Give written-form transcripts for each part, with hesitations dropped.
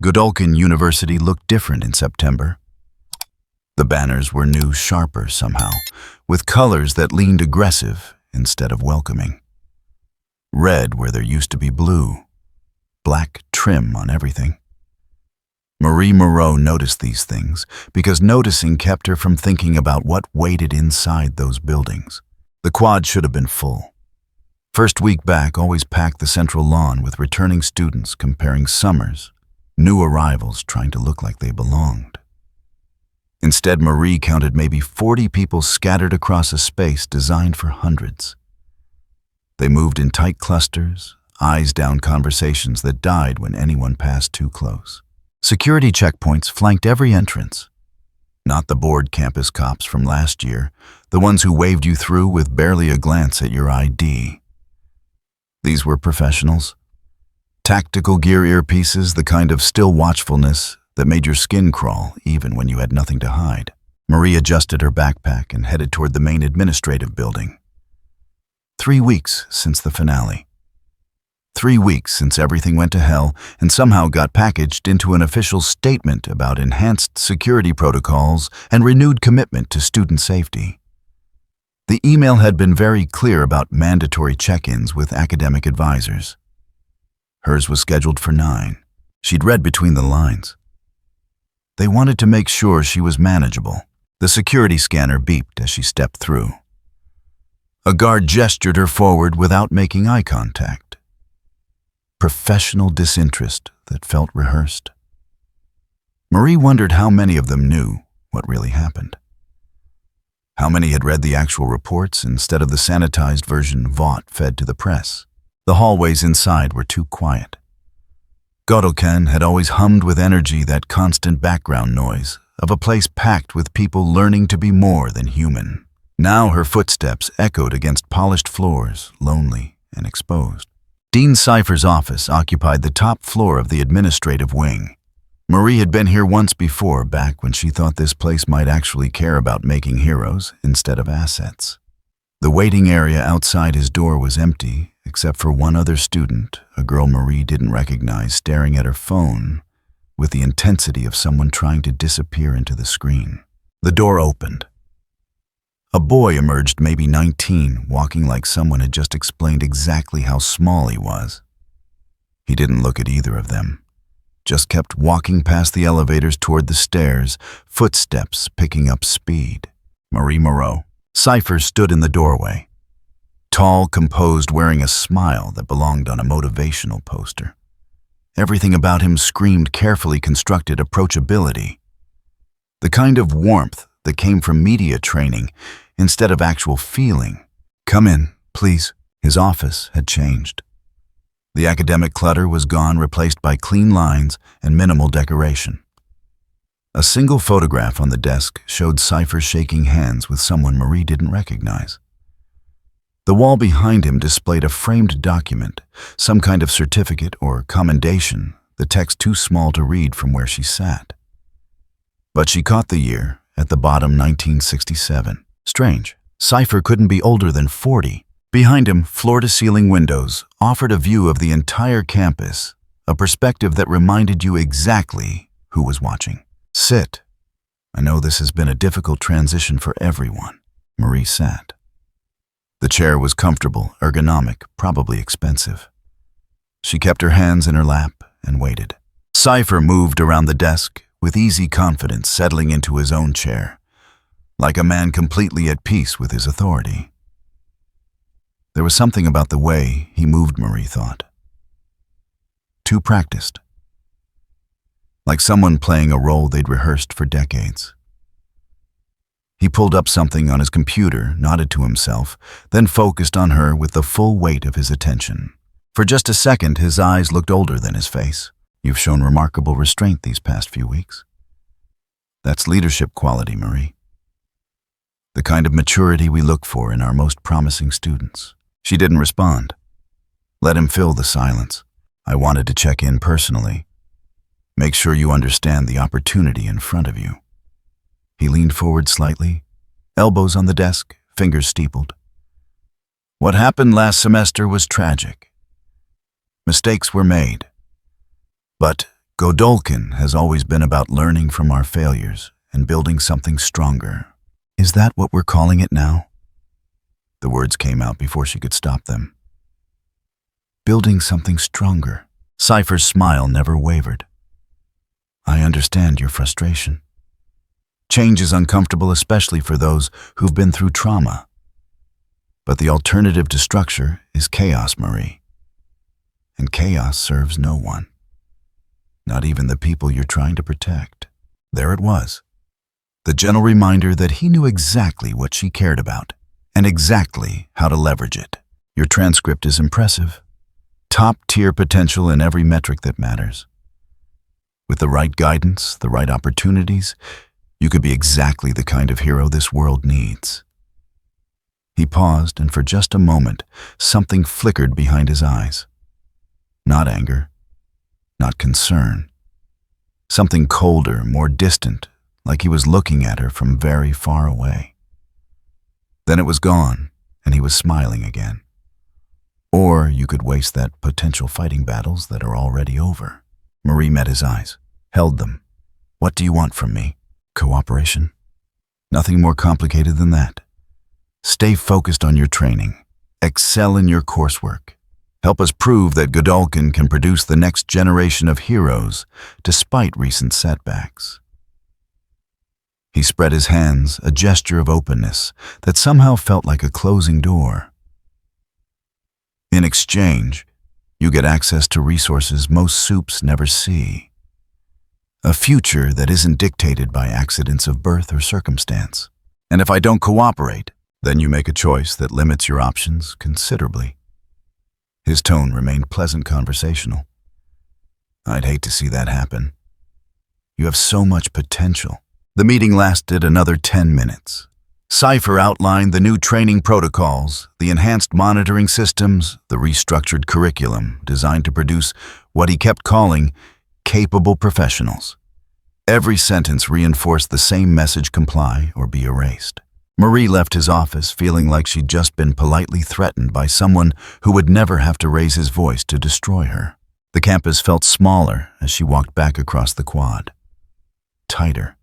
Godolphin University looked different in September. The banners were new, sharper somehow, with colors that leaned aggressive instead of welcoming. Red where there used to be blue, black trim on everything. Marie Moreau noticed these things because noticing kept her from thinking about what waited inside those buildings. The quad should have been full. First week back always packed the central lawn with returning students comparing summers, new arrivals trying to look like they belonged. Instead, Marie counted maybe 40 people scattered across a space designed for hundreds. They moved in tight clusters, eyes down conversations that died when anyone passed too close. Security checkpoints flanked every entrance. Not the bored campus cops from last year, the ones who waved you through with barely a glance at your ID. These were professionals. Tactical gear earpieces, the kind of still watchfulness that made your skin crawl even when you had nothing to hide. Marie adjusted her backpack and headed toward the main administrative building. 3 weeks since the finale. 3 weeks since everything went to hell and somehow got packaged into an official statement about enhanced security protocols and renewed commitment to student safety. The email had been very clear about mandatory check-ins with academic advisors. Hers was scheduled for 9. She'd read between the lines. They wanted to make sure she was manageable. The security scanner beeped as she stepped through. A guard gestured her forward without making eye contact. Professional disinterest that felt rehearsed. Marie wondered how many of them knew what really happened. How many had read the actual reports instead of the sanitized version Vought fed to the press. The hallways inside were too quiet. Godolphin had always hummed with energy that constant background noise of a place packed with people learning to be more than human. Now her footsteps echoed against polished floors, lonely and exposed. Dean Cypher's office occupied the top floor of the administrative wing. Marie had been here once before, back when she thought this place might actually care about making heroes instead of assets. The waiting area outside his door was empty, except for one other student, a girl Marie didn't recognize, staring at her phone with the intensity of someone trying to disappear into the screen. The door opened. A boy emerged, maybe 19, walking like someone had just explained exactly how small he was. He didn't look at either of them, just kept walking past the elevators toward the stairs, footsteps picking up speed. Marie Moreau. Cypher stood in the doorway. Tall, composed, wearing a smile that belonged on a motivational poster. Everything about him screamed carefully constructed approachability. The kind of warmth that came from media training instead of actual feeling. "Come in, please." His office had changed. The academic clutter was gone, replaced by clean lines and minimal decoration. A single photograph on the desk showed Cypher shaking hands with someone Marie didn't recognize. The wall behind him displayed a framed document, some kind of certificate or commendation, the text too small to read from where she sat. But she caught the year, at the bottom, 1967. Strange. Cypher couldn't be older than 40. Behind him, floor-to-ceiling windows offered a view of the entire campus, a perspective that reminded you exactly who was watching. "Sit. I know this has been a difficult transition for everyone." Marie sat. The chair was comfortable, ergonomic, probably expensive. She kept her hands in her lap and waited. Cypher moved around the desk, with easy confidence settling into his own chair, like a man completely at peace with his authority. There was something about the way he moved, Marie thought. Too practiced. Like someone playing a role they'd rehearsed for decades. He pulled up something on his computer, nodded to himself, then focused on her with the full weight of his attention. For just a second, his eyes looked older than his face. "You've shown remarkable restraint these past few weeks." "That's leadership quality, Marie. The kind of maturity we look for in our most promising students." She didn't respond. Let him fill the silence. "I wanted to check in personally. Make sure you understand the opportunity in front of you." He leaned forward slightly, elbows on the desk, fingers steepled. "What happened last semester was tragic. Mistakes were made. But Godolkin has always been about learning from our failures and building something stronger. Is that what we're calling it now? The words came out before she could stop them. Building something stronger. Cypher's smile never wavered. I understand your frustration. Change is uncomfortable, especially for those who've been through trauma. But the alternative to structure is chaos, Marie. And chaos serves no one. Not even the people you're trying to protect. There it was. The gentle reminder that he knew exactly what she cared about and exactly how to leverage it. Your transcript is impressive. Top-tier potential in every metric that matters. With the right guidance, the right opportunities, you could be exactly the kind of hero this world needs. He paused, and for just a moment, something flickered behind his eyes. Not anger, not concern. Something colder, more distant, like he was looking at her from very far away. Then it was gone, and he was smiling again. Or you could waste that potential fighting battles that are already over. Marie met his eyes, held them. What do you want from me? Cooperation? Nothing more complicated than that. Stay focused on your training. Excel in your coursework. Help us prove that Godolkin can produce the next generation of heroes despite recent setbacks. He spread his hands, a gesture of openness that somehow felt like a closing door. In exchange, you get access to resources most soups never see. A future that isn't dictated by accidents of birth or circumstance. And if I don't cooperate, then you make a choice that limits your options considerably. His tone remained pleasant conversational. I'd hate to see that happen. You have so much potential. The meeting lasted another 10 minutes. Cypher outlined the new training protocols, the enhanced monitoring systems, the restructured curriculum designed to produce what he kept calling capable professionals. Every sentence reinforced the same message: comply or be erased. Marie left his office feeling like she'd just been politely threatened by someone who would never have to raise his voice to destroy her. The campus felt smaller as she walked back across the quad. Tighter.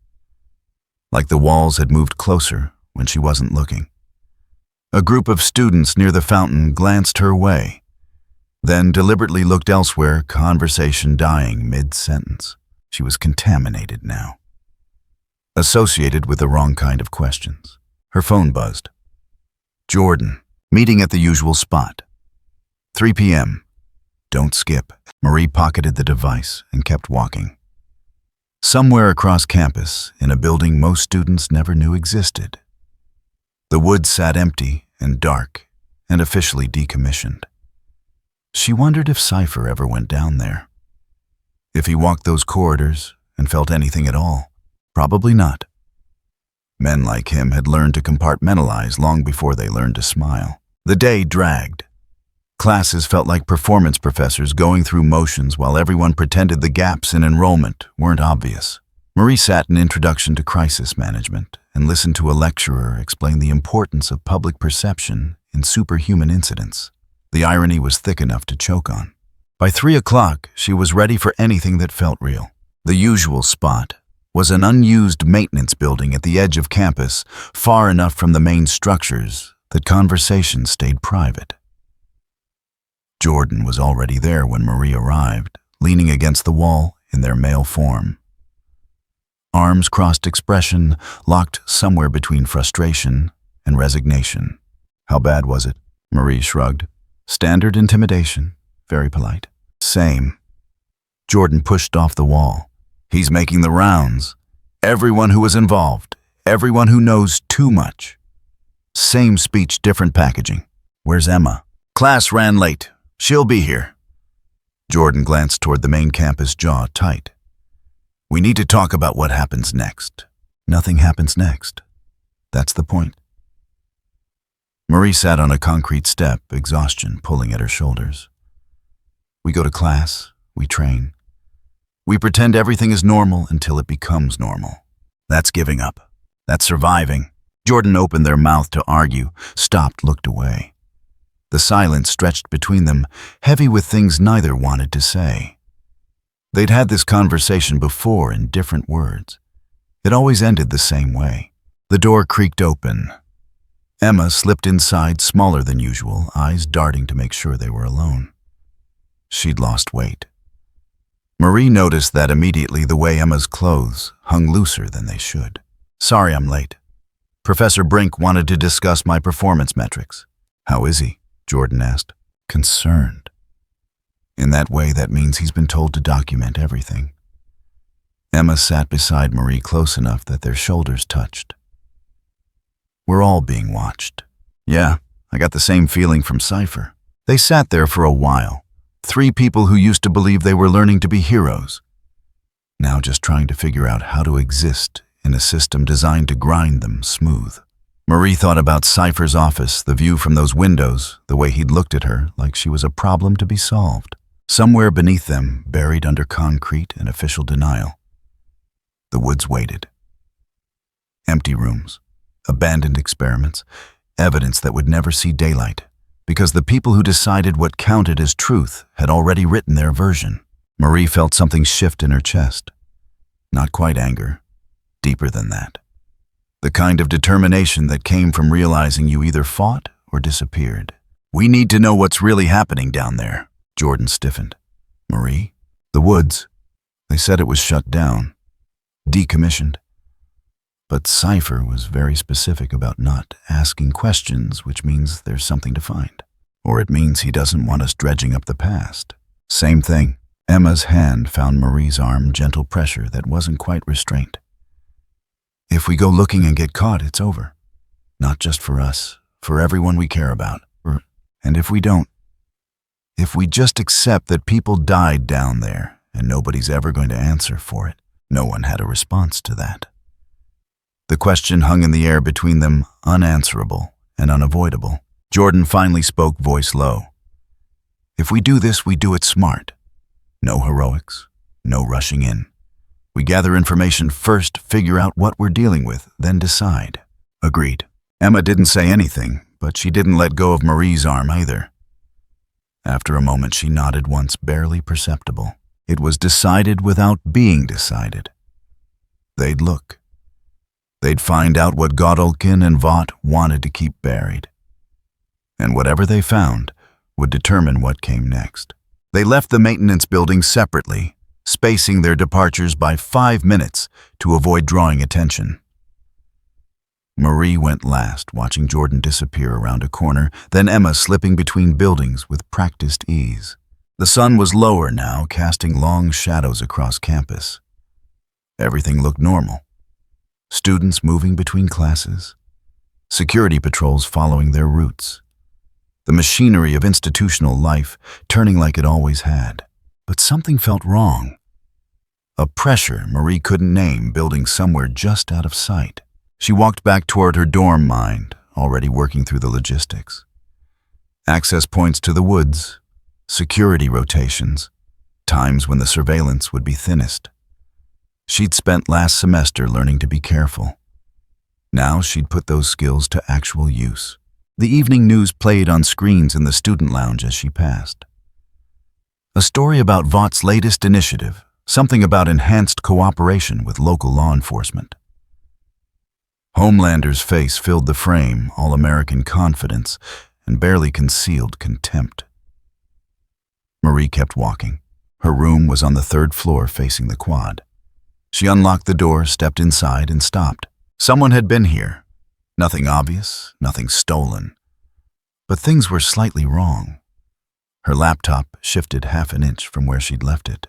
Like the walls had moved closer when she wasn't looking. A group of students near the fountain glanced her way, then deliberately looked elsewhere, conversation dying mid-sentence. She was contaminated now. Associated with the wrong kind of questions. Her phone buzzed. Jordan, meeting at the usual spot. 3 p.m. Don't skip. Marie pocketed the device and kept walking. Somewhere across campus, in a building most students never knew existed. The woods sat empty and dark and officially decommissioned. She wondered if Cypher ever went down there. If he walked those corridors and felt anything at all. Probably not. Men like him had learned to compartmentalize long before they learned to smile. The day dragged. Classes felt like performance professors going through motions while everyone pretended the gaps in enrollment weren't obvious. Marie sat in Introduction to Crisis Management and listened to a lecturer explain the importance of public perception in superhuman incidents. The irony was thick enough to choke on. By 3 o'clock, she was ready for anything that felt real. The usual spot was an unused maintenance building at the edge of campus, far enough from the main structures that conversation stayed private. Jordan was already there when Marie arrived, leaning against the wall in their male form. Arms crossed, expression locked somewhere between frustration and resignation. How bad was it? Marie shrugged. Standard intimidation. Very polite. Same. Jordan pushed off the wall. He's making the rounds. Everyone who was involved. Everyone who knows too much. Same speech, different packaging. Where's Emma? Class ran late. She'll be here. Jordan glanced toward the main campus, jaw tight. We need to talk about what happens next. Nothing happens next. That's the point. Marie sat on a concrete step, exhaustion pulling at her shoulders. We go to class, we train. We pretend everything is normal until it becomes normal. That's giving up. That's surviving. Jordan opened their mouth to argue, stopped, looked away. The silence stretched between them, heavy with things neither wanted to say. They'd had this conversation before in different words. It always ended the same way. The door creaked open. Emma slipped inside, smaller than usual, eyes darting to make sure they were alone. She'd lost weight. Marie noticed that immediately, the way Emma's clothes hung looser than they should. "Sorry I'm late. Professor Brink wanted to discuss my performance metrics." "How is he?" Jordan asked, concerned. In that way, that means he's been told to document everything. Emma sat beside Marie close enough that their shoulders touched. "We're all being watched." "Yeah, I got the same feeling from Cypher." They sat there for a while, three people who used to believe they were learning to be heroes, now just trying to figure out how to exist in a system designed to grind them smooth. Marie thought about Cypher's office, the view from those windows, the way he'd looked at her like she was a problem to be solved. Somewhere beneath them, buried under concrete and official denial, the woods waited. Empty rooms, abandoned experiments, evidence that would never see daylight, because the people who decided what counted as truth had already written their version. Marie felt something shift in her chest. Not quite anger, deeper than that. The kind of determination that came from realizing you either fought or disappeared. "We need to know what's really happening down there." Jordan stiffened. "Marie? The woods. They said it was shut down, decommissioned. But Cypher was very specific about not asking questions, which means there's something to find. Or it means he doesn't want us dredging up the past." "Same thing." Emma's hand found Marie's arm, gentle pressure that wasn't quite restraint. "If we go looking and get caught, it's over. Not just for us, for everyone we care about. And if we don't, if we just accept that people died down there and nobody's ever going to answer for it." No one had a response to that. The question hung in the air between them, unanswerable and unavoidable. Jordan finally spoke, voice low. "If we do this, we do it smart. No heroics, no rushing in. We gather information first, figure out what we're dealing with, then decide." "Agreed." Emma didn't say anything, but she didn't let go of Marie's arm either. After a moment, she nodded once, barely perceptible. It was decided without being decided. They'd look. They'd find out what Godolkin and Vought wanted to keep buried. And whatever they found would determine what came next. They left the maintenance building separately, spacing their departures by 5 minutes to avoid drawing attention. Marie went last, watching Jordan disappear around a corner, then Emma slipping between buildings with practiced ease. The sun was lower now, casting long shadows across campus. Everything looked normal. Students moving between classes, security patrols following their routes, the machinery of institutional life turning like it always had. But something felt wrong. A pressure Marie couldn't name building somewhere just out of sight. She walked back toward her dorm mind, already working through the logistics. Access points to the woods, security rotations, times when the surveillance would be thinnest. She'd spent last semester learning to be careful. Now she'd put those skills to actual use. The evening news played on screens in the student lounge as she passed. A story about Vought's latest initiative, something about enhanced cooperation with local law enforcement. Homelander's face filled the frame, all-American confidence and barely concealed contempt. Marie kept walking. Her room was on the 3rd floor facing the quad. She unlocked the door, stepped inside, and stopped. Someone had been here. Nothing obvious, nothing stolen. But things were slightly wrong. Her laptop shifted half an inch from where she'd left it.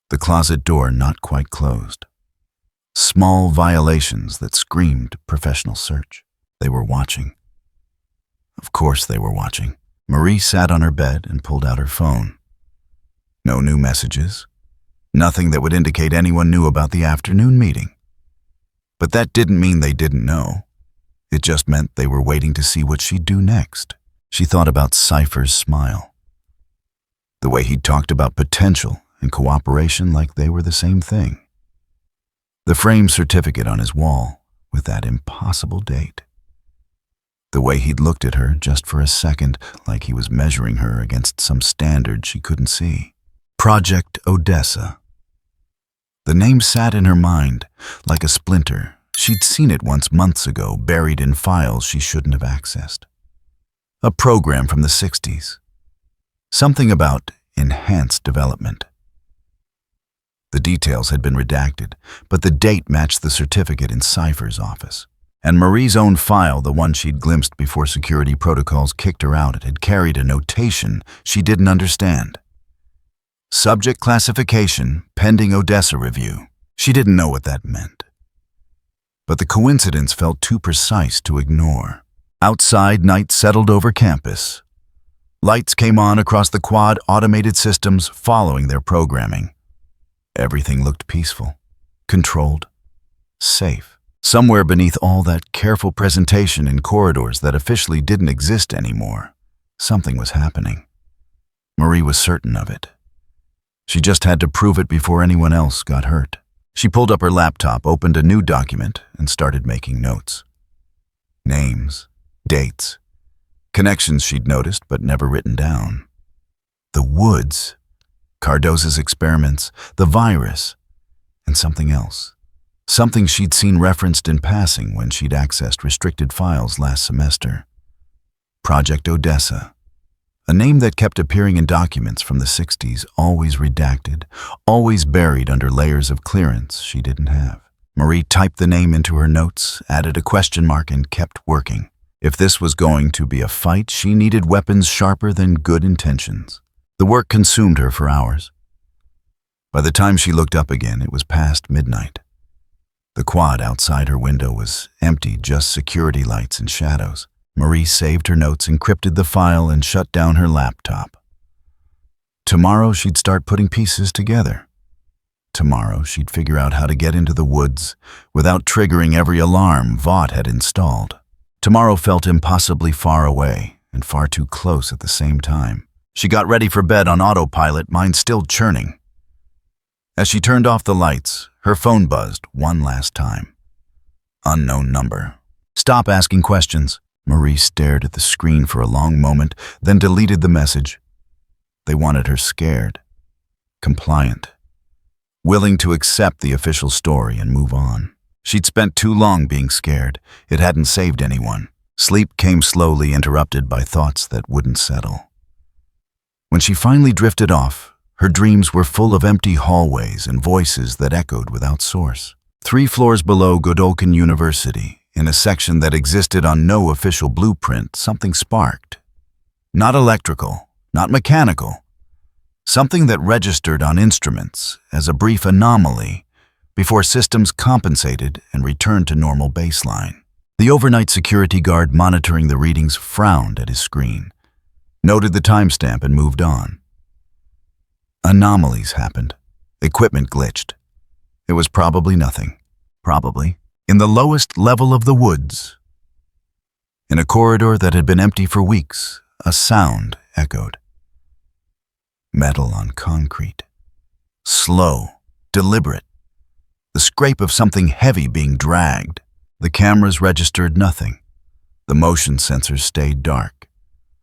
The closet door not quite closed. Small violations that screamed professional search. They were watching. Of course they were watching. Marie sat on her bed and pulled out her phone. No new messages. Nothing that would indicate anyone knew about the afternoon meeting. But that didn't mean they didn't know. It just meant they were waiting to see what she'd do next. She thought about Cypher's smile. The way he'd talked about potential and cooperation like they were the same thing. The framed certificate on his wall with that impossible date. The way he'd looked at her just for a second like he was measuring her against some standard she couldn't see. Project Odessa. The name sat in her mind like a splinter. She'd seen it once months ago, buried in files she shouldn't have accessed. A program from the 60s. Something about enhanced development. The details had been redacted, but the date matched the certificate in Cypher's office. And Marie's own file, the one she'd glimpsed before security protocols kicked her out, it had carried a notation she didn't understand. Subject classification, pending Odessa review. She didn't know what that meant. But the coincidence felt too precise to ignore. Outside, night settled over campus. Lights came on across the quad, automated systems following their programming. Everything looked peaceful, controlled, safe. Somewhere beneath all that careful presentation in corridors that officially didn't exist anymore, something was happening. Marie was certain of it. She just had to prove it before anyone else got hurt. She pulled up her laptop, opened a new document, and started making notes. Names, dates, connections she'd noticed but never written down. The woods, Cardoza's experiments, the virus, and something else. Something she'd seen referenced in passing when she'd accessed restricted files last semester. Project Odessa. A name that kept appearing in documents from the 60s, always redacted, always buried under layers of clearance she didn't have. Marie typed the name into her notes, added a question mark, and kept working. If this was going to be a fight, she needed weapons sharper than good intentions. The work consumed her for hours. By the time she looked up again, it was past midnight. The quad outside her window was empty, just security lights and shadows. Marie saved her notes, encrypted the file, and shut down her laptop. Tomorrow she'd start putting pieces together. Tomorrow she'd figure out how to get into the woods without triggering every alarm Vought had installed. Tomorrow felt impossibly far away and far too close at the same time. She got ready for bed on autopilot, mind still churning. As she turned off the lights, her phone buzzed one last time. Unknown number. Stop asking questions. Marie stared at the screen for a long moment, then deleted the message. They wanted her scared, compliant, willing to accept the official story and move on. She'd spent too long being scared. It hadn't saved anyone. Sleep came slowly, interrupted by thoughts that wouldn't settle. When she finally drifted off, her dreams were full of empty hallways and voices that echoed without source. 3 floors below Godolkin University, in a section that existed on no official blueprint, something sparked. Not electrical, not mechanical. Something that registered on instruments as a brief anomaly before systems compensated and returned to normal baseline. The overnight security guard monitoring the readings frowned at his screen, noted the timestamp, and moved on. Anomalies happened. Equipment glitched. It was probably nothing. Probably. In the lowest level of the woods. In a corridor that had been empty for weeks, a sound echoed. Metal on concrete. Slow, deliberate. The scrape of something heavy being dragged. The cameras registered nothing. The motion sensors stayed dark.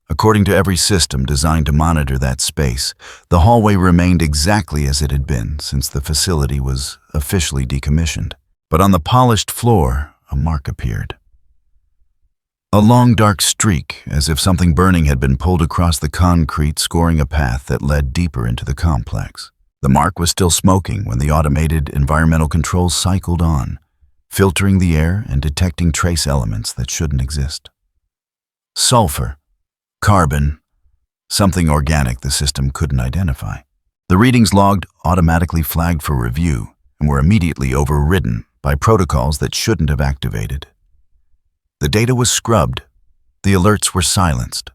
According to every system designed to monitor that space, the hallway remained exactly as it had been since the facility was officially decommissioned. But on the polished floor, a mark appeared. A long dark streak, as if something burning had been pulled across the concrete, scoring a path that led deeper into the complex. The mark was still smoking when the automated environmental controls cycled on, filtering the air and detecting trace elements that shouldn't exist. Sulfur, carbon, something organic the system couldn't identify. The readings logged automatically flagged for review and were immediately overridden by protocols that shouldn't have activated. The data was scrubbed. The alerts were silenced.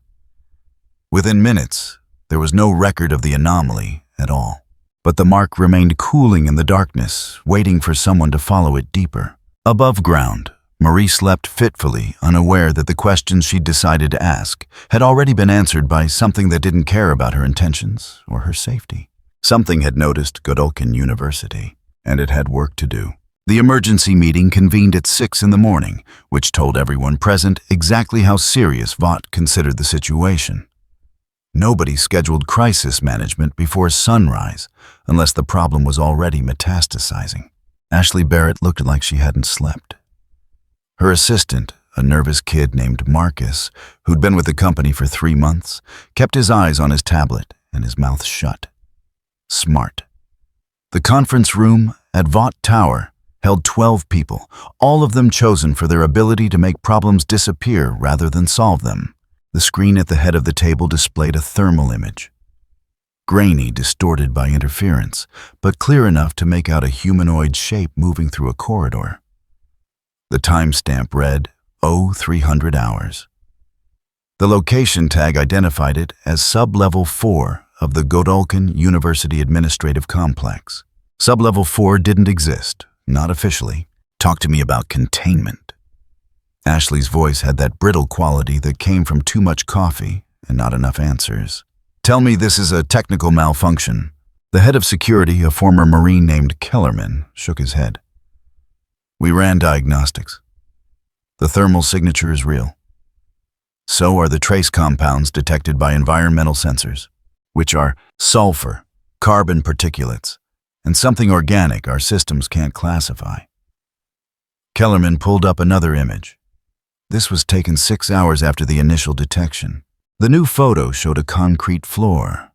Within minutes, there was no record of the anomaly at all. But the mark remained cooling in the darkness, waiting for someone to follow it deeper. Above ground, Marie slept fitfully, unaware that the questions she'd decided to ask had already been answered by something that didn't care about her intentions or her safety. Something had noticed Godolkin University, and it had work to do. The emergency meeting convened at 6 in the morning, which told everyone present exactly how serious Vought considered the situation. Nobody scheduled crisis management before sunrise, unless the problem was already metastasizing. Ashley Barrett looked like she hadn't slept. Her assistant, a nervous kid named Marcus, who'd been with the company for 3 months, kept his eyes on his tablet and his mouth shut. Smart. The conference room at Vought Tower held 12 people, all of them chosen for their ability to make problems disappear rather than solve them. The screen at the head of the table displayed a thermal image. Grainy, distorted by interference, but clear enough to make out a humanoid shape moving through a corridor. The timestamp read 0300 hours. The location tag identified it as Sub-Level 4 of the Godolphin University Administrative Complex. Sub-Level 4 didn't exist, not officially. Talk to me about containment. Ashley's voice had that brittle quality that came from too much coffee and not enough answers. Tell me this is a technical malfunction. The head of security, a former Marine named Kellerman, shook his head. We ran diagnostics. The thermal signature is real. So are the trace compounds detected by environmental sensors, which are sulfur, carbon particulates, and something organic our systems can't classify. Kellerman pulled up another image. This was taken 6 hours after the initial detection. The new photo showed a concrete floor.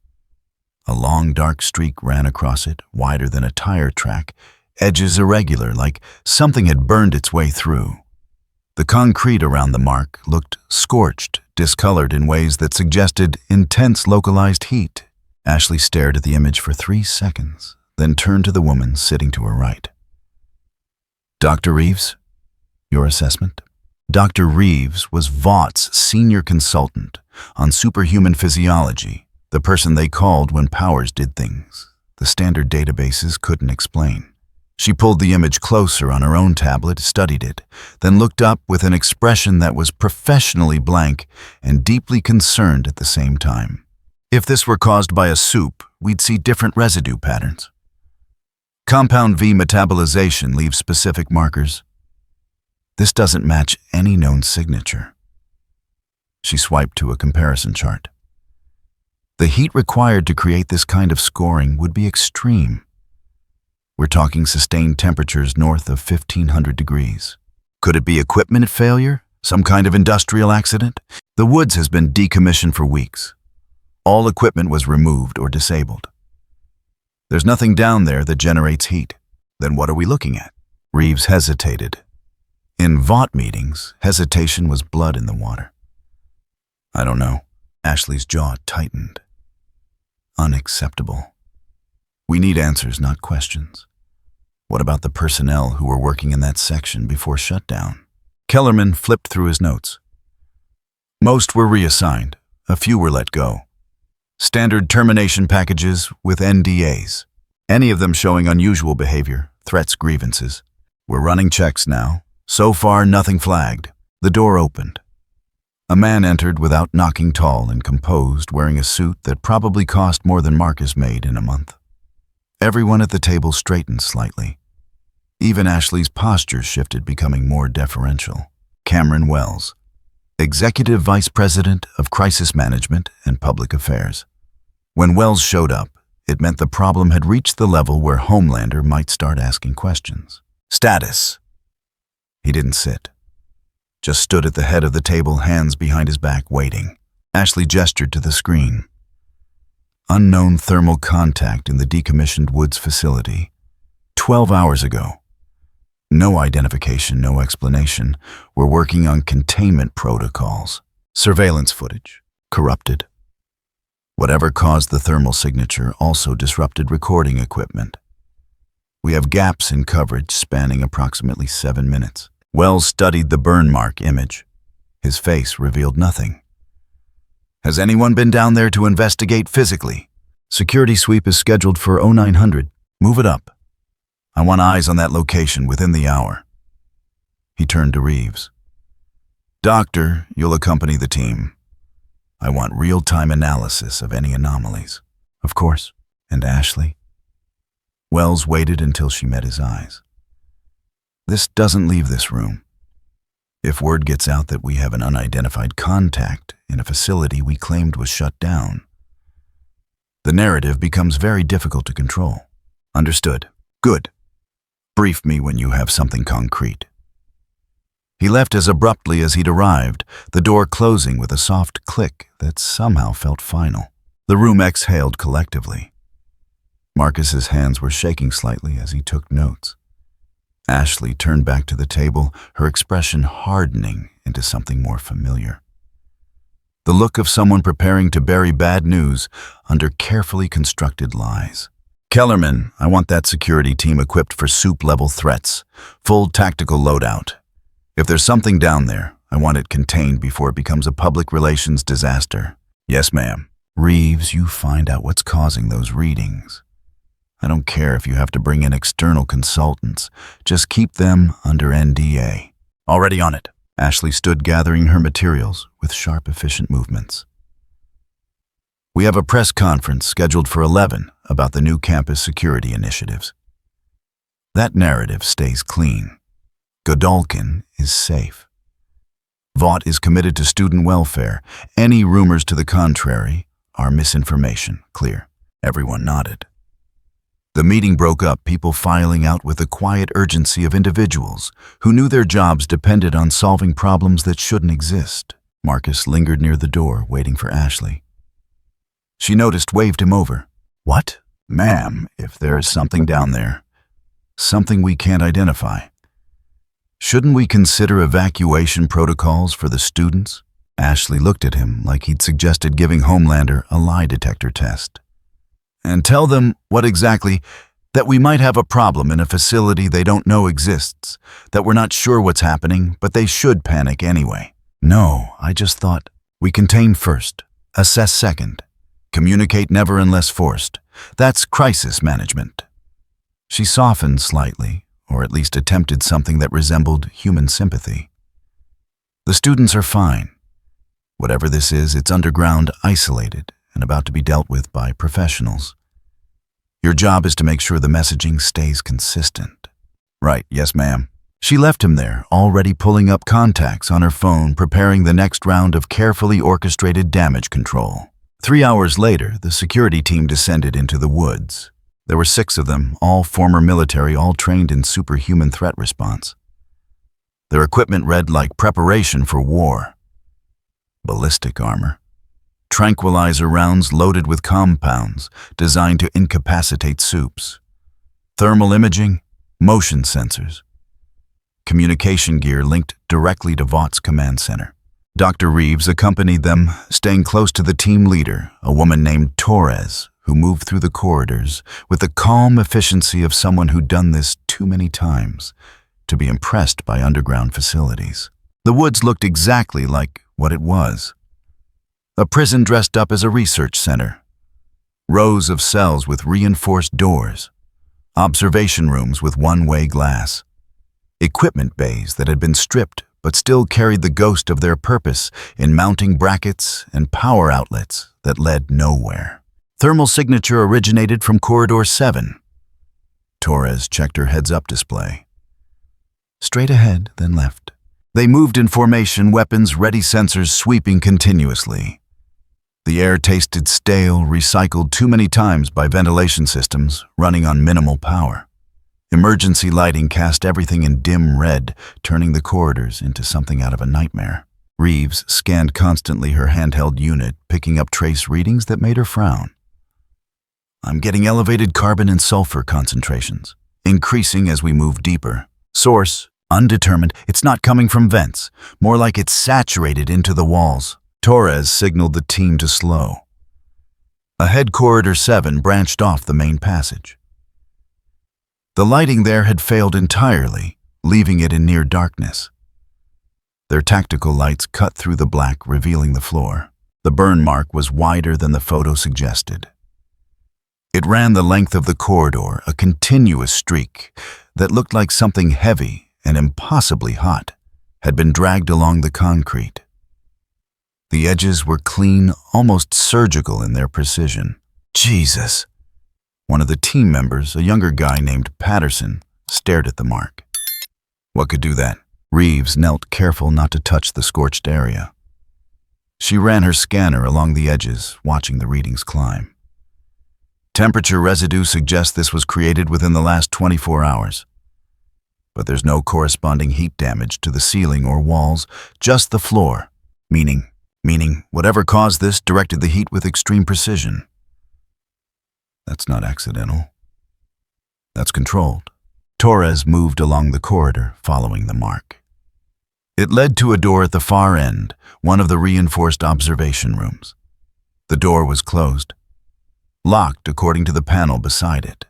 A long dark streak ran across it, wider than a tire track, edges irregular, like something had burned its way through. The concrete around the mark looked scorched, discolored in ways that suggested intense localized heat. Ashley stared at the image for 3 seconds, then turned to the woman sitting to her right. Dr. Reeves, your assessment? Dr. Reeves was Vaught's senior consultant on superhuman physiology, the person they called when powers did things the standard databases couldn't explain. She pulled the image closer on her own tablet, studied it, then looked up with an expression that was professionally blank and deeply concerned at the same time. If this were caused by a soup, we'd see different residue patterns. Compound V metabolization leaves specific markers. This doesn't match any known signature. She swiped to a comparison chart. The heat required to create this kind of scoring would be extreme. We're talking sustained temperatures north of 1500 degrees. Could it be equipment failure? Some kind of industrial accident? The woods has been decommissioned for weeks. All equipment was removed or disabled. There's nothing down there that generates heat. Then what are we looking at? Reeves hesitated. In Vought meetings, hesitation was blood in the water. I don't know. Ashley's jaw tightened. Unacceptable. We need answers, not questions. What about the personnel who were working in that section before shutdown? Kellerman flipped through his notes. Most were reassigned. A few were let go. Standard termination packages with NDAs. Any of them showing unusual behavior, threats, grievances. We're running checks now. So far, nothing flagged. The door opened. A man entered without knocking, tall and composed, wearing a suit that probably cost more than Marcus made in a month. Everyone at the table straightened slightly. Even Ashley's posture shifted, becoming more deferential. Cameron Wells, Executive Vice President of Crisis Management and Public Affairs. When Wells showed up, it meant the problem had reached the level where Homelander might start asking questions. Status. He didn't sit. Just stood at the head of the table, hands behind his back, waiting. Ashley gestured to the screen. Unknown thermal contact in the decommissioned woods facility. 12 hours ago. No identification, no explanation. We're working on containment protocols. Surveillance footage. Corrupted. Whatever caused the thermal signature also disrupted recording equipment. We have gaps in coverage spanning approximately 7 minutes. Wells studied the burn mark image. His face revealed nothing. Has anyone been down there to investigate physically? Security sweep is scheduled for 0900. Move it up. I want eyes on that location within the hour. He turned to Reeves. Doctor, you'll accompany the team. I want real-time analysis of any anomalies. Of course. And Ashley? Wells waited until she met his eyes. This doesn't leave this room. If word gets out that we have an unidentified contact in a facility we claimed was shut down, The narrative becomes very difficult to control. Understood. Good. Brief me when you have something concrete. He left as abruptly as he'd arrived, the door closing with a soft click that somehow felt final. The room exhaled collectively. Marcus's hands were shaking slightly as he took notes. Ashley turned back to the table, her expression hardening into something more familiar. The look of someone preparing to bury bad news under carefully constructed lies. Kellerman, I want that security team equipped for soup-level threats, full tactical loadout. If there's something down there, I want it contained before it becomes a public relations disaster. Yes, ma'am. Reeves, you find out what's causing those readings. I don't care if you have to bring in external consultants. Just keep them under NDA. Already on it. Ashley stood gathering her materials with sharp, efficient movements. We have a press conference scheduled for 11 about the new campus security initiatives. That narrative stays clean. Godolkin is safe. Vought is committed to student welfare. Any rumors to the contrary are misinformation. Clear. Everyone nodded. The meeting broke up, people filing out with the quiet urgency of individuals who knew their jobs depended on solving problems that shouldn't exist. Marcus lingered near the door, waiting for Ashley. She noticed, waved him over. What? Ma'am, if there is something down there, something we can't identify, shouldn't we consider evacuation protocols for the students? Ashley looked at him like he'd suggested giving Homelander a lie detector test. And tell them what exactly? That we might have a problem in a facility they don't know exists, that we're not sure what's happening, but they should panic anyway. No, I just thought, we contain first, assess second, communicate never unless forced. That's crisis management. She softened slightly, or at least attempted something that resembled human sympathy. The students are fine. Whatever this is, it's underground, isolated, and about to be dealt with by professionals. Your job is to make sure the messaging stays consistent. Right, yes, ma'am. She left him there, already pulling up contacts on her phone, preparing the next round of carefully orchestrated damage control. 3 hours later, the security team descended into the woods. There were 6 of them, all former military, all trained in superhuman threat response. Their equipment read like preparation for war. Ballistic armor. Tranquilizer rounds loaded with compounds designed to incapacitate soups. Thermal imaging, motion sensors. Communication gear linked directly to Vaught's command center. Dr. Reeves accompanied them, staying close to the team leader, a woman named Torres, who moved through the corridors with the calm efficiency of someone who'd done this too many times to be impressed by underground facilities. The woods looked exactly like what it was. A prison dressed up as a research center. Rows of cells with reinforced doors. Observation rooms with one-way glass. Equipment bays that had been stripped but still carried the ghost of their purpose in mounting brackets and power outlets that led nowhere. Thermal signature originated from Corridor 7. Torres checked her heads-up display. Straight ahead, then left. They moved in formation, weapons ready, sensors sweeping continuously. The air tasted stale, recycled too many times by ventilation systems running on minimal power. Emergency lighting cast everything in dim red, turning the corridors into something out of a nightmare. Reeves scanned constantly her handheld unit, picking up trace readings that made her frown. I'm getting elevated carbon and sulfur concentrations, increasing as we move deeper. Source, undetermined. It's not coming from vents, more like it's saturated into the walls. Torres signaled the team to slow. Ahead, Corridor 7 branched off the main passage. The lighting there had failed entirely, leaving it in near darkness. Their tactical lights cut through the black, revealing the floor. The burn mark was wider than the photo suggested. It ran the length of the corridor, a continuous streak that looked like something heavy and impossibly hot had been dragged along the concrete. The edges were clean, almost surgical in their precision. Jesus! One of the team members, a younger guy named Patterson, stared at the mark. What could do that? Reeves knelt, careful not to touch the scorched area. She ran her scanner along the edges, watching the readings climb. Temperature residue suggests this was created within the last 24 hours. But there's no corresponding heat damage to the ceiling or walls, just the floor, meaning whatever caused this directed the heat with extreme precision. That's not accidental. That's controlled. Torres moved along the corridor, following the mark. It led to a door at the far end, one of the reinforced observation rooms. The door was closed, locked according to the panel beside it.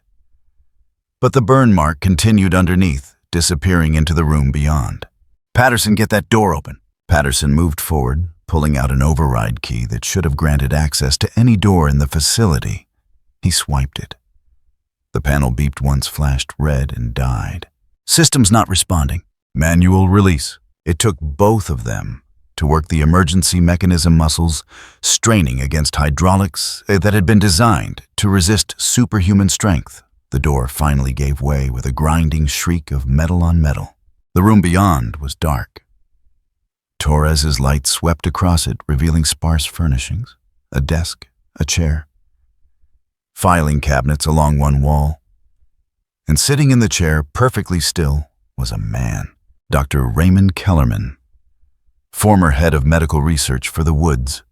But the burn mark continued underneath, disappearing into the room beyond. "Patterson, get that door open." Patterson moved forward, pulling out an override key that should have granted access to any door in the facility. He swiped it. The panel beeped once, flashed red, and died. "System's not responding." Manual release. It took both of them to work the emergency mechanism muscles, straining against hydraulics that had been designed to resist superhuman strength. The door finally gave way with a grinding shriek of metal on metal. The room beyond was dark. Torres's light swept across it, revealing sparse furnishings, a desk, a chair, filing cabinets along one wall. And sitting in the chair, perfectly still, was a man, Dr. Raymond Kellerman, former head of medical research for the Woods.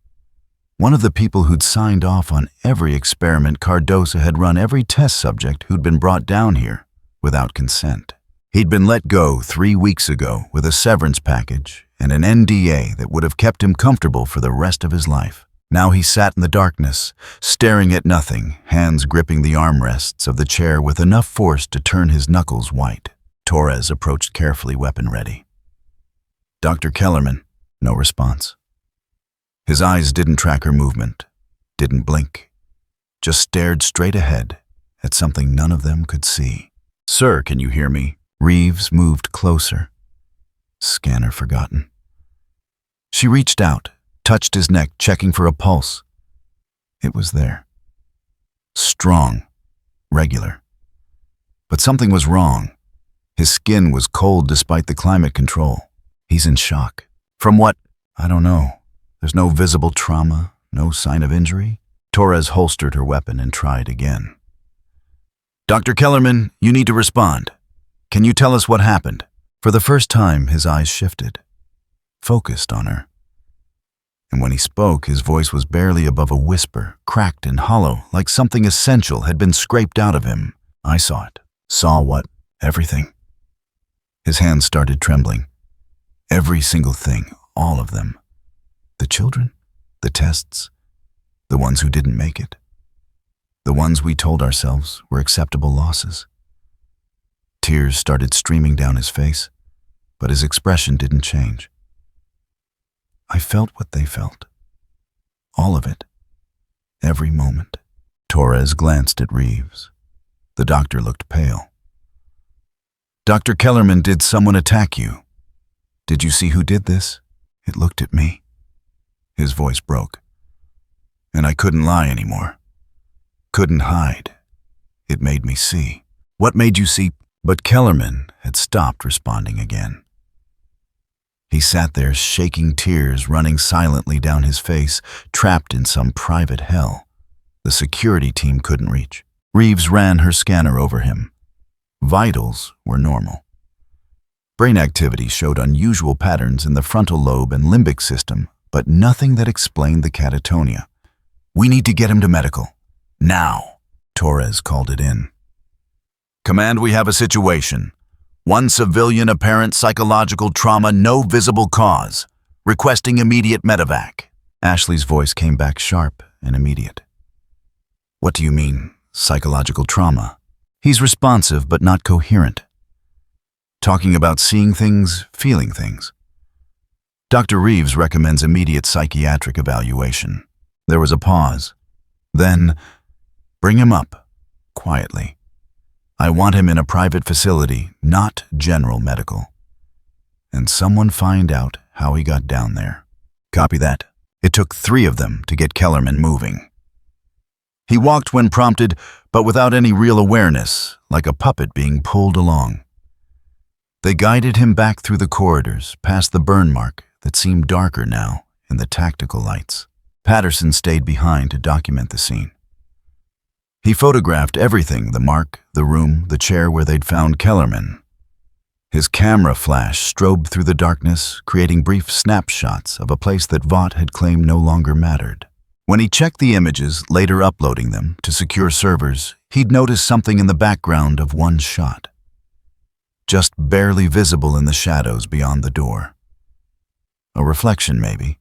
One of the people who'd signed off on every experiment Cardosa had run every test subject who'd been brought down here without consent. He'd been let go 3 weeks ago with a severance package and an NDA that would have kept him comfortable for the rest of his life. Now he sat in the darkness, staring at nothing, hands gripping the armrests of the chair with enough force to turn his knuckles white. Torres approached carefully, weapon ready. "Dr. Kellerman." No response. His eyes didn't track her movement, didn't blink, just stared straight ahead at something none of them could see. "Sir, can you hear me?" Reeves moved closer. Scanner forgotten. She reached out, touched his neck, checking for a pulse. It was there. Strong, regular. But something was wrong. His skin was cold despite the climate control. He's in shock. From what? I don't know. There's no visible trauma, no sign of injury. Torres holstered her weapon and tried again. "Dr. Kellerman, you need to respond. Can you tell us what happened?" For the first time, his eyes shifted, focused on her. And when he spoke, his voice was barely above a whisper, cracked and hollow, like something essential had been scraped out of him. "I saw it." "Saw what?" "Everything." His hands started trembling. Every single thing, all of them. The children, the tests, the ones who didn't make it. The ones we told ourselves were acceptable losses. Tears started streaming down his face, but his expression didn't change. I felt what they felt. All of it. Every moment. Torres glanced at Reeves. The doctor looked pale. "Dr. Kellerman, did someone attack you? Did you see who did this?" It looked at me. His voice broke. And I couldn't lie anymore. Couldn't hide. It made me see. "What made you see?" But Kellerman had stopped responding again. He sat there, shaking, tears running silently down his face, trapped in some private hell the security team couldn't reach. Reeves ran her scanner over him. Vitals were normal. Brain activity showed unusual patterns in the frontal lobe and limbic system, but nothing that explained the catatonia. "We need to get him to medical. Now," Torres called it in. "Command, we have a situation. One civilian apparent psychological trauma, no visible cause. Requesting immediate medevac." Ashley's voice came back sharp and immediate. "What do you mean, psychological trauma?" "He's responsive but not coherent. Talking about seeing things, feeling things. Dr. Reeves recommends immediate psychiatric evaluation." There was a pause. Then, "Bring him up, quietly. I want him in a private facility, not general medical. And someone find out how he got down there." "Copy that." It took 3 of them to get Kellerman moving. He walked when prompted, but without any real awareness, like a puppet being pulled along. They guided him back through the corridors, past the burn mark that seemed darker now in the tactical lights. Patterson stayed behind to document the scene. He photographed everything, the mark, the room, the chair where they'd found Kellerman. His camera flash strobed through the darkness, creating brief snapshots of a place that Vought had claimed no longer mattered. When he checked the images, later uploading them to secure servers, he'd noticed something in the background of one shot, just barely visible in the shadows beyond the door. A reflection, maybe,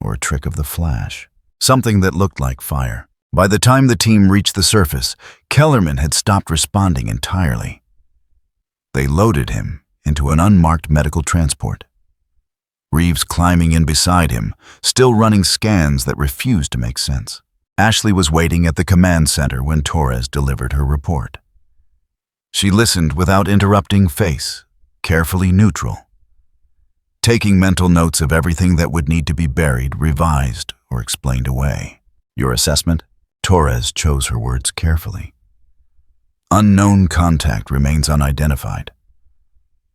or a trick of the flash. Something that looked like fire. By the time the team reached the surface, Kellerman had stopped responding entirely. They loaded him into an unmarked medical transport. Reeves climbing in beside him, still running scans that refused to make sense. Ashley was waiting at the command center when Torres delivered her report. She listened without interrupting, face carefully neutral, taking mental notes of everything that would need to be buried, revised, or explained away. Your assessment? Torres chose her words carefully. Unknown contact remains unidentified.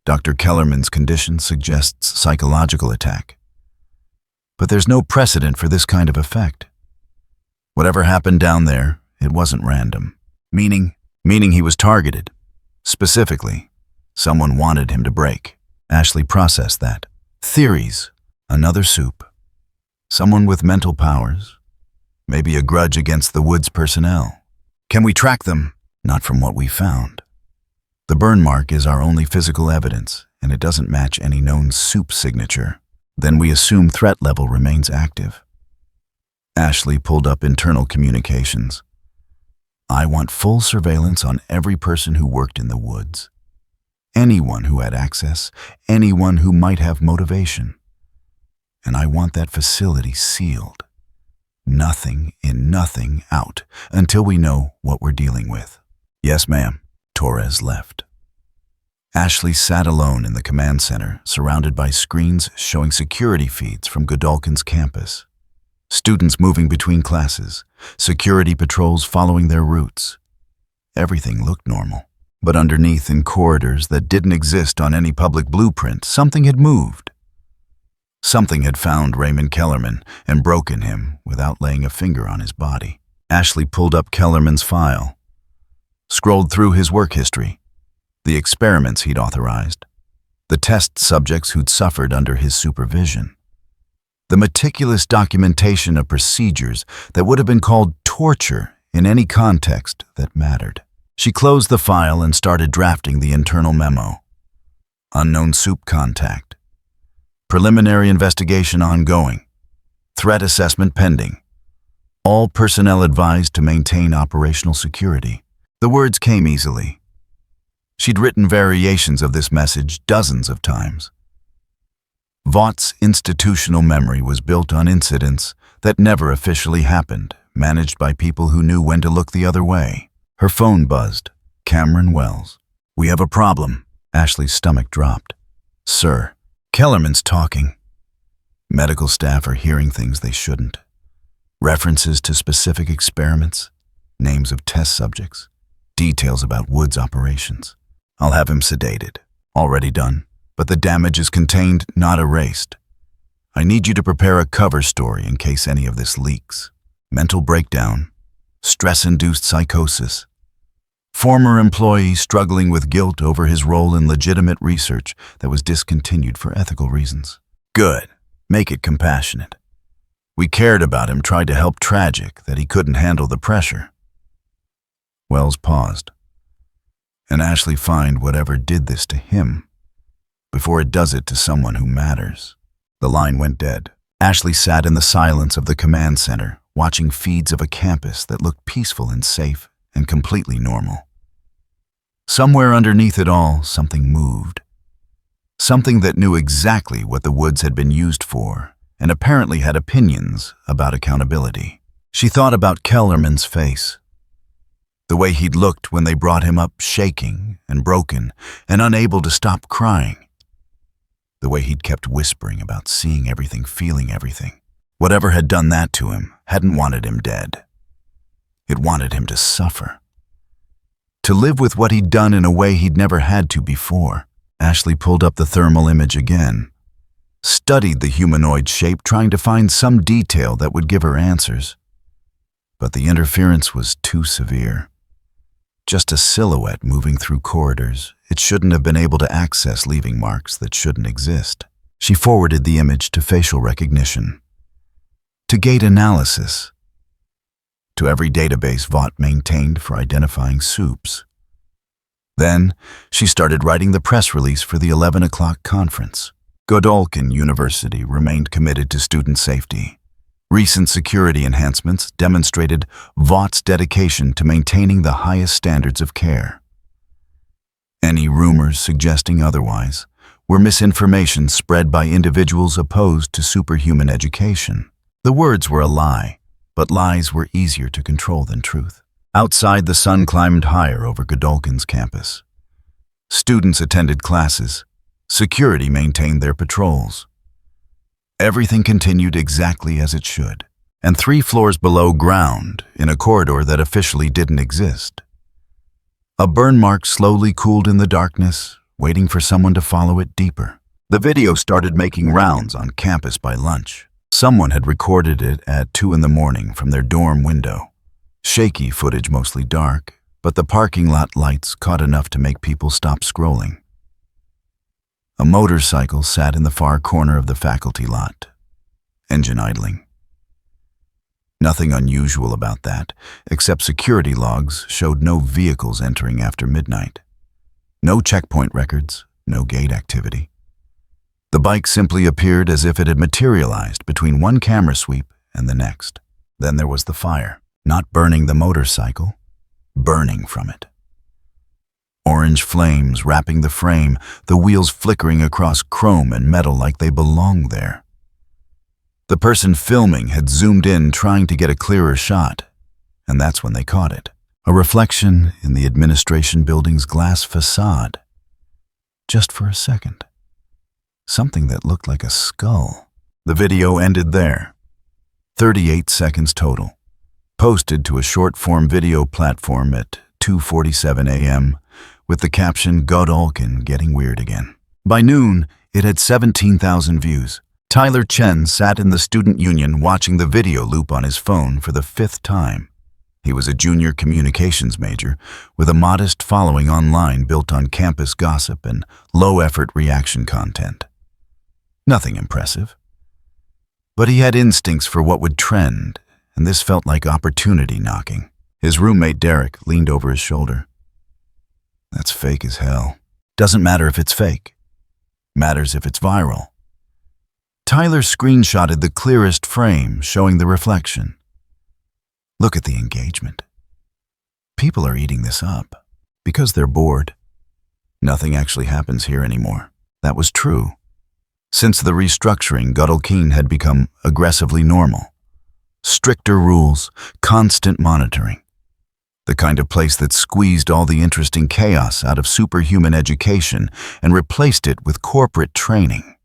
Dr. Kellerman's condition suggests psychological attack. But there's no precedent for this kind of effect. Whatever happened down there, it wasn't random. Meaning he was targeted. Specifically, someone wanted him to break. Ashley processed that. Theories, another soup. Someone with mental powers, maybe a grudge against the Woods personnel. Can we track them? Not from what we found. The burn mark is our only physical evidence, and it doesn't match any known soup signature. Then we assume threat level remains active. Ashley pulled up internal communications. I want full surveillance on every person who worked in the Woods. Anyone who had access, anyone who might have motivation. And I want that facility sealed. Nothing in, nothing out, until we know what we're dealing with. Yes, ma'am. Torres left. Ashley sat alone in the command center, surrounded by screens showing security feeds from Godolkin's campus. Students moving between classes, security patrols following their routes. Everything looked normal. But underneath, in corridors that didn't exist on any public blueprint, something had moved. Something had found Raymond Kellerman and broken him without laying a finger on his body. Ashley pulled up Kellerman's file, scrolled through his work history, the experiments he'd authorized, the test subjects who'd suffered under his supervision, the meticulous documentation of procedures that would have been called torture in any context that mattered. She closed the file and started drafting the internal memo. Unknown soup contact. Preliminary investigation ongoing. Threat assessment pending. All personnel advised to maintain operational security. The words came easily. She'd written variations of this message dozens of times. Vaught's institutional memory was built on incidents that never officially happened, managed by people who knew when to look the other way. Her phone buzzed. Cameron Wells. We have a problem. Ashley's stomach dropped. Sir, Kellerman's talking. Medical staff are hearing things they shouldn't. References to specific experiments, names of test subjects, details about Woods' operations. I'll have him sedated. Already done, but the damage is contained, not erased. I need you to prepare a cover story in case any of this leaks. Mental breakdown, stress-induced psychosis, former employee struggling with guilt over his role in legitimate research that was discontinued for ethical reasons. Good. Make it compassionate. We cared about him, tried to help. Tragic that he couldn't handle the pressure. Wells paused. And Ashley, find whatever did this to him before it does it to someone who matters. The line went dead. Ashley sat in the silence of the command center, watching feeds of a campus that looked peaceful and safe and completely normal. Somewhere underneath it all, something moved. Something that knew exactly what the Woods had been used for and apparently had opinions about accountability. She thought about Kellerman's face. The way he'd looked when they brought him up, shaking and broken and unable to stop crying. The way he'd kept whispering about seeing everything, feeling everything. Whatever had done that to him hadn't wanted him dead. It wanted him to suffer. To live with what he'd done in a way he'd never had to before. Ashley pulled up the thermal image again, studied the humanoid shape, trying to find some detail that would give her answers. but the interference was too severe. Just a silhouette moving through corridors, it shouldn't have been able to access leaving marks that shouldn't exist. She forwarded the image to facial recognition, to gait analysis, to every database Vought maintained for identifying soups. Then, she started writing the press release for the 11 o'clock conference. Godolphin University remained committed to student safety. Recent security enhancements demonstrated Vaught's dedication to maintaining the highest standards of care. Any rumors suggesting otherwise were misinformation spread by individuals opposed to superhuman education. The words were a lie, but lies were easier to control than truth. Outside, the sun climbed higher over Godolphin's campus. Students attended classes. Security maintained their patrols. Everything continued exactly as it should, and 3 floors below ground, in a corridor that officially didn't exist. A burn mark slowly cooled in the darkness, waiting for someone to follow it deeper. The video started making rounds on campus by lunch. Someone had recorded it at 2 in the morning from their dorm window. Shaky footage, mostly dark, but the parking lot lights caught enough to make people stop scrolling. A motorcycle sat in the far corner of the faculty lot, engine idling. Nothing unusual about that, except security logs showed no vehicles entering after midnight. No checkpoint records, no gate activity. The bike simply appeared as if it had materialized between one camera sweep and the next. Then there was the fire, not burning the motorcycle, burning from it. Orange flames wrapping the frame, the wheels flickering across chrome and metal like they belonged there. The person filming had zoomed in trying to get a clearer shot, and that's when they caught it. A reflection in the administration building's glass facade. Just for a second. Something that looked like a skull. The video ended there. 38 seconds total. Posted to a short-form video platform at 2:47 a.m., with the caption, "Godolphin getting weird again." By noon, it had 17,000 views. Tyler Chen sat in the student union watching the video loop on his phone for the 5th time. He was a junior communications major with a modest following online built on campus gossip and low-effort reaction content. Nothing impressive. But he had instincts for what would trend, and this felt like opportunity knocking. His roommate Derek leaned over his shoulder. "That's fake as hell. Doesn't matter if it's fake. Matters if it's viral." Tyler screenshotted the clearest frame showing the reflection. Look at the engagement. People are eating this up because they're bored. Nothing actually happens here anymore. That was true. Since the restructuring, Godolphin had become aggressively normal. Stricter rules, constant monitoring. The kind of place that squeezed all the interesting chaos out of superhuman education and replaced it with corporate training.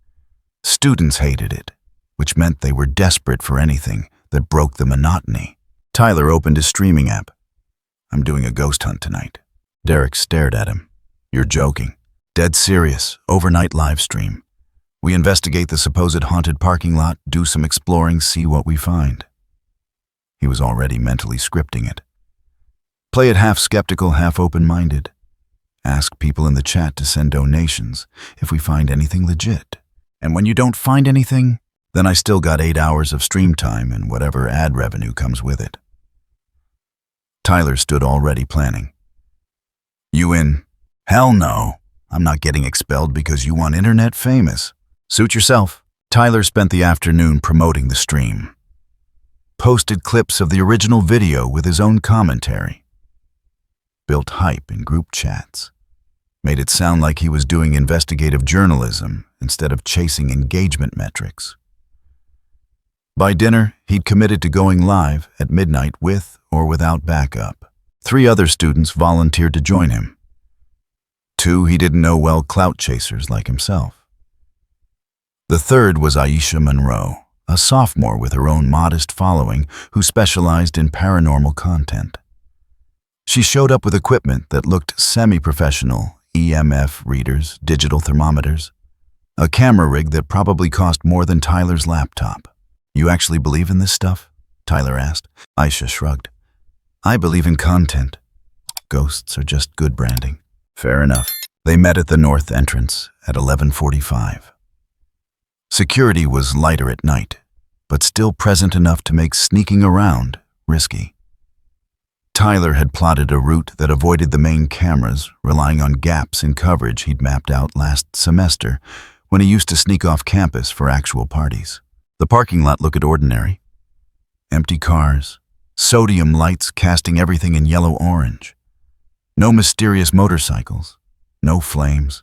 Students hated it, which meant they were desperate for anything that broke the monotony. Tyler opened his streaming app. "I'm doing a ghost hunt tonight." Derek stared at him. "You're joking." "Dead serious, overnight live stream. We investigate the supposed haunted parking lot, do some exploring, see what we find." He was already mentally scripting it. Play it half skeptical, half open-minded. Ask people in the chat to send donations if we find anything legit. And when you don't find anything, then I still got 8 hours of stream time and whatever ad revenue comes with it. Tyler stood already planning. "You in?" "Hell no. I'm not getting expelled because you want internet famous. Suit yourself." Tyler spent the afternoon promoting the stream. Posted clips of the original video with his own commentary. Built hype in group chats. Made it sound like he was doing investigative journalism instead of chasing engagement metrics. By dinner, he'd committed to going live at midnight with or without backup. 3 other students volunteered to join him. 2 he didn't know well, clout chasers like himself. The third was Aisha Monroe, a sophomore with her own modest following who specialized in paranormal content. She showed up with equipment that looked semi-professional, EMF readers, digital thermometers, a camera rig that probably cost more than Tyler's laptop. "You actually believe in this stuff?" Tyler asked. Aisha shrugged. I believe in content. Ghosts are just good branding. Fair enough. They met at the north entrance at 11:45. Security was lighter at night, but still present enough to make sneaking around risky. Tyler had plotted a route that avoided the main cameras, relying on gaps in coverage he'd mapped out last semester when he used to sneak off campus for actual parties. The parking lot looked ordinary. Empty cars, sodium lights casting everything in yellow-orange. No mysterious motorcycles, no flames.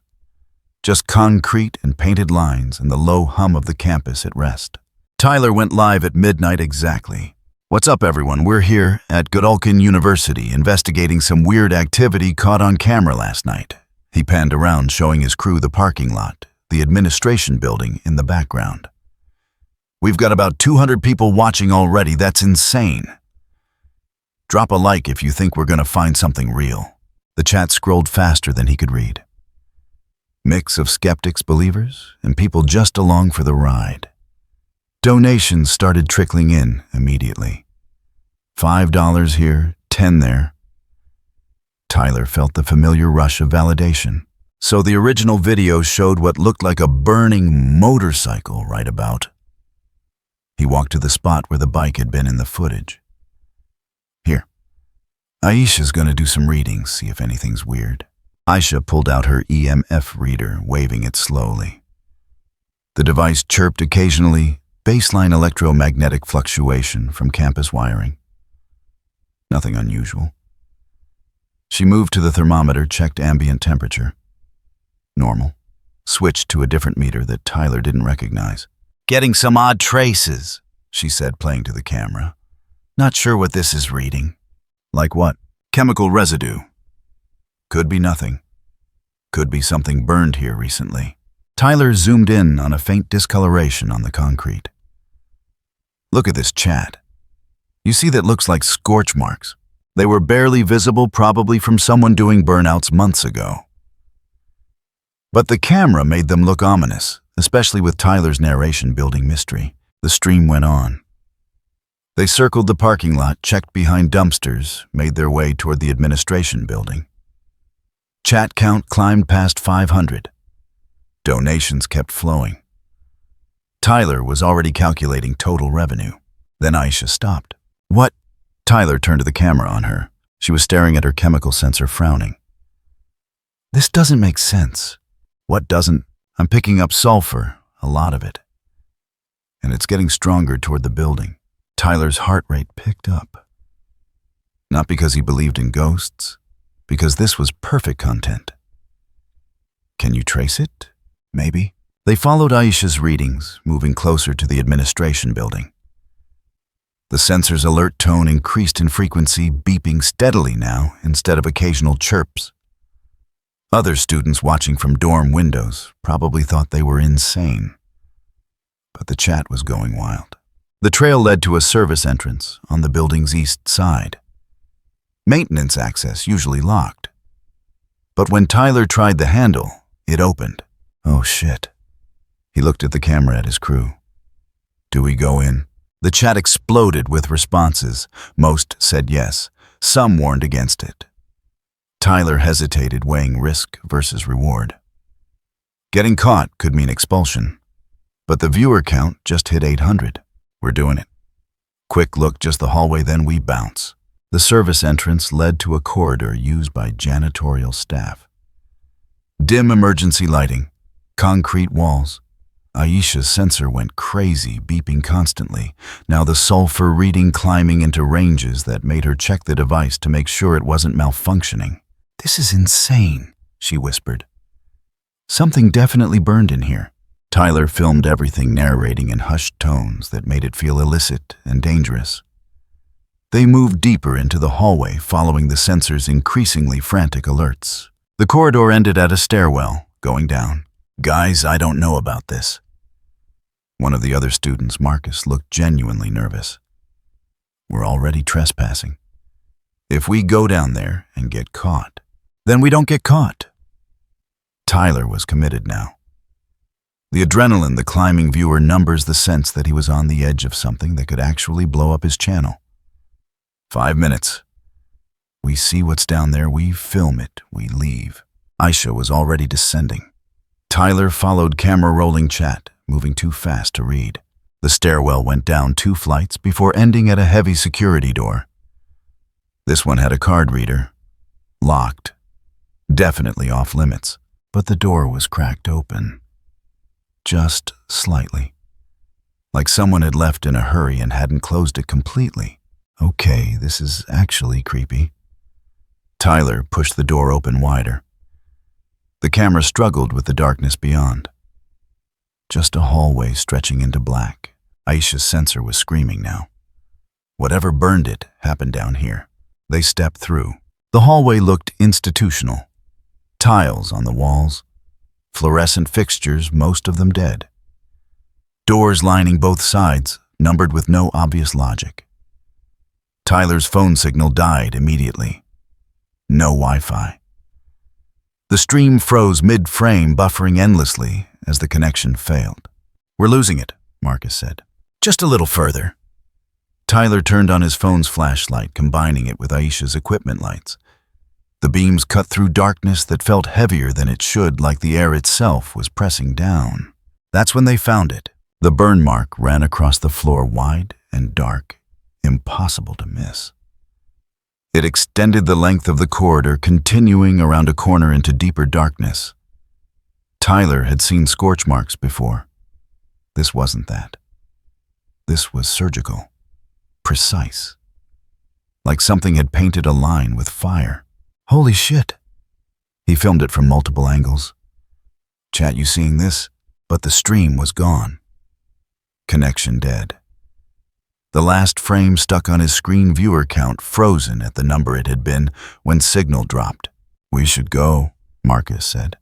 Just concrete and painted lines and the low hum of the campus at rest. Tyler went live at midnight exactly. What's up, everyone? We're here at Godolphin University investigating some weird activity caught on camera last night. He panned around, showing his crew the parking lot, the administration building in the background. We've got about 200 people watching already. That's insane. Drop a like if you think we're going to find something real. The chat scrolled faster than he could read. Mix of skeptics, believers, and people just along for the ride. Donations started trickling in immediately. $5 here, $10 there. Tyler felt the familiar rush of validation. So the original video showed what looked like a burning motorcycle right about. He walked to the spot where the bike had been in the footage. Here, Aisha's gonna do some readings, see if anything's weird. Aisha pulled out her EMF reader, waving it slowly. The device chirped occasionally, baseline electromagnetic fluctuation from campus wiring. Nothing unusual. She moved to the thermometer, checked ambient temperature. Normal. Switched to a different meter that Tyler didn't recognize. Getting some odd traces, she said, playing to the camera. Not sure what this is reading. Like what? Chemical residue. Could be nothing. Could be something burned here recently. Tyler zoomed in on a faint discoloration on the concrete. Look at this chat. You see that looks like scorch marks. They were barely visible, probably from someone doing burnouts months ago. But the camera made them look ominous, especially with Tyler's narration building mystery. The stream went on. They circled the parking lot, checked behind dumpsters, made their way toward the administration building. Chat count climbed past 500. Donations kept flowing. Tyler was already calculating total revenue. Then Aisha stopped. What? Tyler turned to the camera on her. She was staring at her chemical sensor, frowning. This doesn't make sense. What doesn't? I'm picking up sulfur, a lot of it. And it's getting stronger toward the building. Tyler's heart rate picked up. Not because he believed in ghosts, because this was perfect content. Can you trace it? Maybe. They followed Aisha's readings, moving closer to the administration building. The sensor's alert tone increased in frequency, beeping steadily now instead of occasional chirps. Other students watching from dorm windows probably thought they were insane. But the chat was going wild. The trail led to a service entrance on the building's east side. Maintenance access usually locked. But when Tyler tried the handle, it opened. Oh shit. He looked at the camera at his crew. Do we go in? The chat exploded with responses. Most said yes. Some warned against it. Tyler hesitated, weighing risk versus reward. Getting caught could mean expulsion. But the viewer count just hit 800. We're doing it. Quick look, just the hallway, then we bounce. The service entrance led to a corridor used by janitorial staff. Dim emergency lighting, concrete walls. Aisha's sensor went crazy, beeping constantly, now the sulfur reading climbing into ranges that made her check the device to make sure it wasn't malfunctioning. This is insane, she whispered. Something definitely burned in here. Tyler filmed everything, narrating in hushed tones that made it feel illicit and dangerous. They moved deeper into the hallway, following the sensor's increasingly frantic alerts. The corridor ended at a stairwell, going down. Guys, I don't know about this. One of the other students, Marcus, looked genuinely nervous. We're already trespassing. If we go down there and get caught, then we don't get caught. Tyler was committed now. The adrenaline the climbing viewer numbers the sense that he was on the edge of something that could actually blow up his channel. 5 minutes. We see what's down there, we film it, we leave. Aisha was already descending. Tyler followed camera rolling chat, moving too fast to read. The stairwell went down 2 flights before ending at a heavy security door. This one had a card reader. Locked. Definitely off limits. But the door was cracked open. Just slightly. Like someone had left in a hurry and hadn't closed it completely. Okay, this is actually creepy. Tyler pushed the door open wider. The camera struggled with the darkness beyond. Just a hallway stretching into black. Aisha's sensor was screaming now. Whatever burned it happened down here. They stepped through. The hallway looked institutional. Tiles on the walls. Fluorescent fixtures, most of them dead. Doors lining both sides, numbered with no obvious logic. Tyler's phone signal died immediately. No Wi-Fi. The stream froze mid-frame, buffering endlessly as the connection failed. "We're losing it," Marcus said. "Just a little further." Tyler turned on his phone's flashlight, combining it with Aisha's equipment lights. The beams cut through darkness that felt heavier than it should, like the air itself was pressing down. That's when they found it. The burn mark ran across the floor, wide and dark, impossible to miss. It extended the length of the corridor, continuing around a corner into deeper darkness. Tyler had seen scorch marks before. This wasn't that. This was surgical, precise. Like something had painted a line with fire. Holy shit. He filmed it from multiple angles. "Chat, you seeing this?" But the stream was gone. Connection dead. The last frame stuck on his screen viewer count, frozen at the number it had been when signal dropped. "We should go," Marcus said.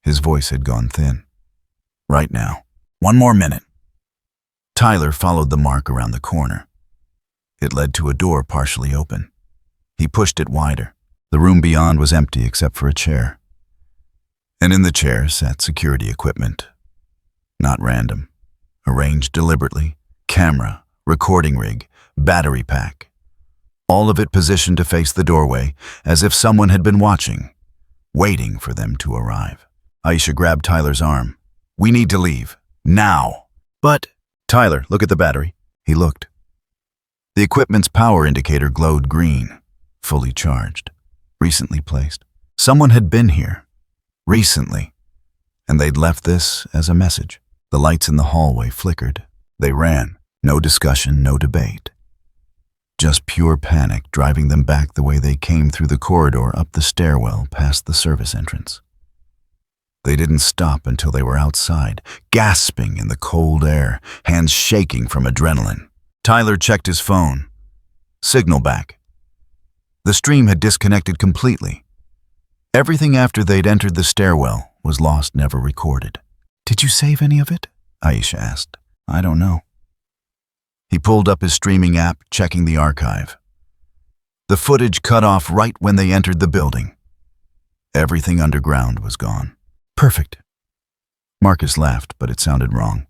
His voice had gone thin. "Right now. 1 more minute." Tyler followed the mark around the corner. It led to a door partially open. He pushed it wider. The room beyond was empty except for a chair. And in the chair sat security equipment. Not random. Arranged deliberately. Camera, recording rig, battery pack. All of it positioned to face the doorway, as if someone had been watching, waiting for them to arrive. Aisha grabbed Tyler's arm. "We need to leave. Now." "But—" "Tyler, look at the battery." He looked. The equipment's power indicator glowed green, fully charged, recently placed. Someone had been here. Recently. And they'd left this as a message. The lights in the hallway flickered. They ran. No discussion, no debate. Just pure panic driving them back the way they came through the corridor, up the stairwell, past the service entrance. They didn't stop until they were outside, gasping in the cold air, hands shaking from adrenaline. Tyler checked his phone. Signal back. The stream had disconnected completely. Everything after they'd entered the stairwell was lost, never recorded. "Did you save any of it?" Aisha asked. "I don't know." He pulled up his streaming app, checking the archive. The footage cut off right when they entered the building. Everything underground was gone. "Perfect." Marcus laughed, but it sounded wrong.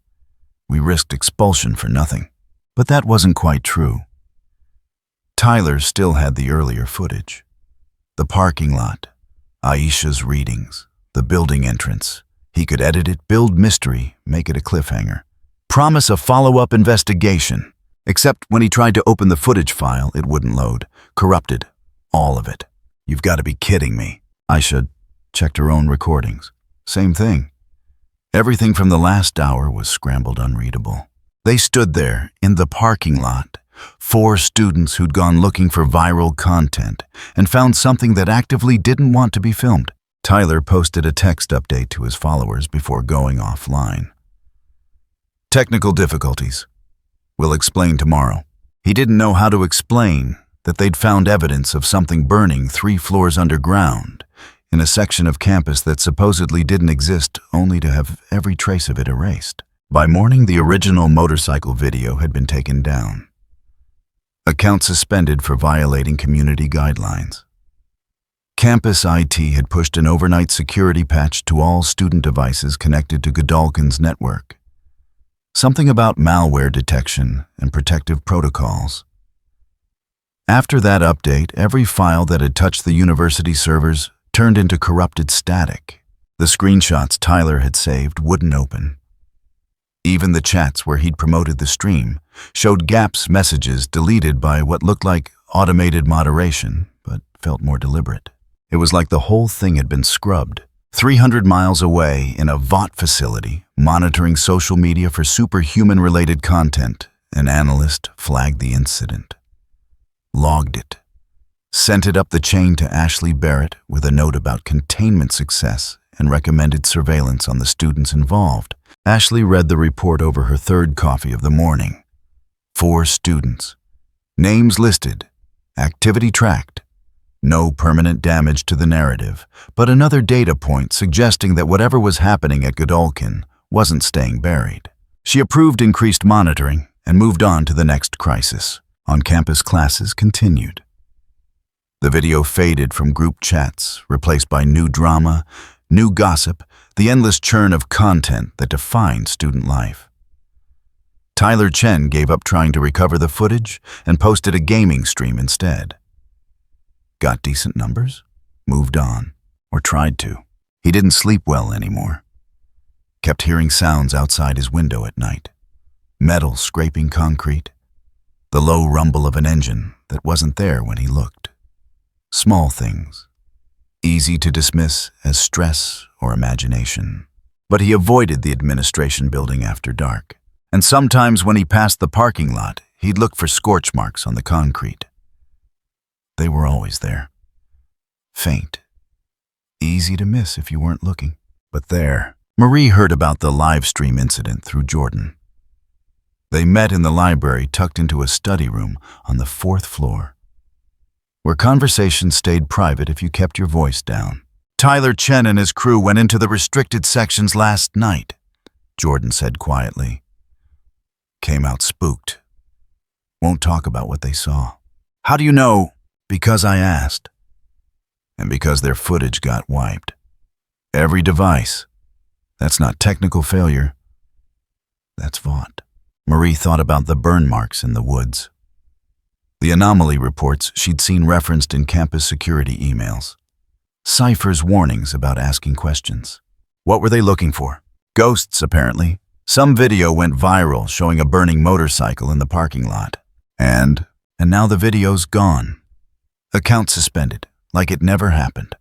"We risked expulsion for nothing." But that wasn't quite true. Tyler still had the earlier footage. The parking lot, Aisha's readings, the building entrance. He could edit it, build mystery, make it a cliffhanger. Promise a follow-up investigation. Except when he tried to open the footage file, it wouldn't load. Corrupted. All of it. "You've got to be kidding me." Aisha checked her own recordings. Same thing. Everything from the last hour was scrambled unreadable. They stood there, in the parking lot, 4 students who'd gone looking for viral content and found something that actively didn't want to be filmed. Tyler posted a text update to his followers before going offline. "Technical difficulties. We'll explain tomorrow." He didn't know how to explain that they'd found evidence of something burning 3 floors underground in a section of campus that supposedly didn't exist, only to have every trace of it erased. By morning, the original motorcycle video had been taken down. Account suspended for violating community guidelines. Campus IT had pushed an overnight security patch to all student devices connected to Godolkin's network. Something about malware detection and protective protocols. After that update, every file that had touched the university servers turned into corrupted static. The screenshots Tyler had saved wouldn't open. Even the chats where he'd promoted the stream showed gaps messages deleted by what looked like automated moderation, but felt more deliberate. It was like the whole thing had been scrubbed. 300 miles away in a VOT facility, monitoring social media for superhuman-related content, an analyst flagged the incident. Logged it. Sent it up the chain to Ashley Barrett with a note about containment success and recommended surveillance on the students involved. Ashley read the report over her third coffee of the morning. 4 students. Names listed. Activity tracked. No permanent damage to the narrative, but another data point suggesting that whatever was happening at Godolkin wasn't staying buried. She approved increased monitoring and moved on to the next crisis. On-campus classes continued. The video faded from group chats, replaced by new drama, new gossip, the endless churn of content that defined student life. Tyler Chen gave up trying to recover the footage and posted a gaming stream instead. Got decent numbers, moved on, or tried to. He didn't sleep well anymore. Kept hearing sounds outside his window at night. Metal scraping concrete. The low rumble of an engine that wasn't there when he looked. Small things, easy to dismiss as stress or imagination. But he avoided the administration building after dark. And sometimes when he passed the parking lot, he'd look for scorch marks on the concrete. They were always there. Faint. Easy to miss if you weren't looking. But there, Marie heard about the live stream incident through Jordan. They met in the library tucked into a study room on the 4th floor, where conversations stayed private if you kept your voice down. Tyler Chen and his crew went into the restricted sections last night, Jordan said quietly. Came out spooked. Won't talk about what they saw. How do you know? Because I asked. And because their footage got wiped. Every device. That's not technical failure. That's VOT. Marie thought about the burn marks in the woods. The anomaly reports she'd seen referenced in campus security emails. Cypher's warnings about asking questions. What were they looking for? Ghosts, apparently. Some video went viral showing a burning motorcycle in the parking lot. And now the video's gone. Account suspended, like it never happened.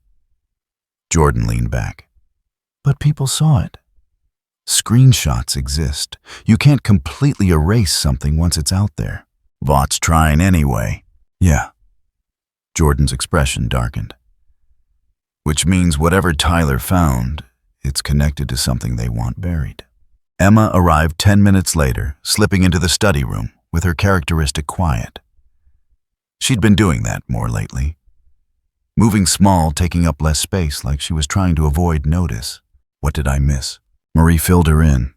Jordan leaned back. But people saw it. Screenshots exist. You can't completely erase something once it's out there. VOT's trying anyway. Yeah. Jordan's expression darkened. Which means whatever Tyler found, it's connected to something they want buried. Emma arrived 10 minutes later, slipping into the study room with her characteristic quiet. She'd been doing that more lately. Moving small, taking up less space, like she was trying to avoid notice. What did I miss? Marie filled her in.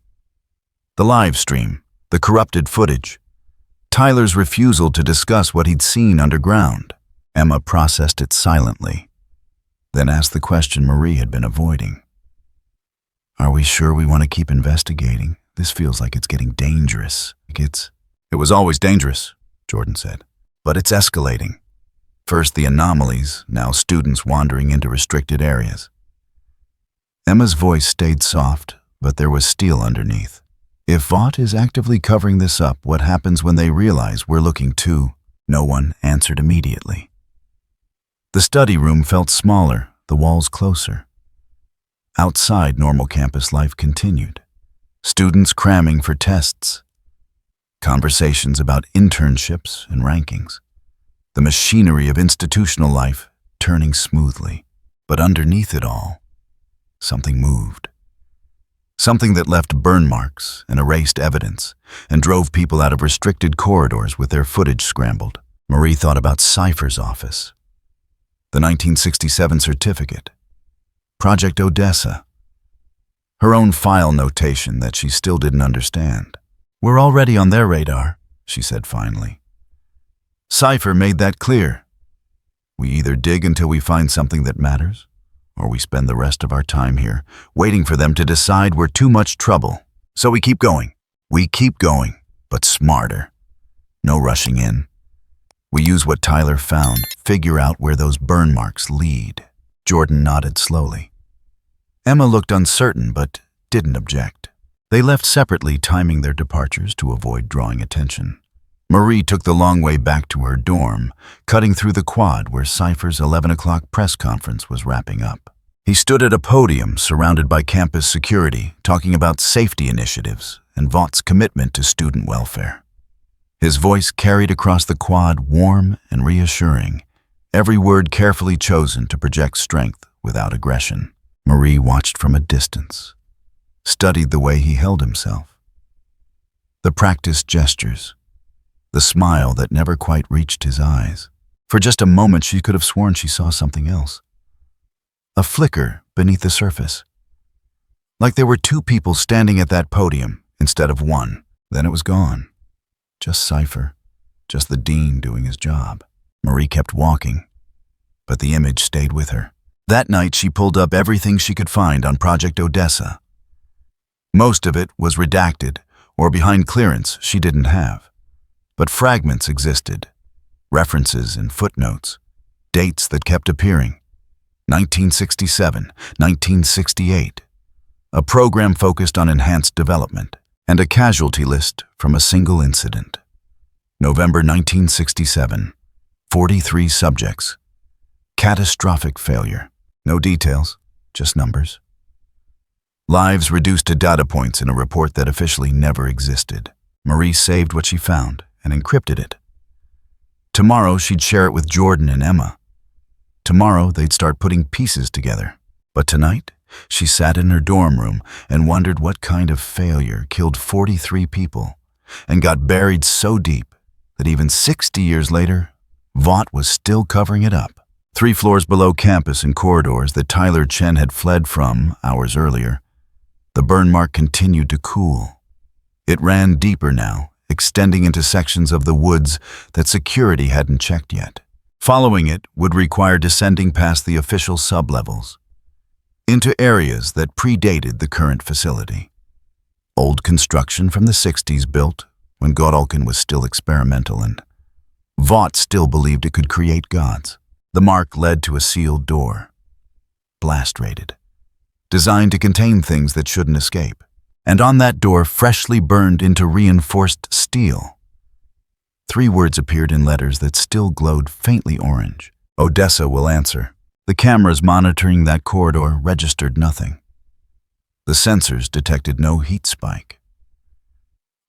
The live stream, the corrupted footage. Tyler's refusal to discuss what he'd seen underground. Emma processed it silently, then asked the question Marie had been avoiding. Are we sure we want to keep investigating? This feels like it's getting dangerous. It was always dangerous, Jordan said. But it's escalating. First the anomalies, now students wandering into restricted areas. Emma's voice stayed soft, but there was steel underneath. If VOT is actively covering this up, what happens when they realize we're looking too? No one answered immediately. The study room felt smaller, the walls closer. Outside, normal campus life continued. Students cramming for tests. Conversations about internships and rankings. The machinery of institutional life turning smoothly. But underneath it all, something moved. Something that left burn marks and erased evidence and drove people out of restricted corridors with their footage scrambled. Marie thought about Cypher's office. The 1967 certificate. Project Odessa. Her own file notation that she still didn't understand. We're already on their radar, she said finally. Cypher made that clear. We either dig until we find something that matters, or we spend the rest of our time here, waiting for them to decide we're too much trouble. So we keep going. We keep going, but smarter. No rushing in. We use what Tyler found, figure out where those burn marks lead. Jordan nodded slowly. Emma looked uncertain, but didn't object. They left separately, timing their departures to avoid drawing attention. Marie took the long way back to her dorm, cutting through the quad where Cypher's 11 o'clock press conference was wrapping up. He stood at a podium surrounded by campus security, talking about safety initiatives and Vaught's commitment to student welfare. His voice carried across the quad, warm and reassuring, every word carefully chosen to project strength without aggression. Marie watched from a distance, studied the way he held himself. The practiced gestures, the smile that never quite reached his eyes. For just a moment she could have sworn she saw something else. A flicker beneath the surface. Like there were two people standing at that podium instead of one. Then it was gone. Just Cypher, just the dean doing his job. Marie kept walking, but the image stayed with her. That night she pulled up everything she could find on Project Odessa. Most of it was redacted or behind clearance she didn't have. But fragments existed, references and footnotes, dates that kept appearing. 1967, 1968, a program focused on enhanced development, and a casualty list from a single incident. November 1967, 43 subjects. Catastrophic failure. No details, just numbers. Lives reduced to data points in a report that officially never existed. Marie saved what she found and encrypted it. Tomorrow she'd share it with Jordan and Emma. Tomorrow they'd start putting pieces together. But tonight, she sat in her dorm room and wondered what kind of failure killed 43 people and got buried so deep that even 60 years later, Vaught was still covering it up. 3 floors below campus in corridors that Tyler Chen had fled from hours earlier, the burn mark continued to cool. It ran deeper now, extending into sections of the woods that security hadn't checked yet. Following it would require descending past the official sublevels, into areas that predated the current facility. Old construction from the 60s built when Godolkin was still experimental and Vaught still believed it could create gods. The mark led to a sealed door, blast-rated, designed to contain things that shouldn't escape. And on that door, freshly burned into reinforced steel, 3 words appeared in letters that still glowed faintly orange. Odessa will answer. The cameras monitoring that corridor registered nothing. The sensors detected no heat spike.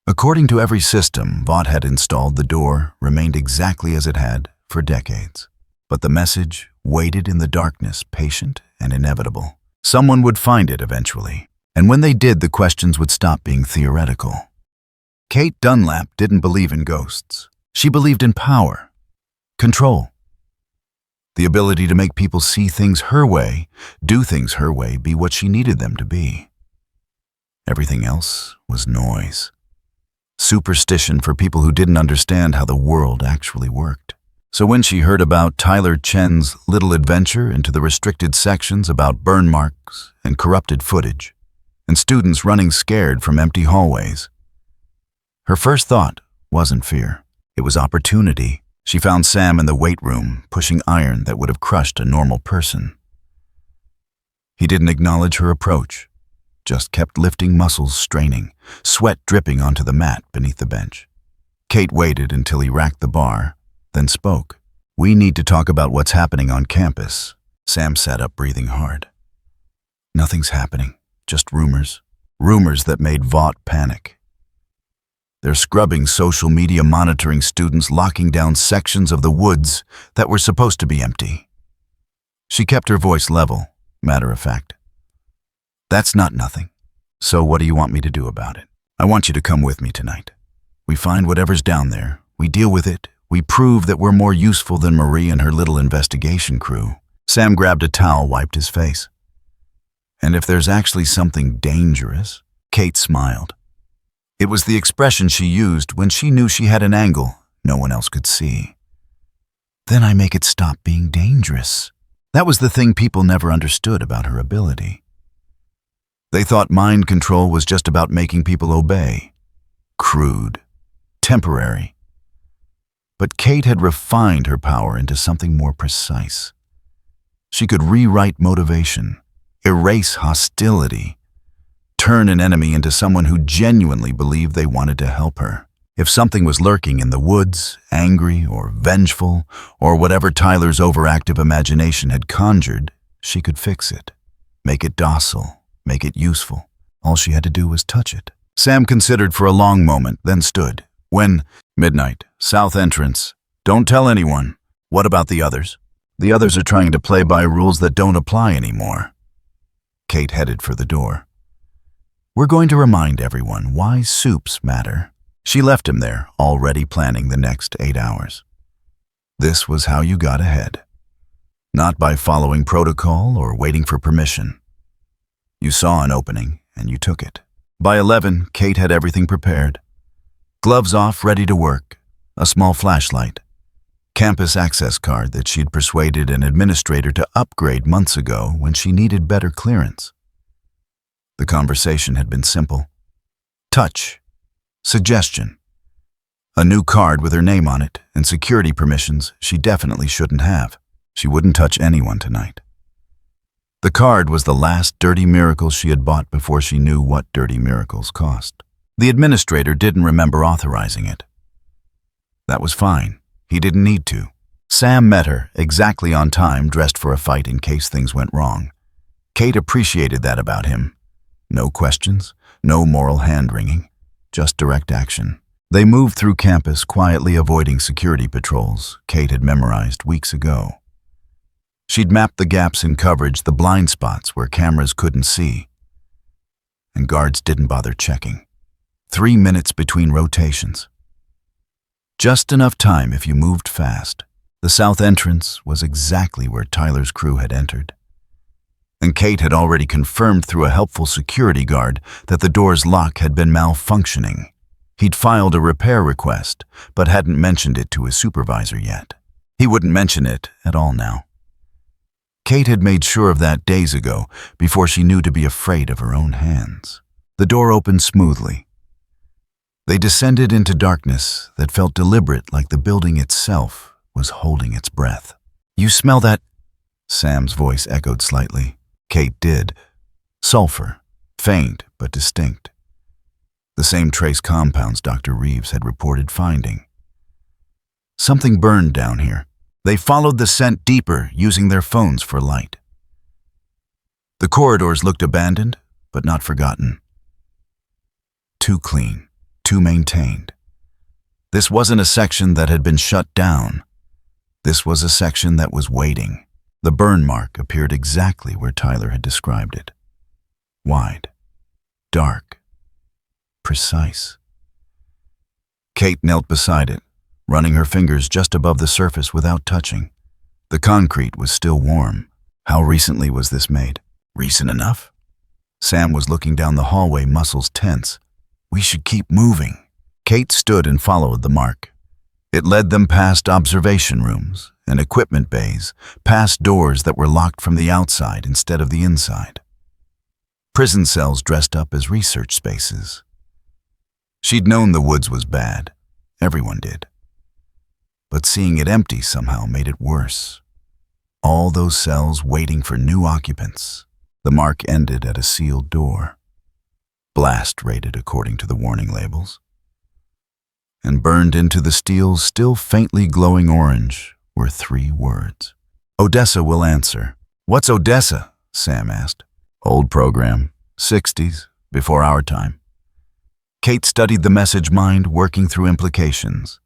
According to every system Vaught had installed, the door remained exactly as it had for decades. But the message waited in the darkness, patient and inevitable. Someone would find it eventually, and when they did, the questions would stop being theoretical. Kate Dunlap didn't believe in ghosts. She believed in power, control. The ability to make people see things her way, do things her way, be what she needed them to be. Everything else was noise. Superstition for people who didn't understand how the world actually worked. So when she heard about Tyler Chen's little adventure into the restricted sections about burn marks and corrupted footage, and students running scared from empty hallways, her first thought wasn't fear. It was opportunity. She found Sam in the weight room, pushing iron that would have crushed a normal person. He didn't acknowledge her approach, just kept lifting muscles straining, sweat dripping onto the mat beneath the bench. Kate waited until he racked the bar, then spoke. "We need to talk about what's happening on campus." Sam sat up, breathing hard. "Nothing's happening, just rumors. Rumors that made Vaught panic. They're scrubbing social media, monitoring students, locking down sections of the woods that were supposed to be empty." She kept her voice level, matter of fact. "That's not nothing. So what do you want me to do about it? I want you to come with me tonight. We find whatever's down there, we deal with it, we prove that we're more useful than Marie and her little investigation crew." Sam grabbed a towel, wiped his face. "And if there's actually something dangerous?" Kate smiled. It was the expression she used when she knew she had an angle no one else could see. Then I make it stop being dangerous. That was the thing people never understood about her ability. They thought mind control was just about making people obey. Crude. Temporary. But Kate had refined her power into something more precise. She could rewrite motivation, erase hostility, turn an enemy into someone who genuinely believed they wanted to help her. If something was lurking in the woods, angry or vengeful, or whatever Tyler's overactive imagination had conjured, she could fix it, make it docile, make it useful. All she had to do was touch it. Sam considered for a long moment, then stood. When, midnight, south entrance. Don't tell anyone. What about the others? The others are trying to play by rules that don't apply anymore. Kate headed for the door. We're going to remind everyone why soups matter. She left him there, already planning the next 8 hours. This was how you got ahead. Not by following protocol or waiting for permission. You saw an opening, and you took it. By 11, Kate had everything prepared. Gloves off, ready to work. A small flashlight. Campus access card that she'd persuaded an administrator to upgrade months ago when she needed better clearance. The conversation had been simple. Touch. Suggestion. A new card with her name on it and security permissions she definitely shouldn't have. She wouldn't touch anyone tonight. The card was the last dirty miracle she had bought before she knew what dirty miracles cost. The administrator didn't remember authorizing it. That was fine. He didn't need to. Sam met her, exactly on time, dressed for a fight in case things went wrong. Kate appreciated that about him. No questions, no moral hand-wringing, just direct action. They moved through campus, quietly avoiding security patrols Kate had memorized weeks ago. She'd mapped the gaps in coverage, the blind spots where cameras couldn't see. And guards didn't bother checking. 3 minutes between rotations. Just enough time if you moved fast. The south entrance was exactly where Tyler's crew had entered. And Kate had already confirmed through a helpful security guard that the door's lock had been malfunctioning. He'd filed a repair request, but hadn't mentioned it to his supervisor yet. He wouldn't mention it at all now. Kate had made sure of that days ago, before she knew to be afraid of her own hands. The door opened smoothly. They descended into darkness that felt deliberate, like the building itself was holding its breath. You smell that? Sam's voice echoed slightly. Kate did. Sulfur, faint but distinct. The same trace compounds Dr. Reeves had reported finding. Something burned down here. They followed the scent deeper, using their phones for light. The corridors looked abandoned, but not forgotten. Too clean, too maintained. This wasn't a section that had been shut down. This was a section that was waiting. The burn mark appeared exactly where Tyler had described it. Wide, dark, precise. Kate knelt beside it, running her fingers just above the surface without touching. The concrete was still warm. How recently was this made? Recent enough? Sam was looking down the hallway, muscles tense. We should keep moving. Kate stood and followed the mark. It led them past observation rooms and equipment bays, past doors that were locked from the outside instead of the inside. Prison cells dressed up as research spaces. She'd known the woods was bad. Everyone did. But seeing it empty somehow made it worse. All those cells waiting for new occupants. The mark ended at a sealed door. Blast rated according to the warning labels. And burned into the steel's still faintly glowing orange were 3 words. Odessa will answer. What's Odessa? Sam asked. Old program. 60s, before our time. Kate studied the message mind, working through implications.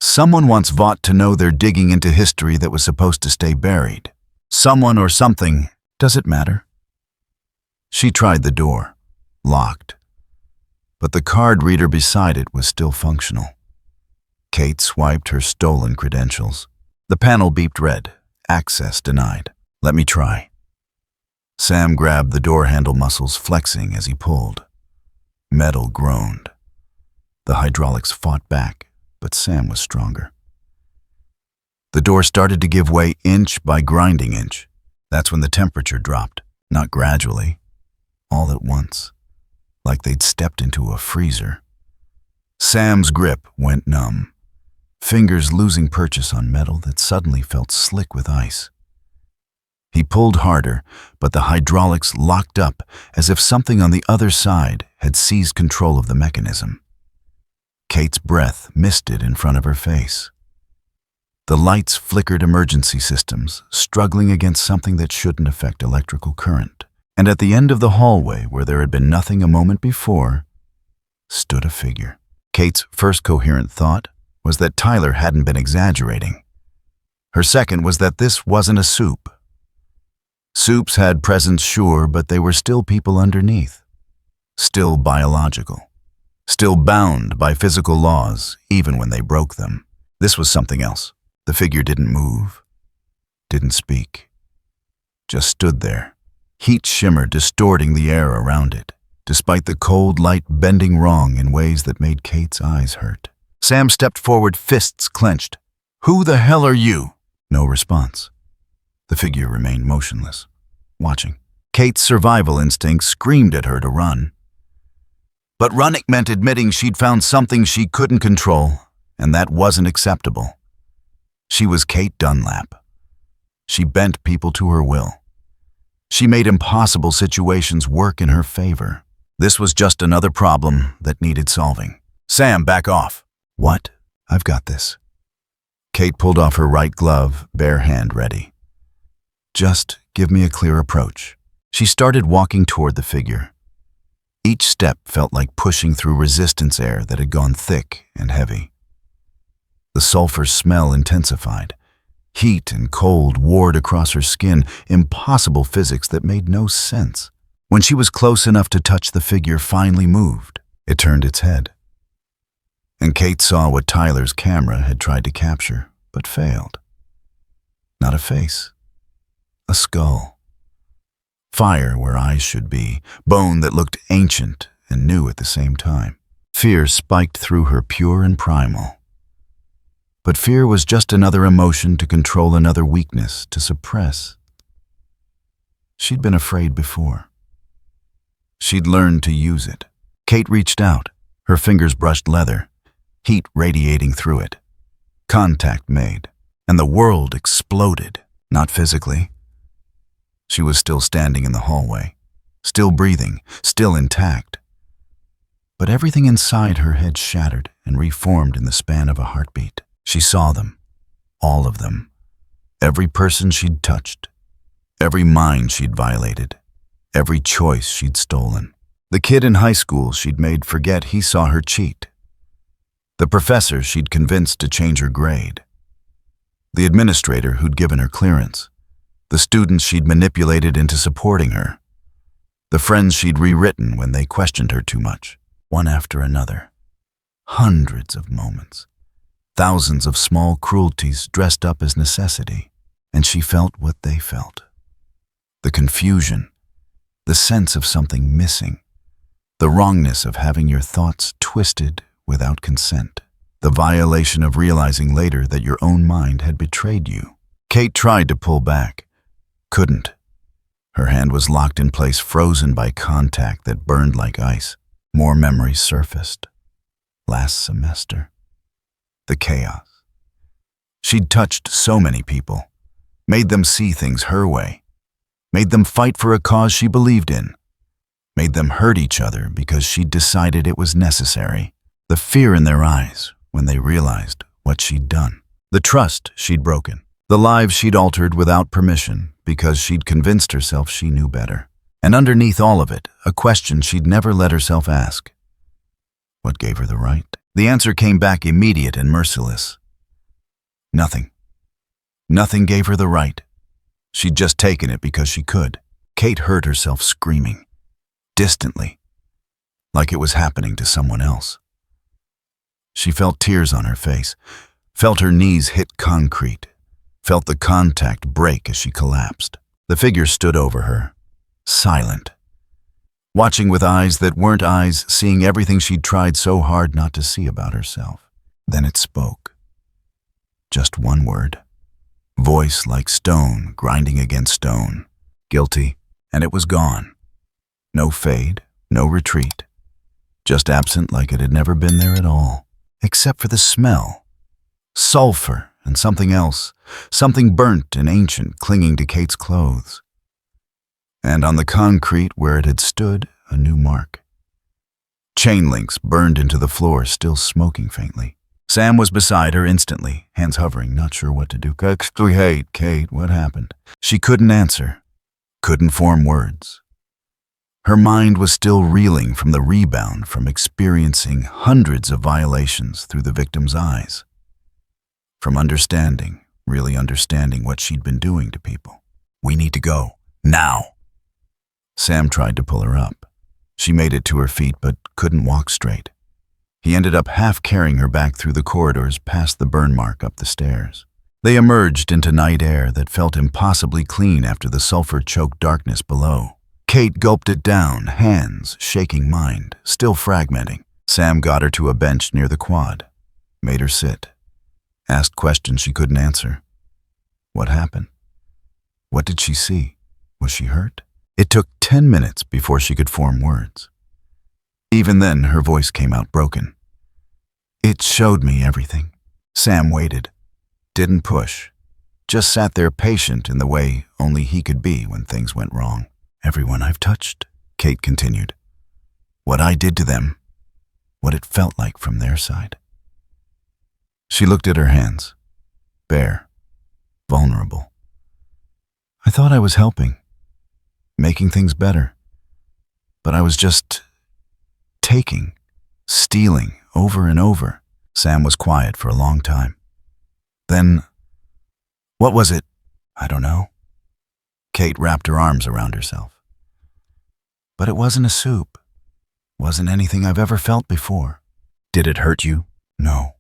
Someone wants Vought to know they're digging into history that was supposed to stay buried. Someone or something. Does it matter? She tried the door. Locked. But the card reader beside it was still functional. Kate swiped her stolen credentials. The panel beeped red. Access denied. Let me try. Sam grabbed the door handle, muscles flexing as he pulled. Metal groaned. The hydraulics fought back, but Sam was stronger. The door started to give way inch by grinding inch. That's when the temperature dropped, not gradually, all at once, like they'd stepped into a freezer. Sam's grip went numb, fingers losing purchase on metal that suddenly felt slick with ice. He pulled harder, but the hydraulics locked up as if something on the other side had seized control of the mechanism. Kate's breath misted in front of her face. The lights flickered emergency systems, struggling against something that shouldn't affect electrical current. And at the end of the hallway, where there had been nothing a moment before, stood a figure. Kate's first coherent thought was that Tyler hadn't been exaggerating. Her second was that this wasn't a soup. Soups had presence, sure, but they were still people underneath. Still biological. Still bound by physical laws, even when they broke them. This was something else. The figure didn't move, didn't speak, just stood there, heat shimmer distorting the air around it, despite the cold light bending wrong in ways that made Kate's eyes hurt. Sam stepped forward, fists clenched. "Who the hell are you?" No response. The figure remained motionless, watching. Kate's survival instinct screamed at her to run. But running meant admitting she'd found something she couldn't control, and that wasn't acceptable. She was Kate Dunlap. She bent people to her will. She made impossible situations work in her favor. This was just another problem that needed solving. "Sam, back off." "What? I've got this." Kate pulled off her right glove, bare hand ready. "Just give me a clear approach." She started walking toward the figure. Each step felt like pushing through resistance air that had gone thick and heavy. The sulfur smell intensified. Heat and cold warred across her skin, impossible physics that made no sense. When she was close enough to touch, the figure finally moved. It turned its head. And Kate saw what Tyler's camera had tried to capture, but failed. Not a face. A skull. Fire where eyes should be, bone that looked ancient and new at the same time. Fear spiked through her, pure and primal. But fear was just another emotion to control, another weakness to suppress. She'd been afraid before. She'd learned to use it. Kate reached out. Her fingers brushed leather, heat radiating through it. Contact made, and the world exploded. Not physically. She was still standing in the hallway, still breathing, still intact. But everything inside her had shattered and reformed in the span of a heartbeat. She saw them, all of them, every person she'd touched, every mind she'd violated, every choice she'd stolen. The kid in high school she'd made forget he saw her cheat. The professor she'd convinced to change her grade. The administrator who'd given her clearance. The students she'd manipulated into supporting her. The friends she'd rewritten when they questioned her too much, one after another. Hundreds of moments. Thousands of small cruelties dressed up as necessity, and she felt what they felt. The confusion, the sense of something missing, the wrongness of having your thoughts twisted without consent, the violation of realizing later that your own mind had betrayed you. Kate tried to pull back, couldn't. Her hand was locked in place, frozen by contact that burned like ice. More memories surfaced. Last semester. The chaos. She'd touched so many people, made them see things her way, made them fight for a cause she believed in, made them hurt each other because she'd decided it was necessary. The fear in their eyes when they realized what she'd done, the trust she'd broken, the lives she'd altered without permission because she'd convinced herself she knew better. And underneath all of it, a question she'd never let herself ask. What gave her the right? The answer came back immediate and merciless. Nothing. Nothing gave her the right. She'd just taken it because she could. Kate heard herself screaming, distantly, like it was happening to someone else. She felt tears on her face, felt her knees hit concrete, felt the contact break as she collapsed. The figure stood over her, silent, watching with eyes that weren't eyes, seeing everything she'd tried so hard not to see about herself. Then it spoke. Just one word. Voice like stone grinding against stone. Guilty, and it was gone. No fade, no retreat. Just absent like it had never been there at all, except for the smell. Sulfur and something else, something burnt and ancient clinging to Kate's clothes. And on the concrete where it had stood, a new mark. Chain links burned into the floor, still smoking faintly. Sam was beside her instantly, hands hovering, not sure what to do. Kate, what happened? She couldn't answer, couldn't form words. Her mind was still reeling from the rebound from experiencing hundreds of violations through the victim's eyes. From understanding, really understanding what she'd been doing to people. We need to go, now. Sam tried to pull her up. She made it to her feet but couldn't walk straight. He ended up half carrying her back through the corridors past the burn mark up the stairs. They emerged into night air that felt impossibly clean after the sulfur-choked darkness below. Kate gulped it down, hands shaking, mind still fragmenting. Sam got her to a bench near the quad, made her sit, asked questions she couldn't answer. What happened? What did she see? Was she hurt? It took 10 minutes before she could form words. Even then, her voice came out broken. It showed me everything. Sam waited, didn't push, just sat there patient in the way only he could be when things went wrong. Everyone I've touched, Kate continued. What I did to them, what it felt like from their side. She looked at her hands, bare, vulnerable. I thought I was helping, making things better, but I was just taking, stealing over and over. Sam was quiet for a long time. Then, what was it? I don't know. Kate wrapped her arms around herself. But it wasn't a soup. Wasn't anything I've ever felt before. Did it hurt you? No.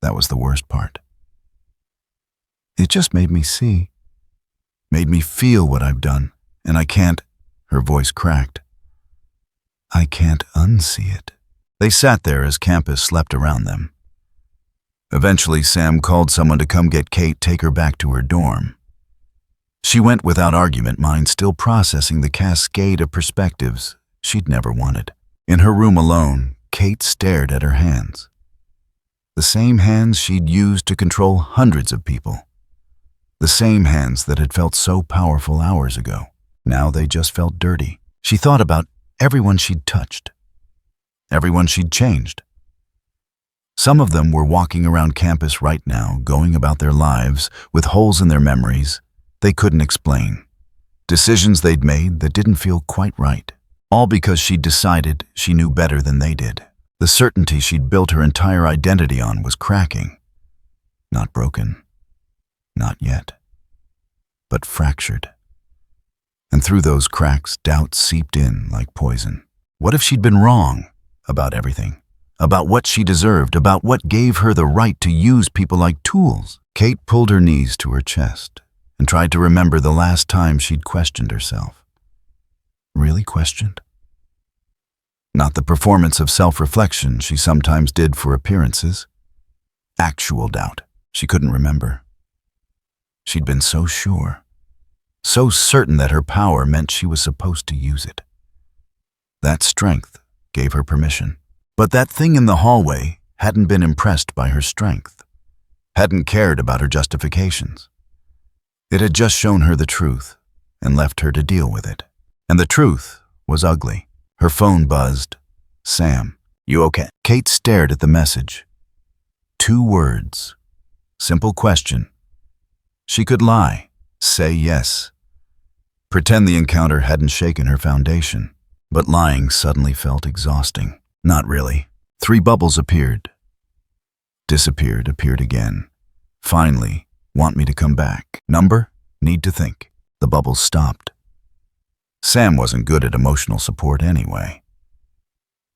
That was the worst part. It just made me see. Made me feel what I've done, and I can't, her voice cracked. I can't unsee it. They sat there as campus slept around them. Eventually, Sam called someone to come get Kate, take her back to her dorm. She went without argument, mind still processing the cascade of perspectives she'd never wanted. In her room alone, Kate stared at her hands. The same hands she'd used to control hundreds of people. The same hands that had felt so powerful hours ago. Now they just felt dirty. She thought about everyone she'd touched. Everyone she'd changed. Some of them were walking around campus right now, going about their lives with holes in their memories they couldn't explain. Decisions they'd made that didn't feel quite right. All because she'd decided she knew better than they did. The certainty she'd built her entire identity on was cracking. Not broken. Not yet. But fractured. And through those cracks, doubt seeped in like poison. What if she'd been wrong about everything? About what she deserved, about what gave her the right to use people like tools? Kate pulled her knees to her chest and tried to remember the last time she'd questioned herself. Really questioned? Not the performance of self-reflection she sometimes did for appearances. Actual doubt. She couldn't remember. She'd been so sure, so certain that her power meant she was supposed to use it. That strength gave her permission. But that thing in the hallway hadn't been impressed by her strength, hadn't cared about her justifications. It had just shown her the truth and left her to deal with it. And the truth was ugly. Her phone buzzed. Sam, you okay? Kate stared at the message. 2 words. Simple question. She could lie, say yes, pretend the encounter hadn't shaken her foundation. But lying suddenly felt exhausting. Not really. 3 bubbles appeared. Disappeared, appeared again. Finally, want me to come back. Number? Need to think. The bubbles stopped. Sam wasn't good at emotional support anyway.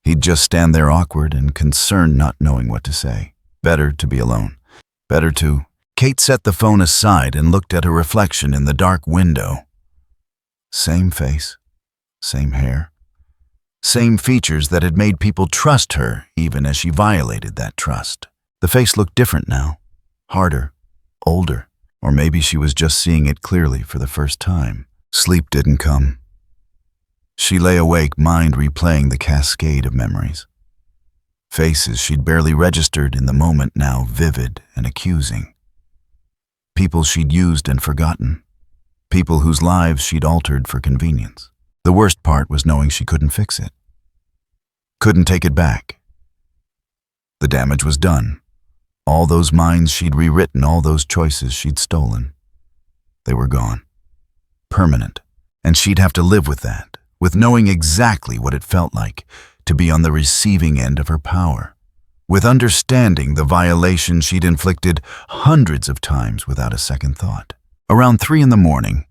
He'd just stand there awkward and concerned, not knowing what to say. Better to be alone. Better to... Kate set the phone aside and looked at her reflection in the dark window. Same face, same hair, same features that had made people trust her even as she violated that trust. The face looked different now, harder, older. Or maybe she was just seeing it clearly for the first time. Sleep didn't come. She lay awake, mind replaying the cascade of memories. Faces she'd barely registered in the moment, now vivid and accusing. People she'd used and forgotten. People whose lives she'd altered for convenience. The worst part was knowing she couldn't fix it. Couldn't take it back. The damage was done. All those minds she'd rewritten, all those choices she'd stolen. They were gone. Permanent. And she'd have to live with that, with knowing exactly what it felt like to be on the receiving end of her power, with understanding the violation she'd inflicted hundreds of times without a second thought. Around 3 a.m,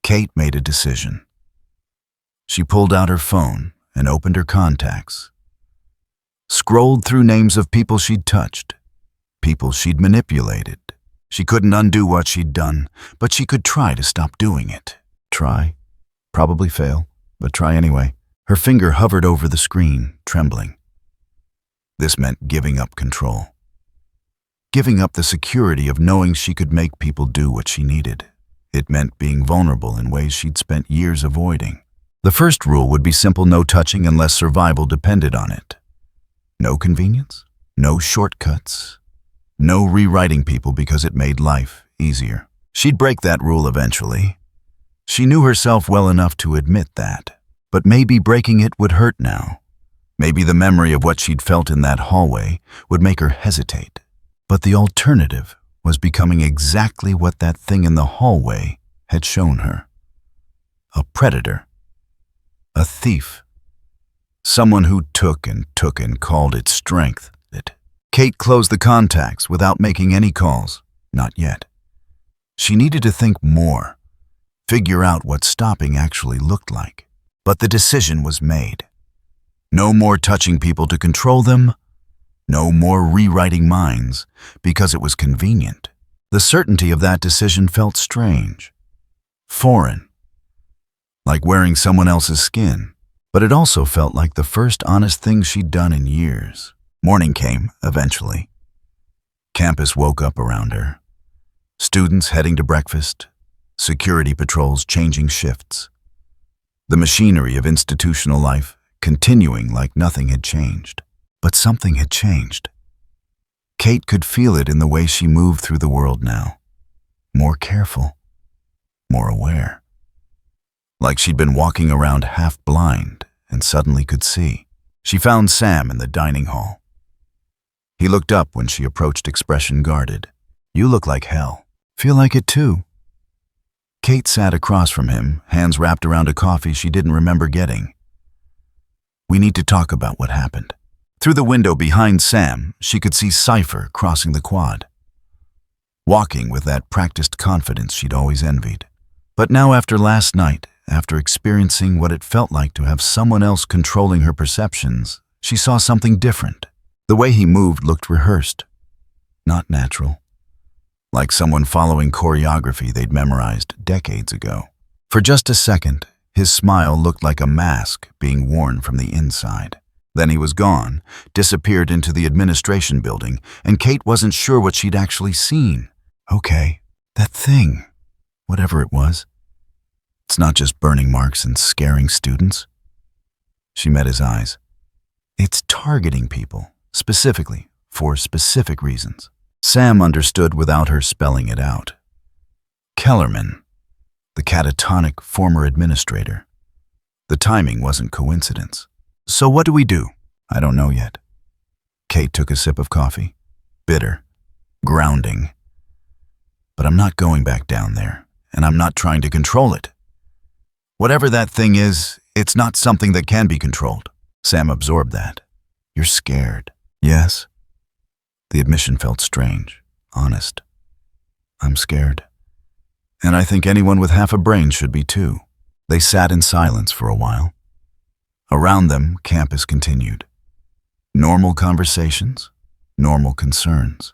Kate made a decision. She pulled out her phone and opened her contacts, scrolled through names of people she'd touched, people she'd manipulated. She couldn't undo what she'd done, but she could try to stop doing it. Try. Probably fail, but try anyway. Her finger hovered over the screen, trembling. This meant giving up control. Giving up the security of knowing she could make people do what she needed. It meant being vulnerable in ways she'd spent years avoiding. The first rule would be simple: no touching unless survival depended on it. No convenience, no shortcuts, no rewriting people because it made life easier. She'd break that rule eventually. She knew herself well enough to admit that. But maybe breaking it would hurt now. Maybe the memory of what she'd felt in that hallway would make her hesitate. But the alternative was becoming exactly what that thing in the hallway had shown her. A predator. A thief. Someone who took and called it strength. Kate closed the contacts without making any calls. Not yet. She needed to think more. Figure out what stopping actually looked like. But the decision was made. No more touching people to control them. No more rewriting minds because it was convenient. The certainty of that decision felt strange. Foreign. Like wearing someone else's skin. But it also felt like the first honest thing she'd done in years. Morning came, eventually. Campus woke up around her. Students heading to breakfast. Security patrols changing shifts. The machinery of institutional life continuing like nothing had changed. But something had changed. Kate could feel it in the way she moved through the world now. More careful. More aware. Like she'd been walking around half blind and suddenly could see. She found Sam in the dining hall. He looked up when she approached, expression guarded. "You look like hell." "Feel like it too." Kate sat across from him, hands wrapped around a coffee she didn't remember getting. "We need to talk about what happened." Through the window behind Sam, she could see Cypher crossing the quad, walking with that practiced confidence she'd always envied. But now, after last night, after experiencing what it felt like to have someone else controlling her perceptions, she saw something different. The way he moved looked rehearsed, not natural. Like someone following choreography they'd memorized decades ago. For just a second, his smile looked like a mask being worn from the inside. Then he was gone, disappeared into the administration building, and Kate wasn't sure what she'd actually seen. Okay, that thing, whatever it was. It's not just burning marks and scaring students. She met his eyes. It's targeting people, specifically, for specific reasons. Sam understood without her spelling it out. Kellerman, the catatonic former administrator. The timing wasn't coincidence. "So what do we do?" "I don't know yet." Kate took a sip of coffee. Bitter. Grounding. "But I'm not going back down there, and I'm not trying to control it. Whatever that thing is, it's not something that can be controlled." Sam absorbed that. "You're scared." "Yes." The admission felt strange, honest. "I'm scared. And I think anyone with half a brain should be too." They sat in silence for a while. Around them, campus continued. Normal conversations, normal concerns.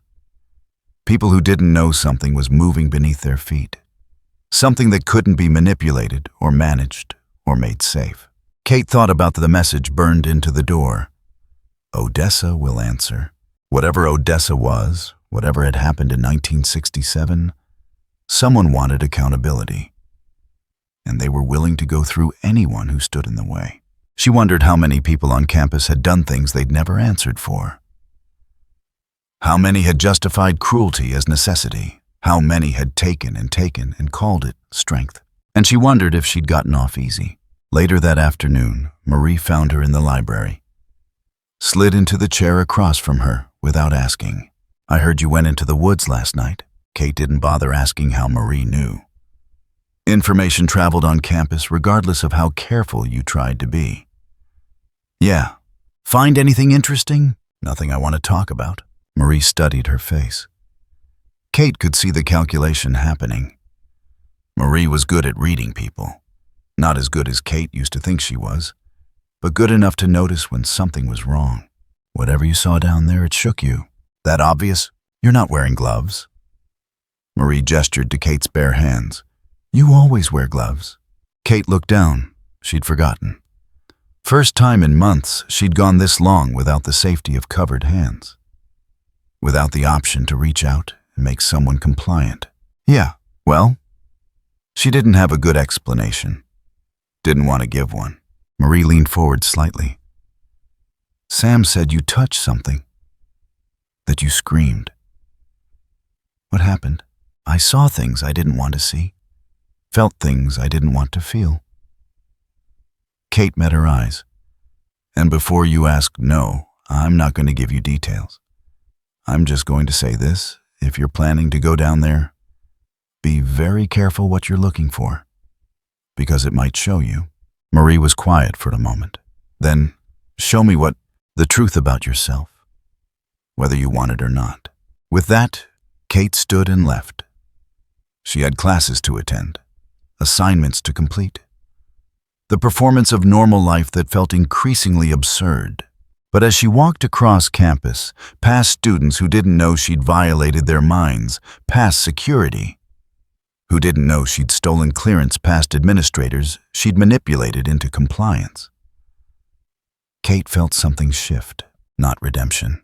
People who didn't know something was moving beneath their feet. Something that couldn't be manipulated or managed or made safe. Kate thought about the message burned into the door. Odessa will answer. Whatever Odessa was, whatever had happened in 1967, Someone wanted accountability, and they were willing to go through anyone who stood in the way. She wondered how many people on campus had done things they'd never answered for. How many had justified cruelty as necessity? How many had taken and called it strength? And she wondered if she'd gotten off easy. Later that afternoon, Marie found her in the library, slid into the chair across from her without asking. "I heard you went into the woods last night." Kate didn't bother asking how Marie knew. Information traveled on campus regardless of how careful you tried to be. "Yeah. Find anything interesting?" "Nothing I want to talk about." Marie studied her face. Kate could see the calculation happening. Marie was good at reading people. Not as good as Kate used to think she was, but good enough to notice when something was wrong. "Whatever you saw down there, it shook you. That obvious? You're not wearing gloves." Marie gestured to Kate's bare hands. "You always wear gloves." Kate looked down. She'd forgotten. First time in months she'd gone this long without the safety of covered hands. Without the option to reach out and make someone compliant. "Yeah, well?" She didn't have a good explanation. Didn't want to give one. Marie leaned forward slightly. "Sam said you touched something. That you screamed." "What happened?" "I saw things I didn't want to see. Felt things I didn't want to feel." Kate met her eyes. "And before you ask, no, I'm not going to give you details. I'm just going to say this. If you're planning to go down there, be very careful what you're looking for, because it might show you." Marie was quiet for a moment. "Then, show me the truth about yourself, whether you want it or not." With that, Kate stood and left. She had classes to attend, assignments to complete, the performance of normal life that felt increasingly absurd. But as she walked across campus, past students who didn't know she'd violated their minds, past security, who didn't know she'd stolen clearance past administrators she'd manipulated into compliance, Kate felt something shift, not redemption.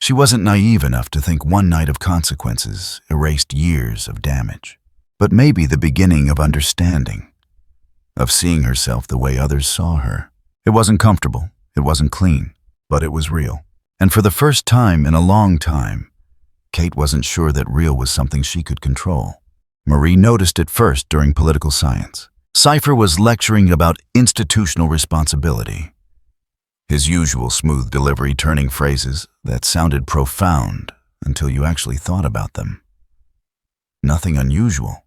She wasn't naive enough to think one night of consequences erased years of damage, but maybe the beginning of understanding, of seeing herself the way others saw her. It wasn't comfortable, it wasn't clean, but it was real. And for the first time in a long time, Kate wasn't sure that real was something she could control. Marie noticed it first during political science. Cypher was lecturing about institutional responsibility, his usual smooth delivery turning phrases that sounded profound until you actually thought about them. Nothing unusual.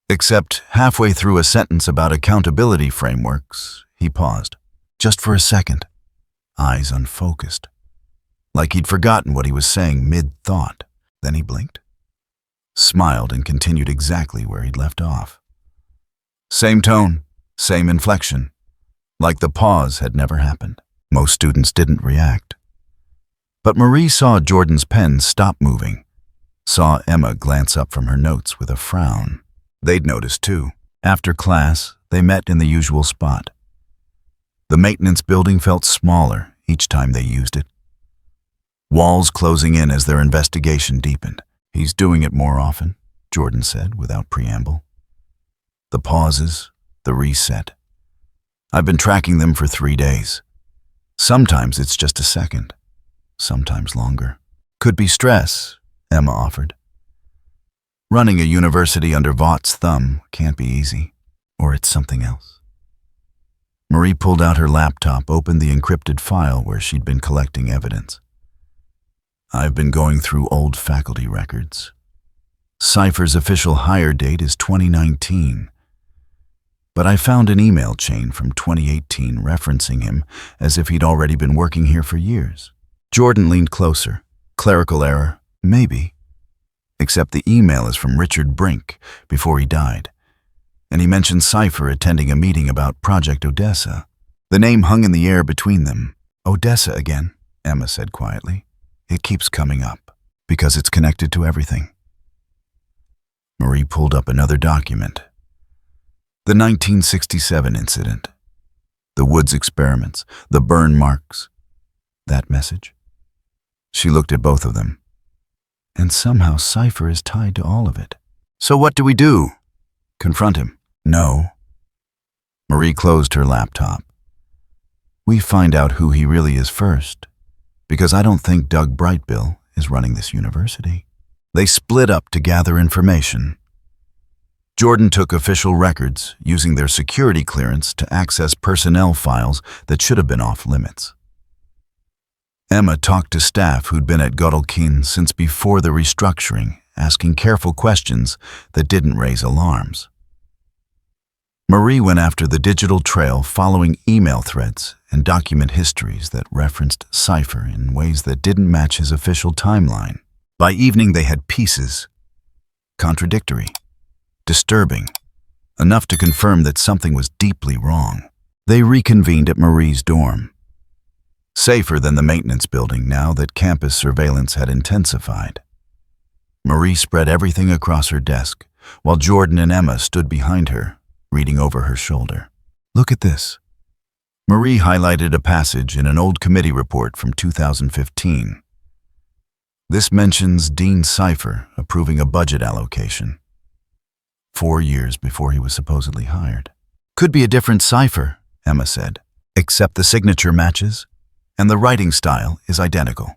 Except halfway through a sentence about accountability frameworks, he paused, just for a second, eyes unfocused, like he'd forgotten what he was saying mid-thought. Then he blinked, smiled, and continued exactly where he'd left off. Same tone, same inflection, like the pause had never happened. Most students didn't react. But Marie saw Jordan's pen stop moving, saw Emma glance up from her notes with a frown. They'd noticed too. After class, they met in the usual spot. The maintenance building felt smaller each time they used it. Walls closing in as their investigation deepened. "He's doing it more often," Jordan said without preamble. The pauses, the reset. "I've been tracking them for 3 days. Sometimes it's just a second, sometimes longer." "Could be stress," Emma offered. "Running a university under Vaught's thumb can't be easy. Or it's something else." Marie pulled out her laptop, opened the encrypted file where she'd been collecting evidence. "I've been going through old faculty records. Cypher's official hire date is 2019. But I found an email chain from 2018 referencing him as if he'd already been working here for years." Jordan leaned closer. "Clerical error? Maybe. Except the email is from Richard Brink before he died. And he mentioned Cypher attending a meeting about Project Odessa. The name hung in the air between them. Odessa again," Emma said quietly. "It keeps coming up, because it's connected to everything." Marie pulled up another document. The 1967 incident. The Woods experiments, the burn marks. That message. She looked at both of them. And somehow Cypher is tied to all of it. So what do we do? Confront him? No. Marie closed her laptop. We find out who he really is first, because I don't think Doug Brightbill is running this university. They split up to gather information. Jordan took official records, using their security clearance to access personnel files that should have been off limits. Emma talked to staff who'd been at Godolkin since before the restructuring, asking careful questions that didn't raise alarms. Marie went after the digital trail, following email threads and document histories that referenced Cypher in ways that didn't match his official timeline. By evening, they had pieces. Contradictory. Disturbing. Enough to confirm that something was deeply wrong. They reconvened at Marie's dorm. Safer than the maintenance building now that campus surveillance had intensified. Marie spread everything across her desk, while Jordan and Emma stood behind her, reading over her shoulder. Look at this. Marie highlighted a passage in an old committee report from 2015. This mentions Dean Cypher approving a budget allocation 4 years before he was supposedly hired. Could be a different Cypher, Emma said, except the signature matches and the writing style is identical.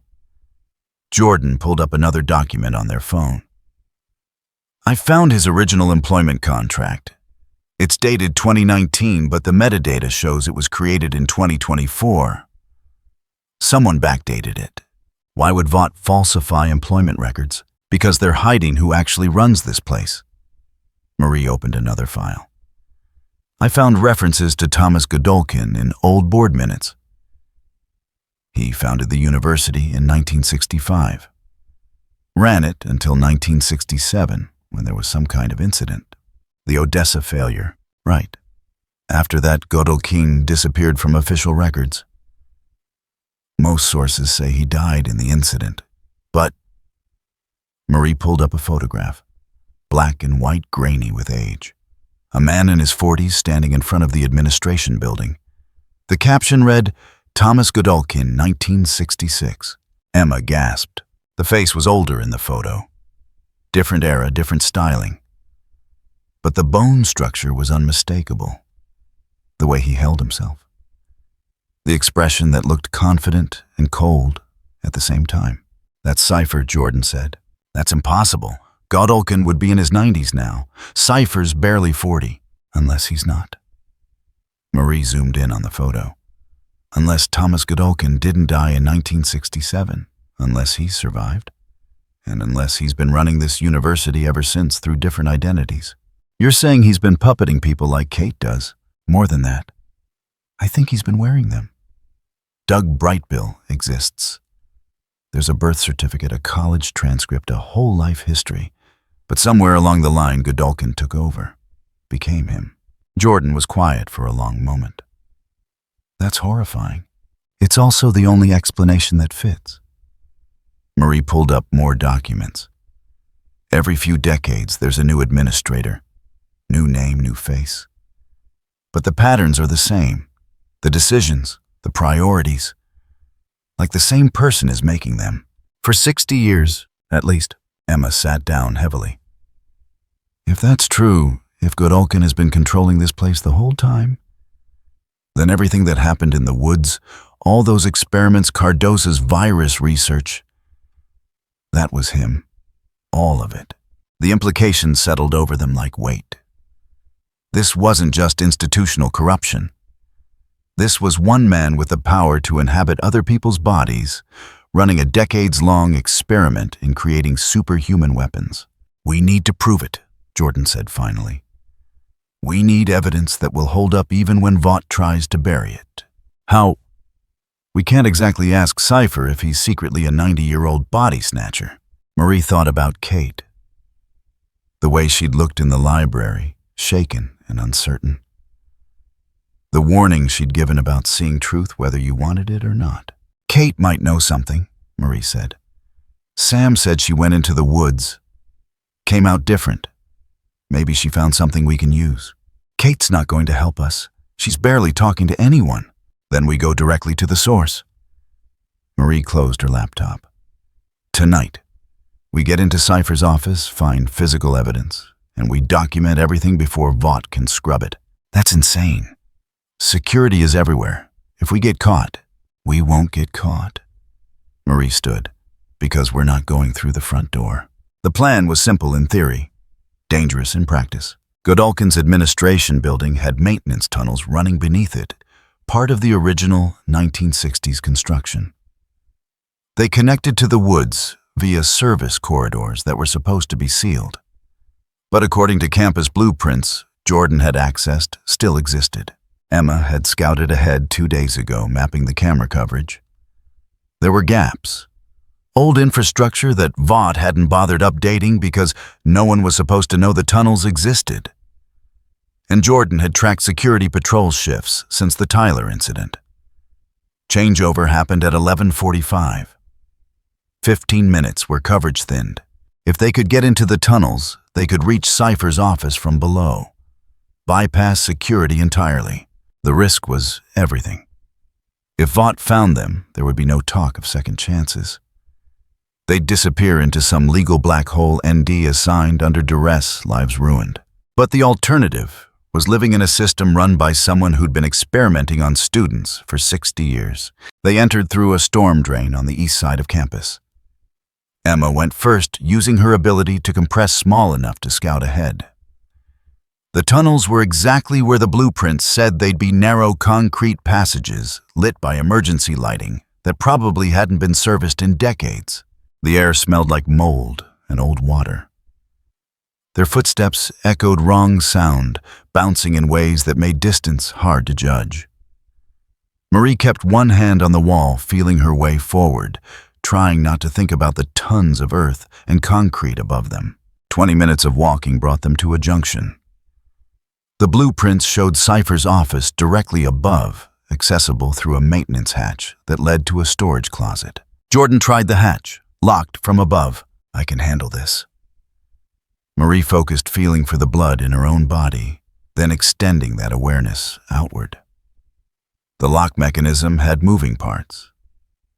Jordan pulled up another document on their phone. I found his original employment contract. It's dated 2019, but the metadata shows it was created in 2024. Someone backdated it. Why would Vought falsify employment records? Because they're hiding who actually runs this place. Marie opened another file. I found references to Thomas Godolkin in old board minutes. He founded the university in 1965. Ran it until 1967, when there was some kind of incident. The Odessa failure. Right. After that, Godolkin disappeared from official records. Most sources say he died in the incident. But Marie pulled up a photograph, black and white, grainy with age. A man in his 40s standing in front of the administration building. The caption read, Thomas Godolkin, 1966. Emma gasped. The face was older in the photo. Different era, different styling. But the bone structure was unmistakable. The way he held himself. The expression that looked confident and cold at the same time. That's Cypher, Jordan said. That's impossible. Godolkin would be in his 90s now. Cypher's barely 40, unless he's not. Marie zoomed in on the photo. Unless Thomas Godolkin didn't die in 1967, unless he survived, and unless he's been running this university ever since through different identities. You're saying he's been puppeting people like Kate does. More than that. I think he's been wearing them. Doug Brightbill exists. There's a birth certificate, a college transcript, a whole life history. But somewhere along the line, Godolkin took over, became him. Jordan was quiet for a long moment. That's horrifying. It's also the only explanation that fits. Marie pulled up more documents. Every few decades, there's a new administrator. New name, new face. But the patterns are the same. The decisions, the priorities. Like the same person is making them. For 60 years, at least. Emma sat down heavily. If that's true, if Godolkin has been controlling this place the whole time, then everything that happened in the woods, all those experiments, Cardosa's virus research, that was him. All of it. The implications settled over them like weight. This wasn't just institutional corruption. This was one man with the power to inhabit other people's bodies, running a decades-long experiment in creating superhuman weapons. We need to prove it, Jordan said finally. We need evidence that will hold up even when Vought tries to bury it. How? We can't exactly ask Cypher if he's secretly a 90-year-old body snatcher. Marie thought about Kate. The way she'd looked in the library, shaken and uncertain. The warning she'd given about seeing truth whether you wanted it or not. Kate might know something, Marie said. Sam said she went into the woods. Came out different. Maybe she found something we can use. Kate's not going to help us. She's barely talking to anyone. Then we go directly to the source. Marie closed her laptop. Tonight, We get into Cypher's office, find physical evidence, and we document everything before Vought can scrub it. That's insane. Security is everywhere. If we get caught, we won't get caught. Marie stood, because we're not going through the front door. The plan was simple in theory, dangerous in practice. Godolkin's administration building had maintenance tunnels running beneath it, part of the original 1960s construction. They connected to the woods via service corridors that were supposed to be sealed. But according to campus blueprints Jordan had accessed still existed. Emma had scouted ahead 2 days ago, mapping the camera coverage. There were gaps. Old infrastructure that Vought hadn't bothered updating because no one was supposed to know the tunnels existed. And Jordan had tracked security patrol shifts since the Tyler incident. Changeover happened at 11:45. 15 minutes where coverage thinned. If they could get into the tunnels, they could reach Cypher's office from below. Bypass security entirely. The risk was everything. If Vought found them, there would be no talk of second chances. They'd disappear into some legal black hole, ND assigned under duress, lives ruined. But the alternative was living in a system run by someone who'd been experimenting on students for 60 years. They entered through a storm drain on the east side of campus. Emma went first, using her ability to compress small enough to scout ahead. The tunnels were exactly where the blueprints said they'd be, narrow concrete passages lit by emergency lighting that probably hadn't been serviced in decades. The air smelled like mold and old water. Their footsteps echoed wrong sound, bouncing in ways that made distance hard to judge. Marie kept one hand on the wall, feeling her way forward, trying not to think about the tons of earth and concrete above them. 20 minutes of walking brought them to a junction. The blueprints showed Cypher's office directly above, accessible through a maintenance hatch that led to a storage closet. Jordan tried the hatch, locked from above. I can handle this. Marie focused, feeling for the blood in her own body, then extending that awareness outward. The lock mechanism had moving parts,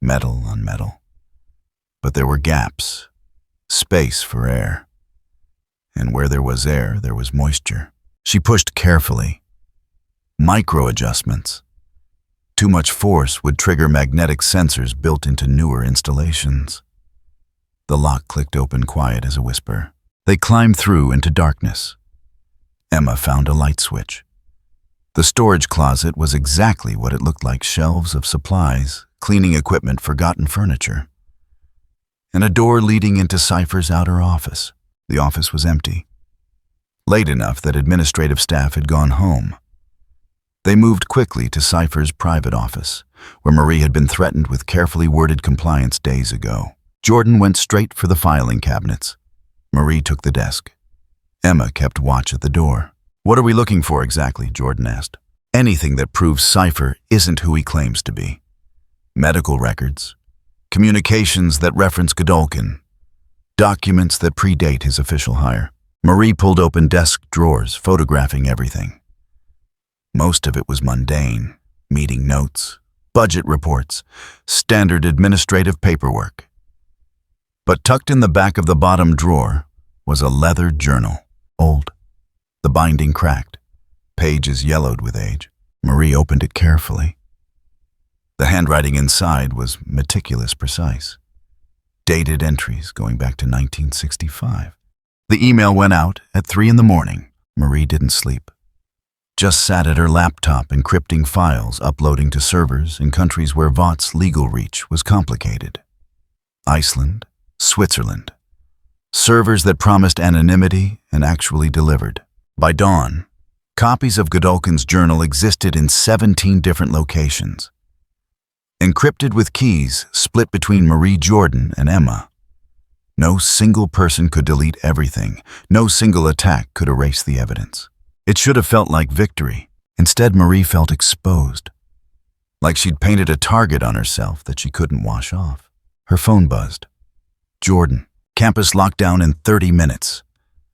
metal on metal. But there were gaps, space for air. And where there was air, there was moisture. She pushed carefully. Micro-adjustments. Too much force would trigger magnetic sensors built into newer installations. The lock clicked open, quiet as a whisper. They climbed through into darkness. Emma found a light switch. The storage closet was exactly what it looked like, shelves of supplies, cleaning equipment, forgotten furniture. And a door leading into Cypher's outer office. The office was empty. Late enough that administrative staff had gone home. They moved quickly to Cypher's private office, where Marie had been threatened with carefully worded compliance days ago. Jordan went straight for the filing cabinets. Marie took the desk. Emma kept watch at the door. What are we looking for exactly? Jordan asked. Anything that proves Cypher isn't who he claims to be. Medical records, communications that reference Godolkin, documents that predate his official hire. Marie pulled open desk drawers, photographing everything. Most of it was mundane, meeting notes, budget reports, standard administrative paperwork. But tucked in the back of the bottom drawer was a leather journal, old. The binding cracked, pages yellowed with age. Marie opened it carefully. The handwriting inside was meticulous, precise. Dated entries going back to 1965. The email went out at 3 a.m. Marie didn't sleep. Just sat at her laptop encrypting files, uploading to servers in countries where Vought's legal reach was complicated. Iceland, Switzerland. Servers that promised anonymity and actually delivered. By dawn, copies of Godolkin's journal existed in 17 different locations. Encrypted with keys split between Marie, Jordan, and Emma. No single person could delete everything. No single attack could erase the evidence. It should have felt like victory. Instead, Marie felt exposed. Like she'd painted a target on herself that she couldn't wash off. Her phone buzzed. Jordan, campus lockdown in 30 minutes.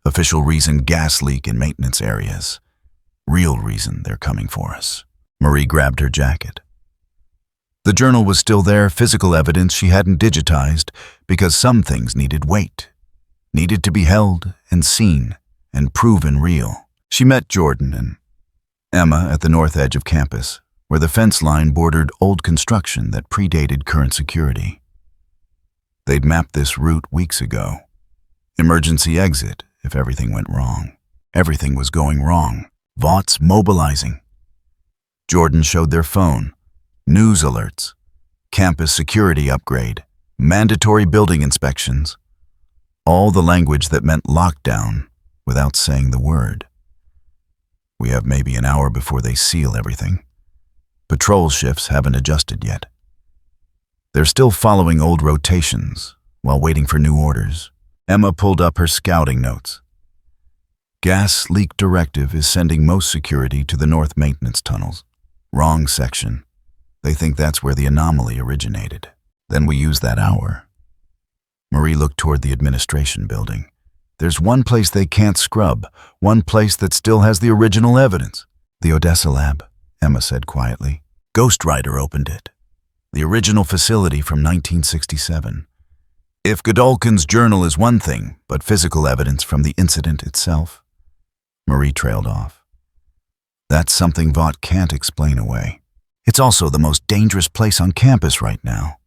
Official reason, gas leak in maintenance areas. Real reason, they're coming for us. Marie grabbed her jacket. The journal was still there, physical evidence she hadn't digitized, because some things needed weight, needed to be held and seen and proven real. She met Jordan and Emma at the north edge of campus, where the fence line bordered old construction that predated current security. They'd mapped this route weeks ago. Emergency exit if everything went wrong. Everything was going wrong. Vaults mobilizing. Jordan showed their phone. News alerts. Campus security upgrade. Mandatory building inspections. All the language that meant lockdown without saying the word. We have maybe an hour before they seal everything. Patrol shifts haven't adjusted yet. They're still following old rotations while waiting for new orders. Emma pulled up her scouting notes. Gas leak directive is sending most security to the north maintenance tunnels. Wrong section. They think that's where the anomaly originated. Then we use that hour. Marie looked toward the administration building. There's one place they can't scrub, one place that still has the original evidence. The Odessa lab, Emma said quietly. Ghost Rider opened it. The original facility from 1967. If Godolkin's journal is one thing, but physical evidence from the incident itself. Marie trailed off. That's something Vought can't explain away. It's also the most dangerous place on campus right now.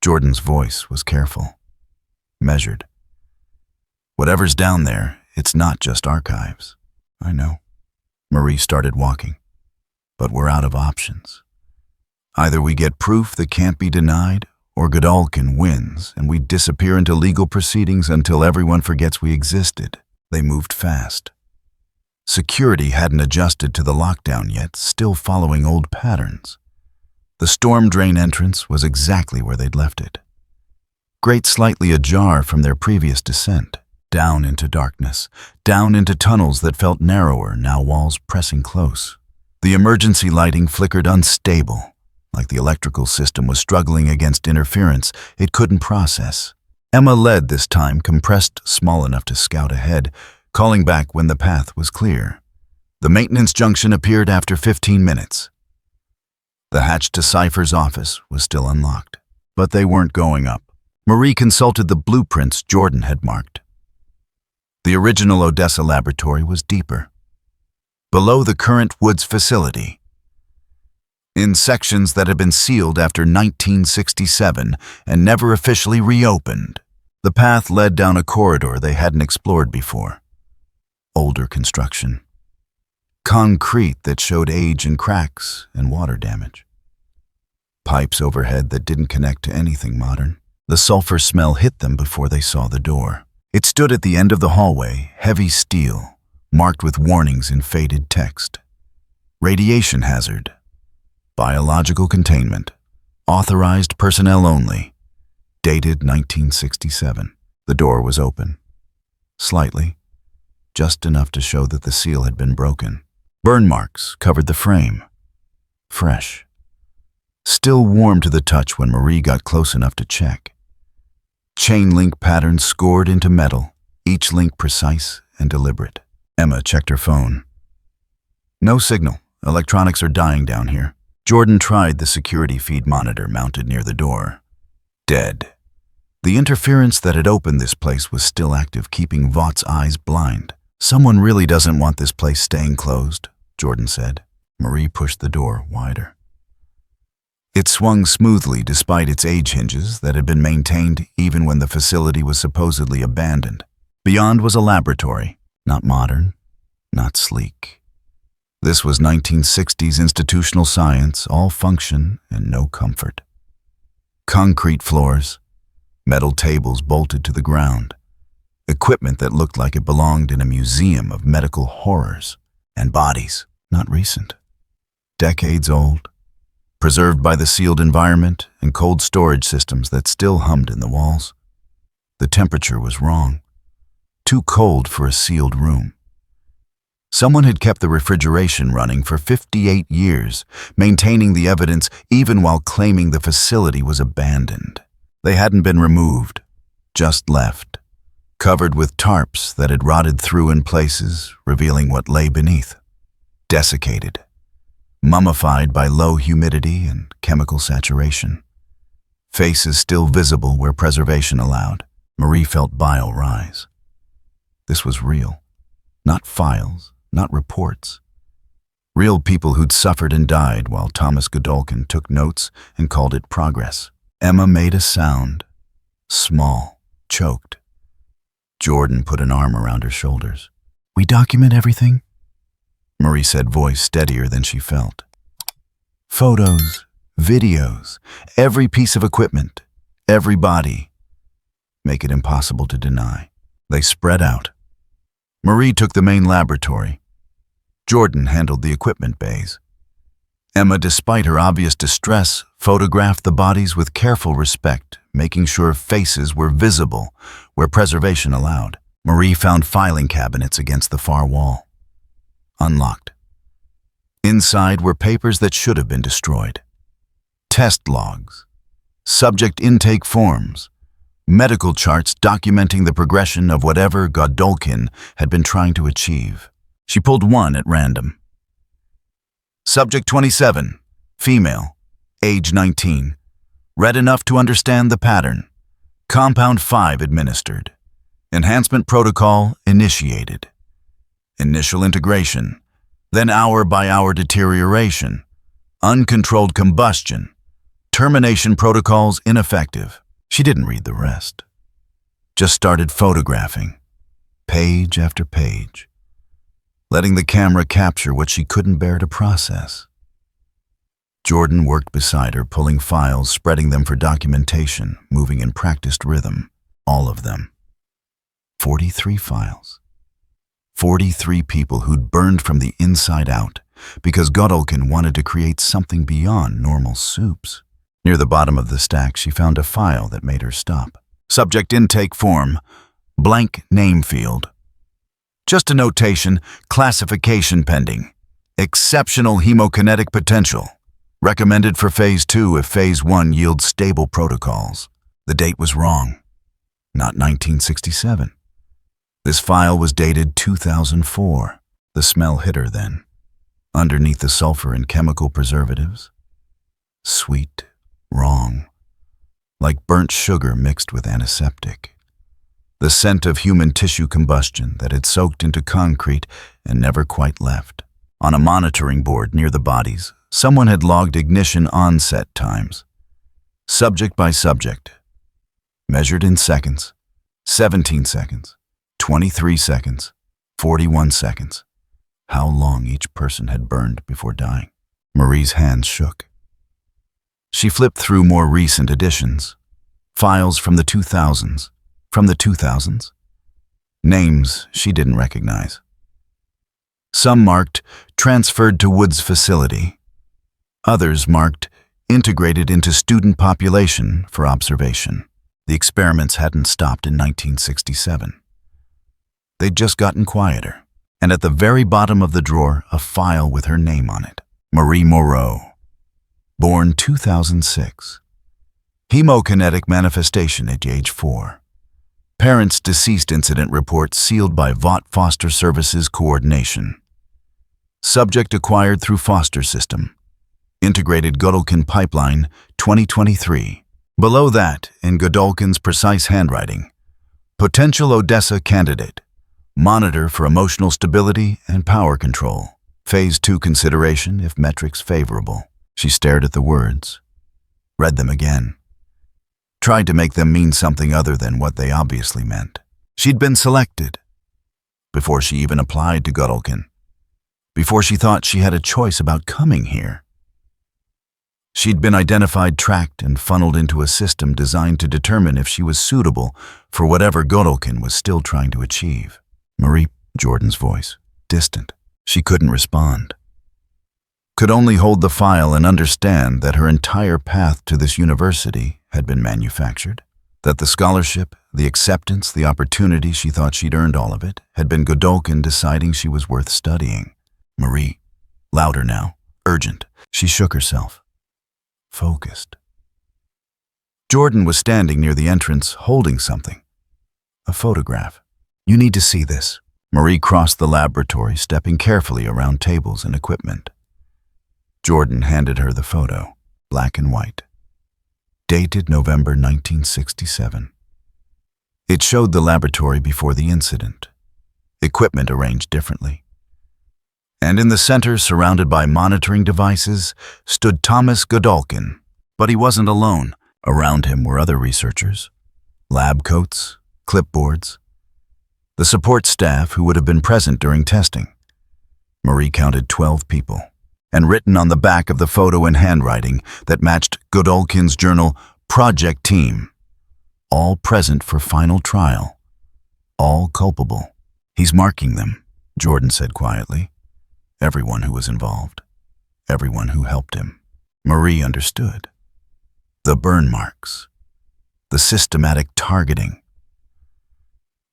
Jordan's voice was careful, measured. Whatever's down there, it's not just archives. I know. Marie started walking. But we're out of options. Either we get proof that can't be denied, or Godolkin wins and we disappear into legal proceedings until everyone forgets we existed. They moved fast. Security hadn't adjusted to the lockdown yet, still following old patterns. The storm drain entrance was exactly where they'd left it. Grate slightly ajar from their previous descent. Down into darkness, down into tunnels that felt narrower, now walls pressing close. The emergency lighting flickered unstable, like the electrical system was struggling against interference it couldn't process. Emma led this time, compressed small enough to scout ahead, calling back when the path was clear. The maintenance junction appeared after 15 minutes. The hatch to Cypher's office was still unlocked, but they weren't going up. Marie consulted the blueprints Jordan had marked. The original Odessa laboratory was deeper, below the current Woods facility, in sections that had been sealed after 1967 and never officially reopened. The path led down a corridor they hadn't explored before. Older construction. Concrete that showed age and cracks and water damage. Pipes overhead that didn't connect to anything modern. The sulfur smell hit them before they saw the door. It stood at the end of the hallway, heavy steel, marked with warnings in faded text. Radiation hazard. Biological containment. Authorized personnel only. Dated 1967. The door was open. Slightly. Just enough to show that the seal had been broken. Burn marks covered the frame. Fresh. Still warm to the touch when Marie got close enough to check. Chain link patterns scored into metal, each link precise and deliberate. Emma checked her phone. No signal. Electronics are dying down here. Jordan tried the security feed monitor mounted near the door. Dead. The interference that had opened this place was still active, keeping Vaught's eyes blind. Someone really doesn't want this place staying closed, Jordan said. Marie pushed the door wider. It swung smoothly despite its age hinges that had been maintained even when the facility was supposedly abandoned. Beyond was a laboratory, not modern, not sleek. This was 1960s institutional science, all function and no comfort. Concrete floors, metal tables bolted to the ground, equipment that looked like it belonged in a museum of medical horrors, and bodies, not recent, decades old, preserved by the sealed environment and cold storage systems that still hummed in the walls. The temperature was wrong, too cold for a sealed room. Someone had kept the refrigeration running for 58 years, maintaining the evidence even while claiming the facility was abandoned. They hadn't been removed, just left, covered with tarps that had rotted through in places, revealing what lay beneath. Desiccated. mummified by low humidity and chemical saturation. Faces still visible where preservation allowed. Marie felt bile rise. This was real. Not files, not reports. Real people who'd suffered and died while Thomas Godolkin took notes and called it progress. Emma made a sound. Small, choked. Jordan put an arm around her shoulders. "We document everything?" Marie said, voice steadier than she felt. "Photos, videos, every piece of equipment, every body. Make it impossible to deny." They spread out. Marie took the main laboratory. Jordan handled the equipment bays. Emma, despite her obvious distress, photographed the bodies with careful respect, making sure faces were visible where preservation allowed. Marie found filing cabinets against the far wall. Unlocked. Inside were papers that should have been destroyed. Test logs, subject intake forms, medical charts documenting the progression of whatever Godolkin had been trying to achieve. She pulled one at random. Subject 27, female, age 19. Read enough to understand the pattern. Compound 5 administered. Enhancement protocol initiated. Initial integration, then hour-by-hour deterioration. Uncontrolled combustion. Termination protocols ineffective. She didn't read the rest. Just started photographing, page after page, letting the camera capture what she couldn't bear to process. Jordan worked beside her, pulling files, spreading them for documentation, moving in practiced rhythm. All of them. 43 files. 43 people who'd burned from the inside out because Godolkin wanted to create something beyond normal soups. Near the bottom of the stack, she found a file that made her stop. Subject intake form, blank name field. Just a notation, classification pending. Exceptional hemokinetic potential. Recommended for Phase 2 if Phase 1 yields stable protocols. The date was wrong. Not 1967. This file was dated 2004. The smell hit her then. Underneath the sulfur and chemical preservatives. Sweet, wrong. Like burnt sugar mixed with antiseptic. The scent of human tissue combustion that had soaked into concrete and never quite left. On a monitoring board near the bodies, someone had logged ignition onset times. Subject by subject. Measured in seconds. 17 seconds. 23 seconds. 41 seconds. How long each person had burned before dying. Marie's hands shook. She flipped through more recent editions. Files from the 2000s. From the 2000s. Names she didn't recognize. Some marked, transferred to Wood's facility. Others marked, integrated into student population for observation. The experiments hadn't stopped in 1967. They'd just gotten quieter. And at the very bottom of the drawer, a file with her name on it. Marie Moreau. Born 2006. Hemokinetic manifestation at age 4. Parents' deceased incident report sealed by Vought Foster Services Coordination. Subject acquired through foster system. Integrated Godolkin Pipeline, 2023. Below that, in Godolkin's precise handwriting, potential Odessa candidate. Monitor for emotional stability and power control. Phase 2 consideration if metrics favorable. She stared at the words. Read them again. Tried to make them mean something other than what they obviously meant. She'd been selected. Before she even applied to Godolkin. Before she thought she had a choice about coming here. She'd been identified, tracked, and funneled into a system designed to determine if she was suitable for whatever Godolkin was still trying to achieve. Marie, Jordan's voice, distant. She couldn't respond. Could only hold the file and understand that her entire path to this university had been manufactured. That the scholarship, the acceptance, the opportunity she thought she'd earned all of it, had been Godolkin deciding she was worth studying. Marie, louder now, urgent. She shook herself. Focused. Jordan was standing near the entrance, holding something. A photograph. You need to see this. Marie crossed the laboratory, stepping carefully around tables and equipment. Jordan handed her the photo, black and white, dated November 1967. It showed the laboratory before the incident, equipment arranged differently. And in the center, surrounded by monitoring devices, stood Thomas Godolkin. But he wasn't alone. Around him were other researchers, lab coats, clipboards, the support staff who would have been present during testing. Marie counted 12 people, and written on the back of the photo in handwriting that matched Godolkin's journal, Project Team. All present for final trial. All culpable. He's marking them, Jordan said quietly. Everyone who was involved. Everyone who helped him. Marie understood. The burn marks. The systematic targeting.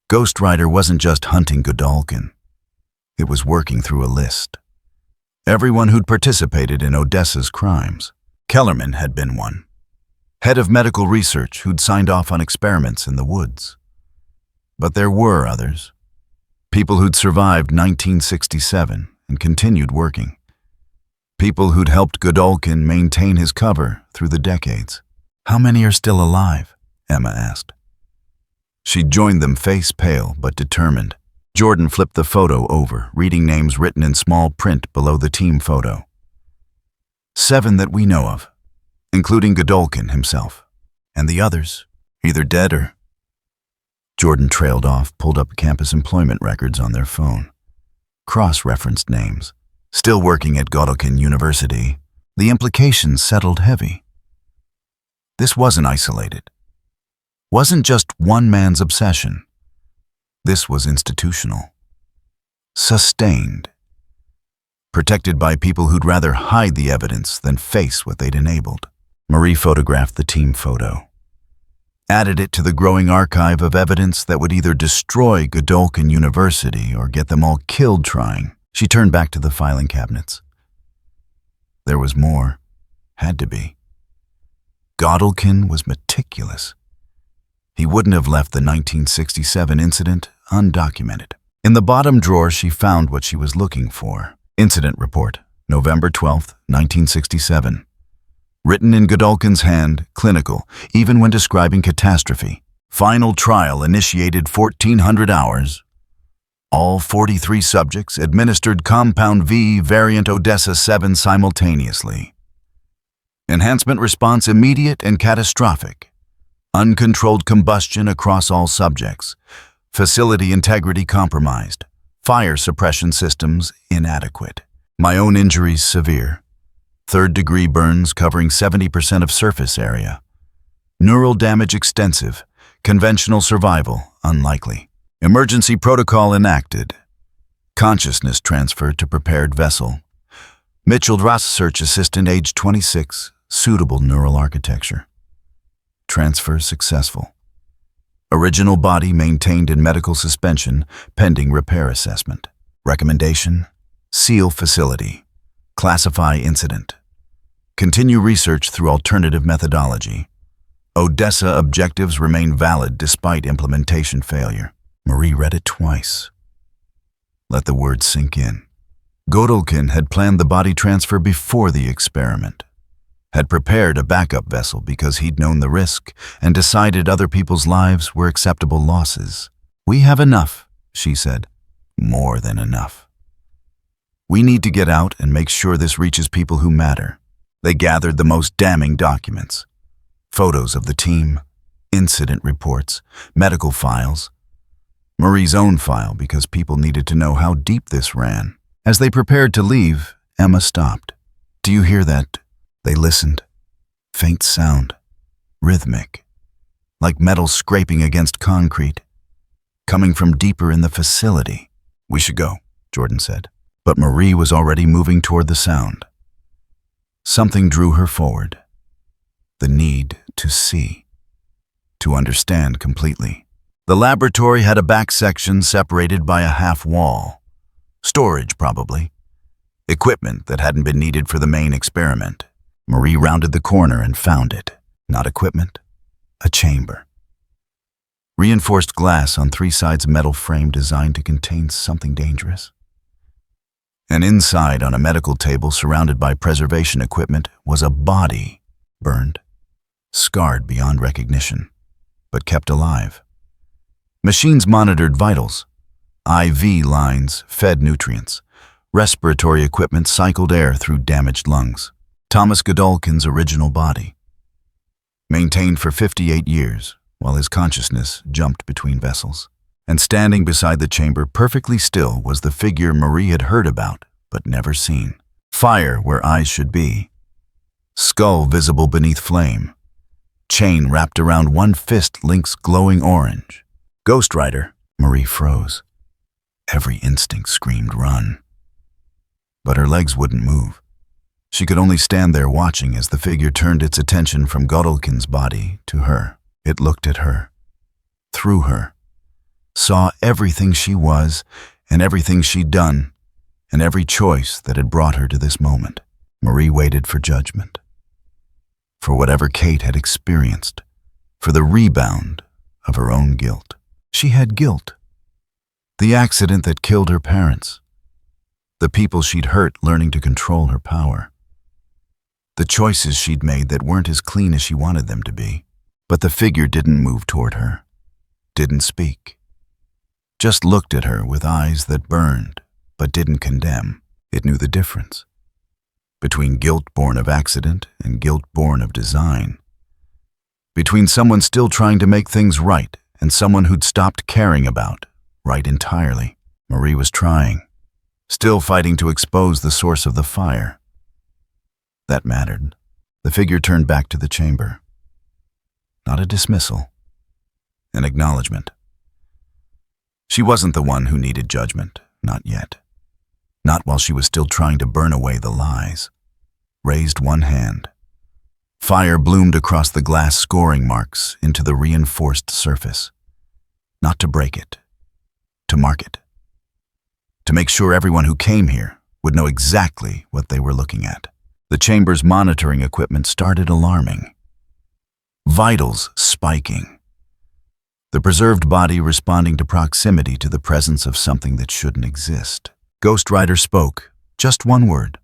Ghost Rider wasn't just hunting Godolkin. It was working through a list. Everyone who'd participated in Odessa's crimes. Kellerman had been one. Head of medical research who'd signed off on experiments in the woods. But there were others. People who'd survived 1967 and continued working. People who'd helped Godolkin maintain his cover through the decades. How many are still alive? Emma asked. She joined them face pale but determined. Jordan flipped the photo over, reading names written in small print below the team photo. 7 that we know of, including Godolkin himself. And the others, either dead or... Jordan trailed off, pulled up campus employment records on their phone. Cross-referenced names. Still working at Godolkin University. The implications settled heavy. This wasn't isolated. Wasn't just one man's obsession. This was institutional. Sustained. Protected by people who'd rather hide the evidence than face what they'd enabled. Marie photographed the team photo. Added it to the growing archive of evidence that would either destroy Godolkin University or get them all killed trying. She turned back to the filing cabinets. There was more. Had to be. Godolkin was meticulous. He wouldn't have left the 1967 incident undocumented. In the bottom drawer, she found what she was looking for. Incident report, November 12, 1967. Written in Godolkin's hand, clinical, even when describing catastrophe. Final trial initiated 1400 hours. All 43 subjects administered compound V variant Odessa 7 simultaneously. Enhancement response immediate and catastrophic. Uncontrolled combustion across all subjects. Facility integrity compromised. Fire suppression systems inadequate. My own injuries severe. 3rd-degree burns covering 70% of surface area. Neural damage extensive. Conventional survival unlikely. Emergency protocol enacted. Consciousness transferred to prepared vessel. Mitchell Ross search assistant age 26. Suitable neural architecture. Transfer successful. Original body maintained in medical suspension pending repair assessment. Recommendation: seal facility. Classify incident. Continue research through alternative methodology. Odessa objectives remain valid despite implementation failure. Marie read it twice. Let the words sink in. Godolkin had planned the body transfer before the experiment. Had prepared a backup vessel because he'd known the risk and decided other people's lives were acceptable losses. We have enough, she said. More than enough. We need to get out and make sure this reaches people who matter. They gathered the most damning documents. Photos of the team, incident reports, medical files. Marie's own file because people needed to know how deep this ran. As they prepared to leave, Emma stopped. Do you hear that? They listened. Faint sound. Rhythmic. Like metal scraping against concrete. Coming from deeper in the facility. We should go, Jordan said. But Marie was already moving toward the sound. Something drew her forward. The need to see. To understand completely. The laboratory had a back section separated by a half wall. Storage, probably. Equipment that hadn't been needed for the main experiment. Marie rounded the corner and found it. Not equipment, a chamber. Reinforced glass on 3 sides metal frame designed to contain something dangerous. And inside, on a medical table surrounded by preservation equipment, was a body, burned, scarred beyond recognition, but kept alive. Machines monitored vitals. IV lines fed nutrients. Respiratory equipment cycled air through damaged lungs. Thomas Godolkin's original body, maintained for 58 years, while his consciousness jumped between vessels. And standing beside the chamber, perfectly still, was the figure Marie had heard about, but never seen. Fire where eyes should be. Skull visible beneath flame. Chain wrapped around one fist, links glowing orange. Ghost Rider. Marie froze. Every instinct screamed run. But her legs wouldn't move. She could only stand there watching as the figure turned its attention from Godolkin's body to her. It looked at her, through her, saw everything she was and everything she'd done and every choice that had brought her to this moment. Marie waited for judgment, for whatever Kate had experienced, for the rebound of her own guilt. She had guilt. The accident that killed her parents, the people she'd hurt learning to control her power, the choices she'd made that weren't as clean as she wanted them to be. But the figure didn't move toward her, didn't speak, just looked at her with eyes that burned but didn't condemn. It knew the difference between guilt born of accident and guilt born of design, between someone still trying to make things right and someone who'd stopped caring about right entirely. Marie was trying, still fighting to expose the source of the fire. That mattered. The figure turned back to the chamber. Not a dismissal, an acknowledgement. She wasn't the one who needed judgment, not yet. Not while she was still trying to burn away the lies. Raised one hand. Fire bloomed across the glass scoring marks into the reinforced surface. Not to break it, to mark it. To make sure everyone who came here would know exactly what they were looking at. The chamber's monitoring equipment started alarming. Vitals spiking. The preserved body responding to proximity to the presence of something that shouldn't exist. Ghost Rider spoke, just one word.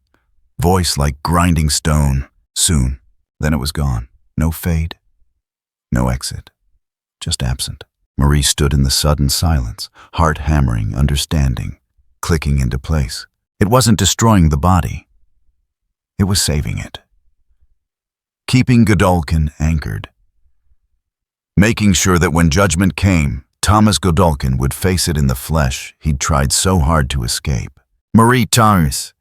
Voice like grinding stone. Soon. Then it was gone. No fade. No exit. Just absent. Marie stood in the sudden silence, heart hammering, understanding, clicking into place. It wasn't destroying the body. It was saving it. Keeping Godolkin anchored. Making sure that when judgment came, Thomas Godolkin would face it in the flesh he'd tried so hard to escape. Marie Thomas,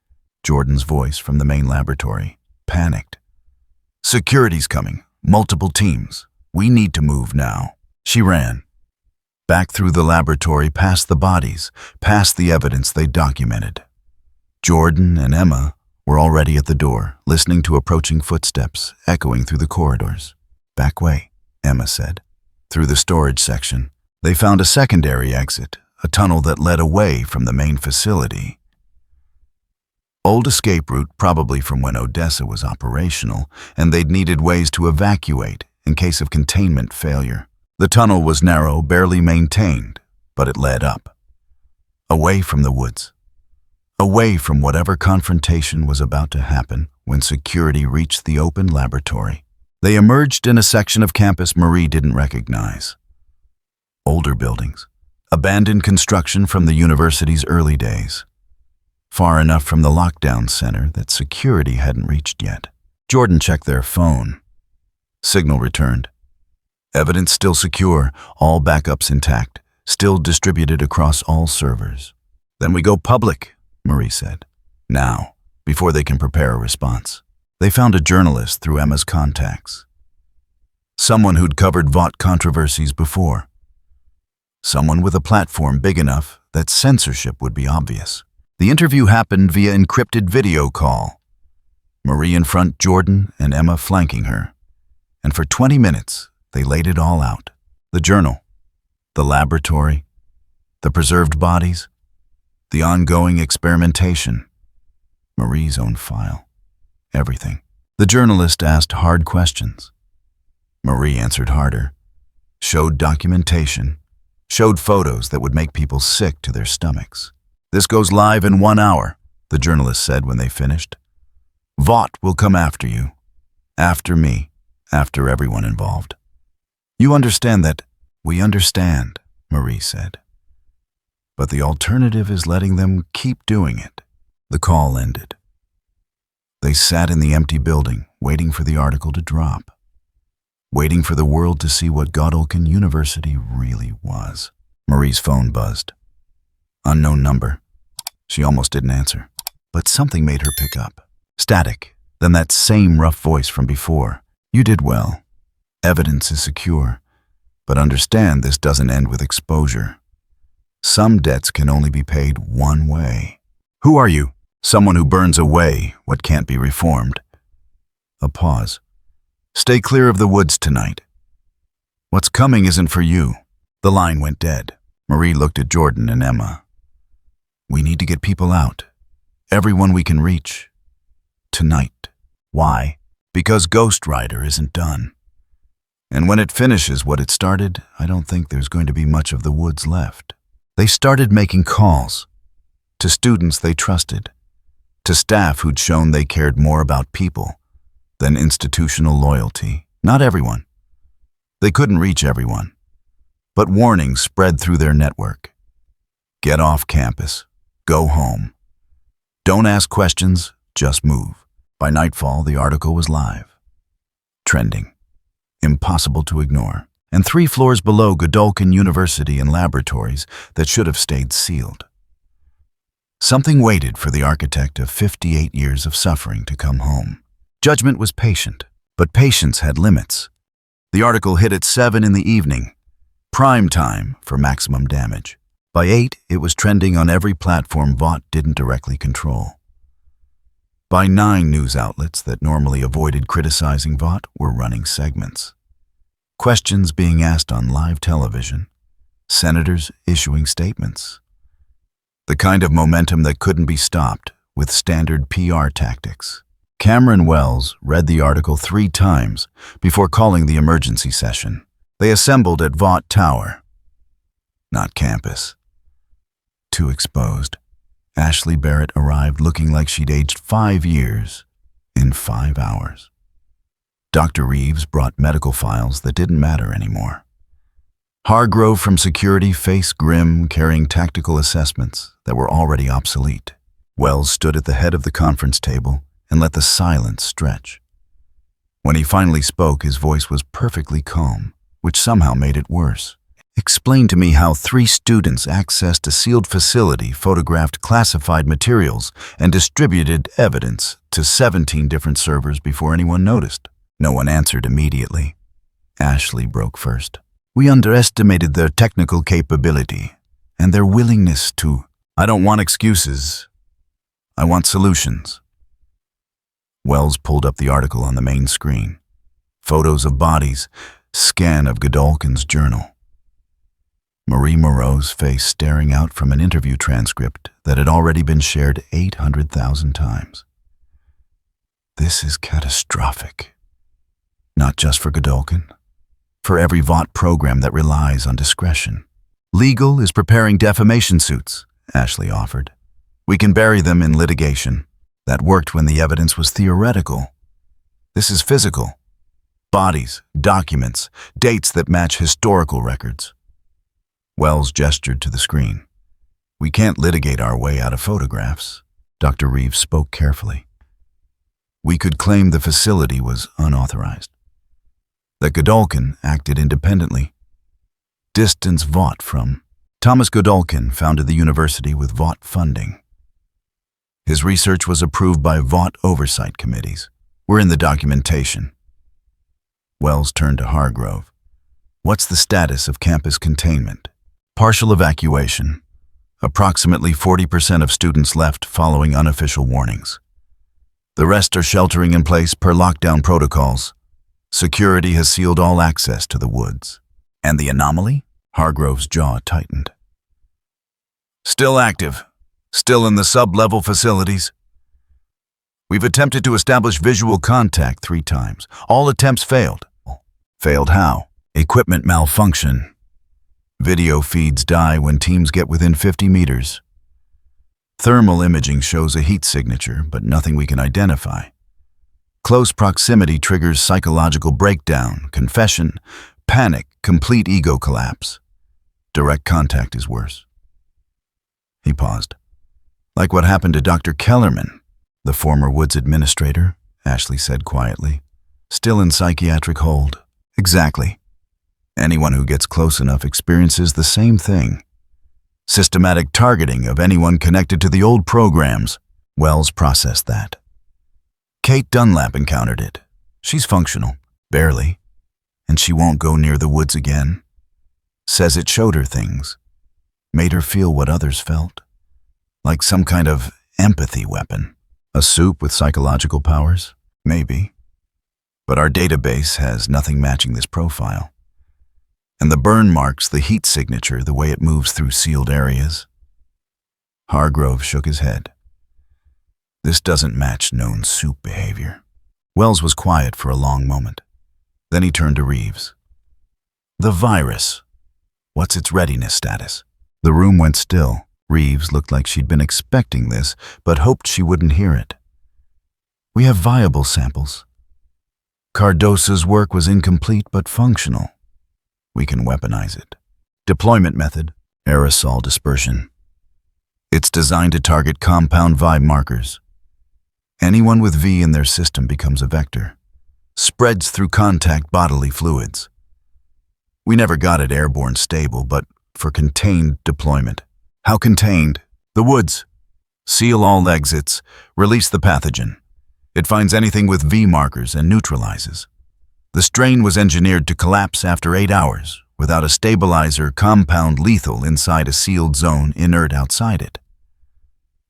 Jordan's voice from the main laboratory, panicked. Security's coming, multiple teams. We need to move now. She ran. Back through the laboratory, past the bodies, past the evidence they documented. Jordan and Emma were already at the door, listening to approaching footsteps echoing through the corridors. Back way, Emma said. Through the storage section, they found a secondary exit, a tunnel that led away from the main facility. Old escape route, probably from when Odessa was operational, and they'd needed ways to evacuate in case of containment failure. The tunnel was narrow, barely maintained, but it led up. Away from the woods. Away from whatever confrontation was about to happen when security reached the open laboratory. They emerged in a section of campus Marie didn't recognize. Older buildings, abandoned construction from the university's early days. Far enough from the lockdown center that security hadn't reached yet. Jordan checked their phone. Signal returned. Evidence still secure, all backups intact, still distributed across all servers. Then we go public, Marie said. Now, before they can prepare a response. They found a journalist through Emma's contacts. Someone who'd covered Vought controversies before. Someone with a platform big enough that censorship would be obvious. The interview happened via encrypted video call. Marie in front, Jordan and Emma flanking her. And for 20 minutes, they laid it all out. The journal, the laboratory, the preserved bodies, the ongoing experimentation, Marie's own file, everything. The journalist asked hard questions. Marie answered harder, showed documentation, showed photos that would make people sick to their stomachs. This goes live in 1 hour. the journalist said when they finished. Vought will come after you. After me. After everyone involved. You understand that? We understand, Marie said. But the alternative is letting them keep doing it. The call ended. They sat in the empty building, waiting for the article to drop. Waiting for the world to see what Godolphin University really was. Marie's phone buzzed. Unknown number. She almost didn't answer. But something made her pick up. Static, then that same rough voice from before. You did well. Evidence is secure. But understand this doesn't end with exposure. Some debts can only be paid one way. Who are you? Someone who burns away what can't be reformed. A pause. Stay clear of the woods tonight. What's coming isn't for you. The line went dead. Marie looked at Jordan and Emma. We need to get people out. Everyone we can reach. Tonight. Why? Because Ghost Rider isn't done. And when it finishes what it started, I don't think there's going to be much of the woods left. They started making calls. To students they trusted. To staff who'd shown they cared more about people than institutional loyalty. Not everyone. They couldn't reach everyone. But warnings spread through their network. Get off campus. Go home. Don't ask questions, just move. By nightfall, the article was live. Trending. Impossible to ignore. And 3 floors below Godolphin University and laboratories that should have stayed sealed. Something waited for the architect of 58 years of suffering to come home. Judgment was patient, but patience had limits. The article hit at 7 in the evening, prime time for maximum damage. By 8, it was trending on every platform Vought didn't directly control. By 9, news outlets that normally avoided criticizing Vought were running segments. Questions being asked on live television. Senators issuing statements. The kind of momentum that couldn't be stopped with standard PR tactics. Cameron Wells read the article 3 times before calling the emergency session. They assembled at Vought Tower. Not campus. Too exposed. Ashley Barrett arrived looking like she'd aged 5 years in 5 hours. Dr. Reeves brought medical files that didn't matter anymore. Hargrove from security faced grim, carrying tactical assessments that were already obsolete. Wells stood at the head of the conference table and let the silence stretch. When he finally spoke, his voice was perfectly calm, which somehow made it worse. Explain to me how 3 students accessed a sealed facility, photographed classified materials, and distributed evidence to 17 different servers before anyone noticed. No one answered immediately. Ashley broke first. We underestimated their technical capability and their willingness to... I don't want excuses. I want solutions. Wells pulled up the article on the main screen. Photos of bodies, scan of Godolphin's journal. Marie Moreau's face staring out from an interview transcript that had already been shared 800,000 times. This is catastrophic. Not just for Godolphin. For every Vought program that relies on discretion. Legal is preparing defamation suits, Ashley offered. We can bury them in litigation. That worked when the evidence was theoretical. This is physical. Bodies, documents, dates that match historical records. Wells gestured to the screen. We can't litigate our way out of photographs. Dr. Reeves spoke carefully. We could claim the facility was unauthorized. That Godolphin acted independently. Distance Vought from. Thomas Godolphin founded the university with Vought funding. His research was approved by Vought oversight committees. We're in the documentation. Wells turned to Hargrove. What's the status of campus containment? Partial evacuation. Approximately 40% of students left following unofficial warnings. The rest are sheltering in place per lockdown protocols. Security has sealed all access to the woods. And the anomaly? Hargrove's jaw tightened. Still active. Still in the sub-level facilities. We've attempted to establish visual contact 3 times. All attempts failed. Failed how? Equipment malfunction. Video feeds die when teams get within 50 meters. Thermal imaging shows a heat signature, but nothing we can identify. Close proximity triggers psychological breakdown, confession, panic, complete ego collapse. Direct contact is worse. He paused. Like what happened to Dr. Kellerman, the former Woods administrator, Ashley said quietly. Still in psychiatric hold. Exactly. Anyone who gets close enough experiences the same thing. Systematic targeting of anyone connected to the old programs. Wells processed that. Kate Dunlap encountered it. She's functional, barely, and she won't go near the woods again. Says it showed her things, made her feel what others felt, like some kind of empathy weapon. A soup with psychological powers? Maybe. But our database has nothing matching this profile. And the burn marks the heat signature the way it moves through sealed areas. Hargrove shook his head. This doesn't match known soup behavior. Wells was quiet for a long moment. Then he turned to Reeves. The virus. What's its readiness status? The room went still. Reeves looked like she'd been expecting this, but hoped she wouldn't hear it. We have viable samples. Cardosa's work was incomplete but functional. We can weaponize it. Deployment method, aerosol dispersion. It's designed to target compound vibe markers. Anyone with V in their system becomes a vector. Spreads through contact bodily fluids. We never got it airborne stable, but for contained deployment. How contained? The woods. Seal all exits. Release the pathogen. It finds anything with V markers and neutralizes. The strain was engineered to collapse after 8 hours, without a stabilizer compound lethal inside a sealed zone inert outside it.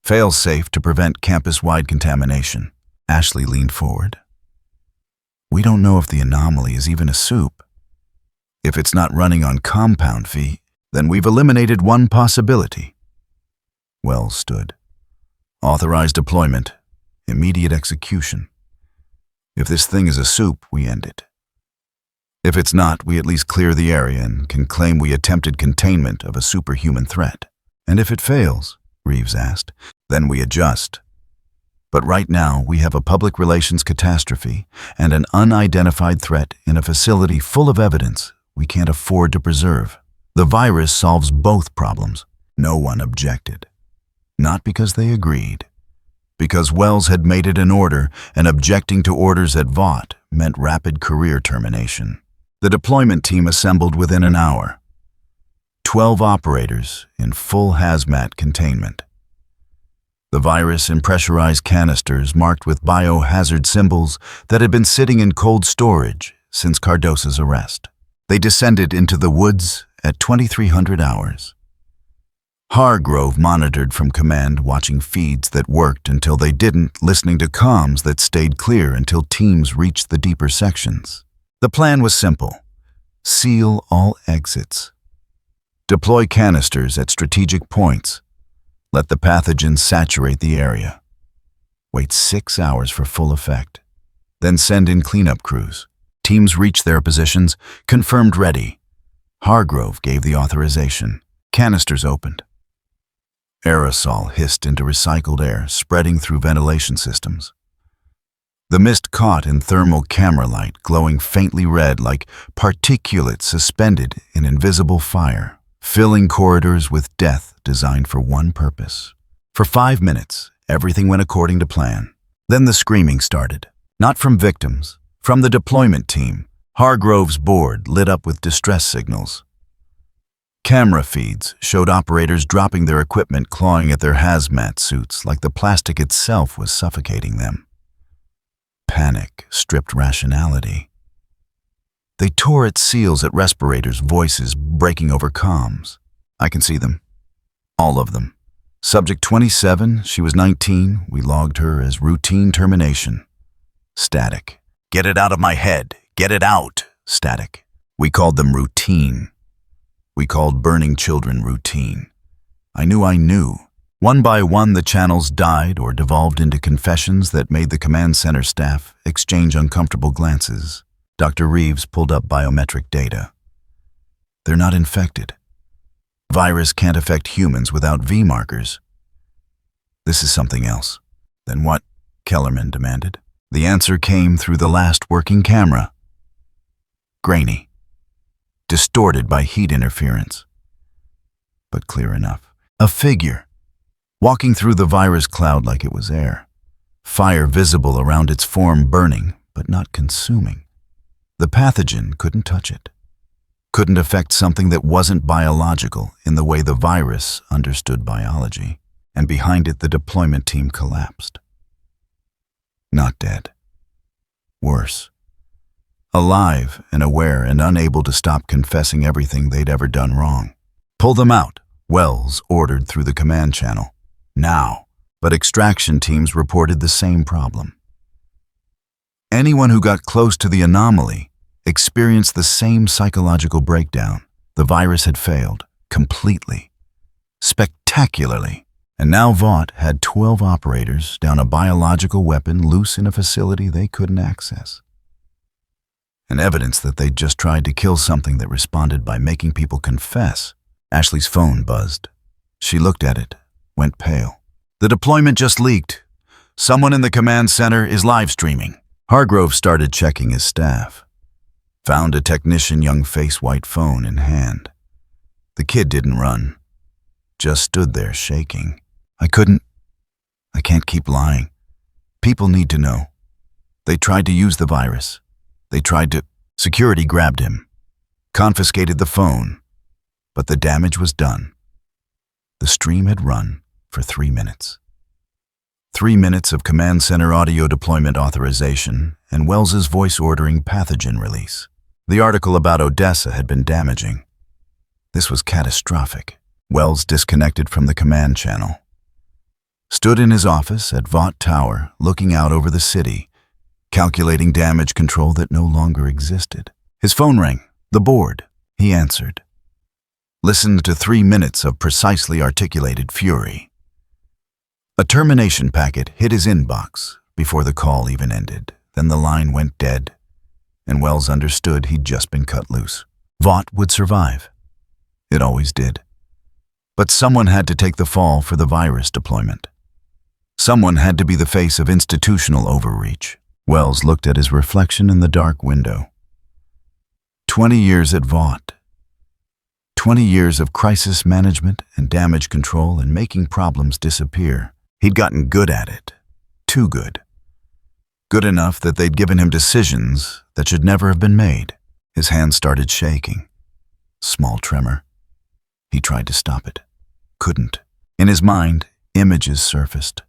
Fail-safe to prevent campus-wide contamination. Ashley leaned forward. We don't know if the anomaly is even a soup. If it's not running on compound V, then we've eliminated one possibility. Wells stood. Authorized deployment. Immediate execution. If this thing is a soup, we end it. If it's not, we at least clear the area and can claim we attempted containment of a superhuman threat. And if it fails, Reeves asked, then we adjust. But right now, we have a public relations catastrophe and an unidentified threat in a facility full of evidence we can't afford to preserve. The virus solves both problems. No one objected. Not because they agreed. Because Wells had made it an order, and objecting to orders at Vought meant rapid career termination. The deployment team assembled within an hour. 12 operators in full hazmat containment. The virus in pressurized canisters marked with biohazard symbols that had been sitting in cold storage since Cardosa's arrest. They descended into the woods at 2300 hours. Hargrove monitored from command, watching feeds that worked until they didn't, listening to comms that stayed clear until teams reached the deeper sections. The plan was simple. Seal all exits. Deploy canisters at strategic points. Let the pathogen saturate the area. Wait 6 hours for full effect. Then send in cleanup crews. Teams reached their positions, confirmed ready. Hargrove gave the authorization. Canisters opened. Aerosol hissed into recycled air, spreading through ventilation systems. The mist caught in thermal camera light, glowing faintly red like particulate suspended in invisible fire, filling corridors with death designed for one purpose. For 5 minutes, everything went according to plan. Then the screaming started. Not from victims, from the deployment team. Hargrove's board lit up with distress signals. Camera feeds showed operators dropping their equipment, clawing at their hazmat suits like the plastic itself was suffocating them. Panic stripped rationality. They tore at seals at respirators, voices breaking over comms. I can see them. All of them. Subject 27, she was 19. We logged her as routine termination. Static. Get it out of my head. Get it out. Static. We called them routine. We called burning children routine. I knew. One by one, the channels died or devolved into confessions that made the command center staff exchange uncomfortable glances. Dr. Reeves pulled up biometric data. They're not infected. Virus can't affect humans without V markers. This is something else. Then what? Kellerman demanded. The answer came through the last working camera. Grainy. Distorted by heat interference. But clear enough. A figure. Walking through the virus cloud like it was air. Fire visible around its form, burning, but not consuming. The pathogen couldn't touch it. Couldn't affect something that wasn't biological in the way the virus understood biology. And behind it, the deployment team collapsed. Not dead. Worse. Alive and aware and unable to stop confessing everything they'd ever done wrong. Pull them out, Wells ordered through the command channel. Now. But extraction teams reported the same problem. Anyone who got close to the anomaly experienced the same psychological breakdown. The virus had failed, completely, spectacularly. And now Vought had 12 operators down a biological weapon loose in a facility they couldn't access. And evidence that they'd just tried to kill something that responded by making people confess. Ashley's phone buzzed. She looked at it, went pale. The deployment just leaked. Someone in the command center is live streaming. Hargrove started checking his staff. Found a technician, young face, white phone in hand. The kid didn't run. Just stood there shaking. I can't keep lying. People need to know. They tried to use the virus. Security grabbed him. Confiscated the phone. But the damage was done. The stream had run for 3 minutes. 3 minutes of command center audio deployment authorization and Wells's voice ordering pathogen release. The article about Odessa had been damaging. This was catastrophic. Wells disconnected from the command channel. Stood in his office at Vought Tower, looking out over the city, calculating damage control that no longer existed. His phone rang. The board. He answered. Listened to 3 minutes of precisely articulated fury. A termination packet hit his inbox before the call even ended. Then the line went dead, and Wells understood he'd just been cut loose. Vought would survive. It always did. But someone had to take the fall for the virus deployment. Someone had to be the face of institutional overreach. Wells looked at his reflection in the dark window. 20 years at Vought. 20 years of crisis management and damage control and making problems disappear. He'd gotten good at it. Too good. Good enough that they'd given him decisions that should never have been made. His hand started shaking. Small tremor. He tried to stop it. Couldn't. In his mind, images surfaced.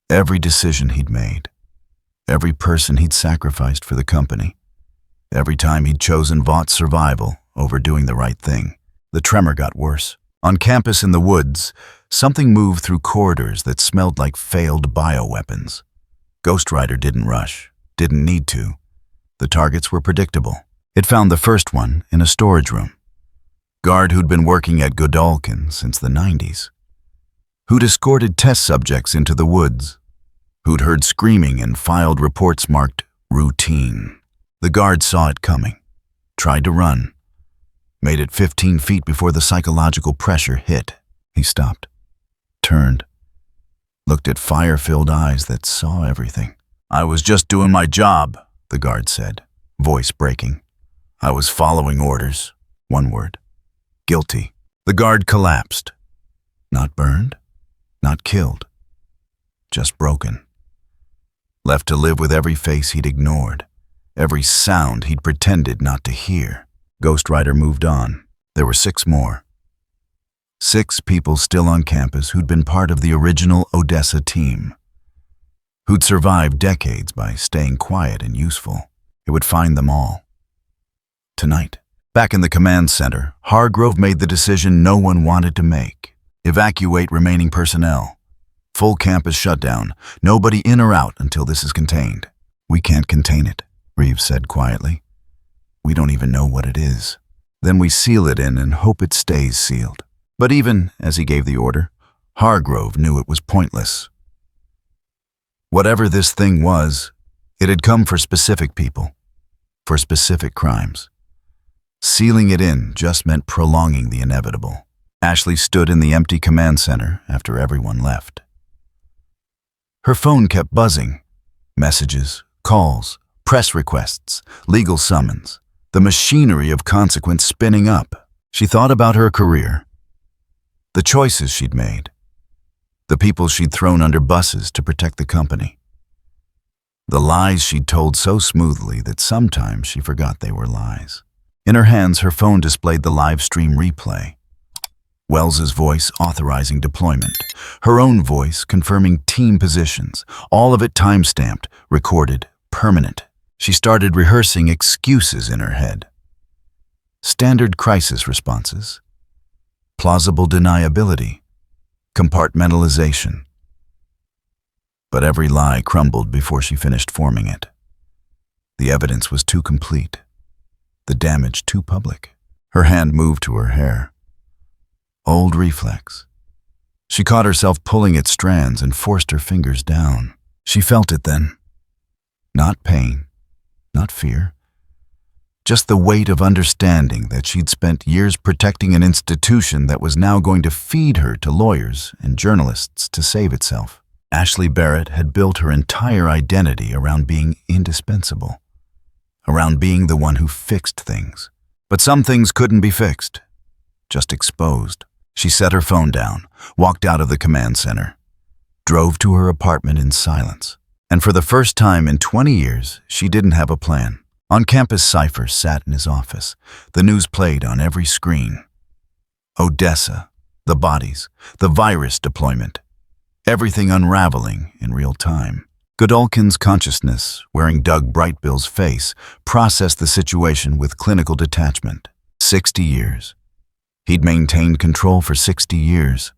Every decision he'd made. Every person he'd sacrificed for the company. Every time he'd chosen Vaught's survival over doing the right thing. The tremor got worse. On campus in the woods, something moved through corridors that smelled like failed bioweapons. Ghost Rider didn't rush. Didn't need to. The targets were predictable. It found the first one in a storage room. Guard who'd been working at Godalkin since the 90s. Who'd escorted test subjects into the woods. Who'd heard screaming and filed reports marked routine. The guard saw it coming. Tried to run. Made it 15 feet before the psychological pressure hit. He stopped. Turned. Looked at fire-filled eyes that saw everything. I was just doing my job, the guard said, voice breaking. I was following orders. One word. Guilty. The guard collapsed. Not burned. Not killed. Just broken. Left to live with every face he'd ignored. Every sound he'd pretended not to hear. Ghost Rider moved on. There were 6 more. 6 people still on campus who'd been part of the original Odessa team. Who'd survived decades by staying quiet and useful. It would find them all. Tonight, back in the command center, Hargrove made the decision no one wanted to make. Evacuate remaining personnel. Full campus shutdown. Nobody in or out until this is contained. We can't contain it, Reeves said quietly. We don't even know what it is. Then we seal it in and hope it stays sealed. But even as he gave the order, Hargrove knew it was pointless. Whatever this thing was, it had come for specific people, for specific crimes. Sealing it in just meant prolonging the inevitable. Ashley stood in the empty command center after everyone left. Her phone kept buzzing. Messages, calls, press requests, legal summons, the machinery of consequence spinning up. She thought about her career, the choices she'd made, the people she'd thrown under buses to protect the company, the lies she'd told so smoothly that sometimes she forgot they were lies. In her hands, her phone displayed the live stream replay. Wells's voice authorizing deployment, her own voice confirming team positions, all of it time-stamped, recorded, permanent. She started rehearsing excuses in her head. Standard crisis responses, plausible deniability, compartmentalization. But every lie crumbled before she finished forming it. The evidence was too complete, the damage too public. Her hand moved to her hair. Old reflex. She caught herself pulling at strands and forced her fingers down. She felt it then. Not pain, not fear. Just the weight of understanding that she'd spent years protecting an institution that was now going to feed her to lawyers and journalists to save itself. Ashley Barrett had built her entire identity around being indispensable, around being the one who fixed things. But some things couldn't be fixed, just exposed. She set her phone down, walked out of the command center, drove to her apartment in silence. And for the first time in 20 years, she didn't have a plan. On campus, Cypher sat in his office. The news played on every screen. Odessa, the bodies, the virus deployment, everything unraveling in real time. Godolkin's consciousness, wearing Doug Brightbill's face, processed the situation with clinical detachment. 60 years. He'd maintained control for 60 years,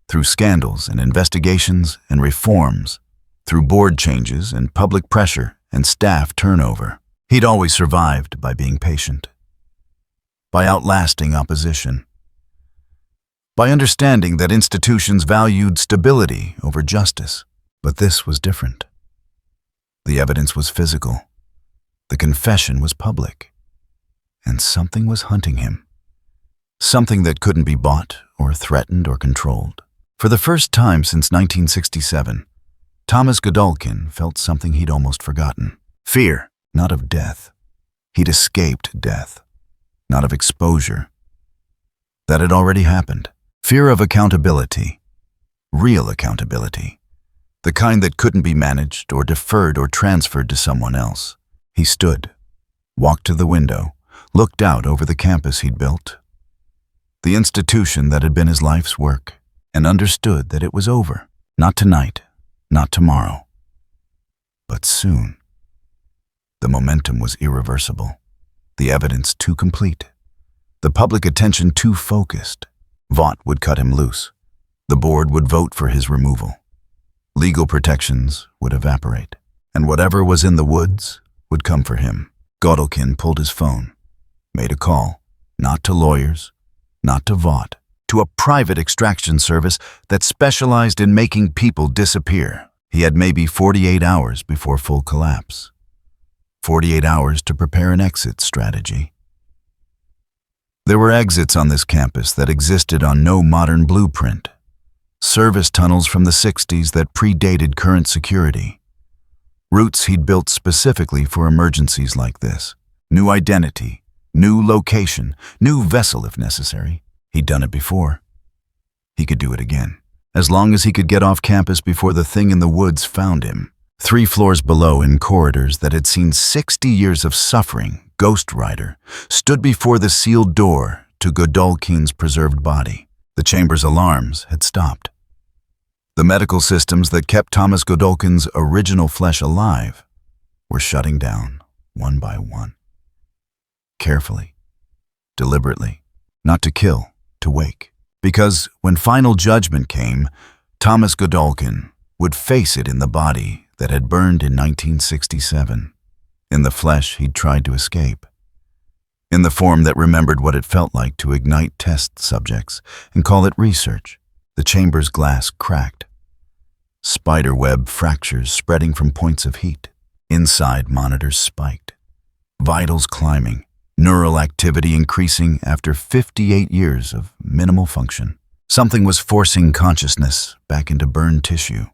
through scandals and investigations and reforms, through board changes and public pressure and staff turnover. He'd always survived by being patient, by outlasting opposition, by understanding that institutions valued stability over justice. But this was different. The evidence was physical. The confession was public. And something was hunting him. Something that couldn't be bought or threatened or controlled. For the first time since 1967, Thomas Godolkin felt something he'd almost forgotten. Fear, not of death. He'd escaped death, not of exposure. That had already happened. Fear of accountability, real accountability, the kind that couldn't be managed or deferred or transferred to someone else. He stood, walked to the window, looked out over the campus he'd built, the institution that had been his life's work, and understood that it was over. Not tonight, not tomorrow, but soon. The momentum was irreversible, the evidence too complete, the public attention too focused. Vought would cut him loose. The board would vote for his removal. Legal protections would evaporate, and whatever was in the woods would come for him. Godolkin pulled his phone, made a call, not to lawyers, not to Vought, to a private extraction service that specialized in making people disappear. He had maybe 48 hours before full collapse. 48 hours to prepare an exit strategy. There were exits on this campus that existed on no modern blueprint. Service tunnels from the 60s that predated current security. Routes he'd built specifically for emergencies like this. New identity, new location, new vessel if necessary. He'd done it before. He could do it again, as long as he could get off campus before the thing in the woods found him. 3 floors below, in corridors that had seen 60 years of suffering, Ghost Rider stood before the sealed door to Godolkin's preserved body. The chamber's alarms had stopped. The medical systems that kept Thomas Godolkin's original flesh alive were shutting down, one by one. Carefully, deliberately, not to kill, to wake. Because when final judgment came, Thomas Godolkin would face it in the body that had burned in 1967, in the flesh he'd tried to escape, in the form that remembered what it felt like to ignite test subjects and call it research. The chamber's glass cracked. Spiderweb fractures spreading from points of heat. Inside, monitors spiked. Vitals climbing. Neural activity increasing after 58 years of minimal function. Something was forcing consciousness back into burned tissue.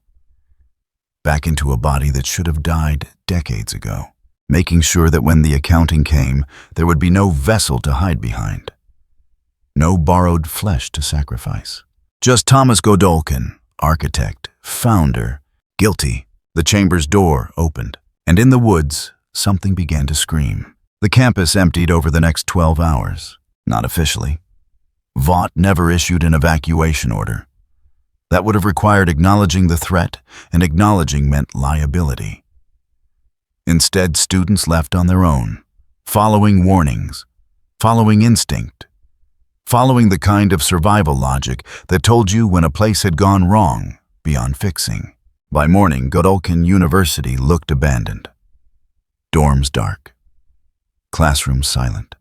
back into a body that should have died decades ago, making sure that when the accounting came, there would be no vessel to hide behind. No borrowed flesh to sacrifice. Just Thomas Godolkin, architect, founder, guilty. The chamber's door opened, and in the woods, something began to scream. The campus emptied over the next 12 hours. Not officially. Vought never issued an evacuation order. That would have required acknowledging the threat, and acknowledging meant liability. Instead, students left on their own, following warnings, following instinct, following the kind of survival logic that told you when a place had gone wrong beyond fixing. By morning, Godolkin University looked abandoned. Dorms dark. Classrooms silent.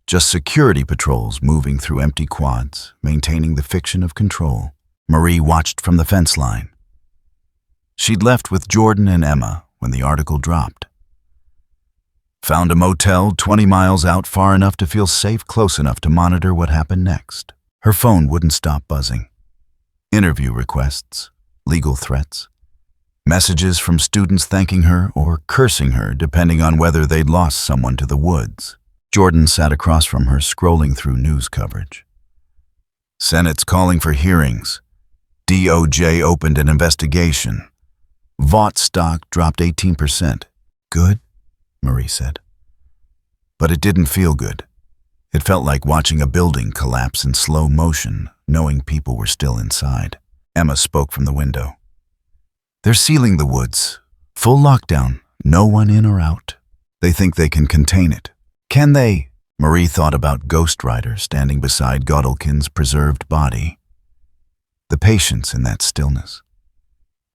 Just security patrols moving through empty quads, maintaining the fiction of control. Marie watched from the fence line. She'd left with Jordan and Emma when the article dropped. Found a motel 20 miles out, far enough to feel safe, close enough to monitor what happened next. Her phone wouldn't stop buzzing. Interview requests, legal threats, messages from students thanking her or cursing her depending on whether they'd lost someone to the woods. Jordan sat across from her, scrolling through news coverage. Senate's calling for hearings. DOJ opened an investigation. Vought stock dropped 18%. Good, Marie said. But it didn't feel good. It felt like watching a building collapse in slow motion, knowing people were still inside. Emma spoke from the window. They're sealing the woods. Full lockdown. No one in or out. They think they can contain it. Can they? Marie thought about Ghost Rider standing beside Godolkin's preserved body. The patience in that stillness.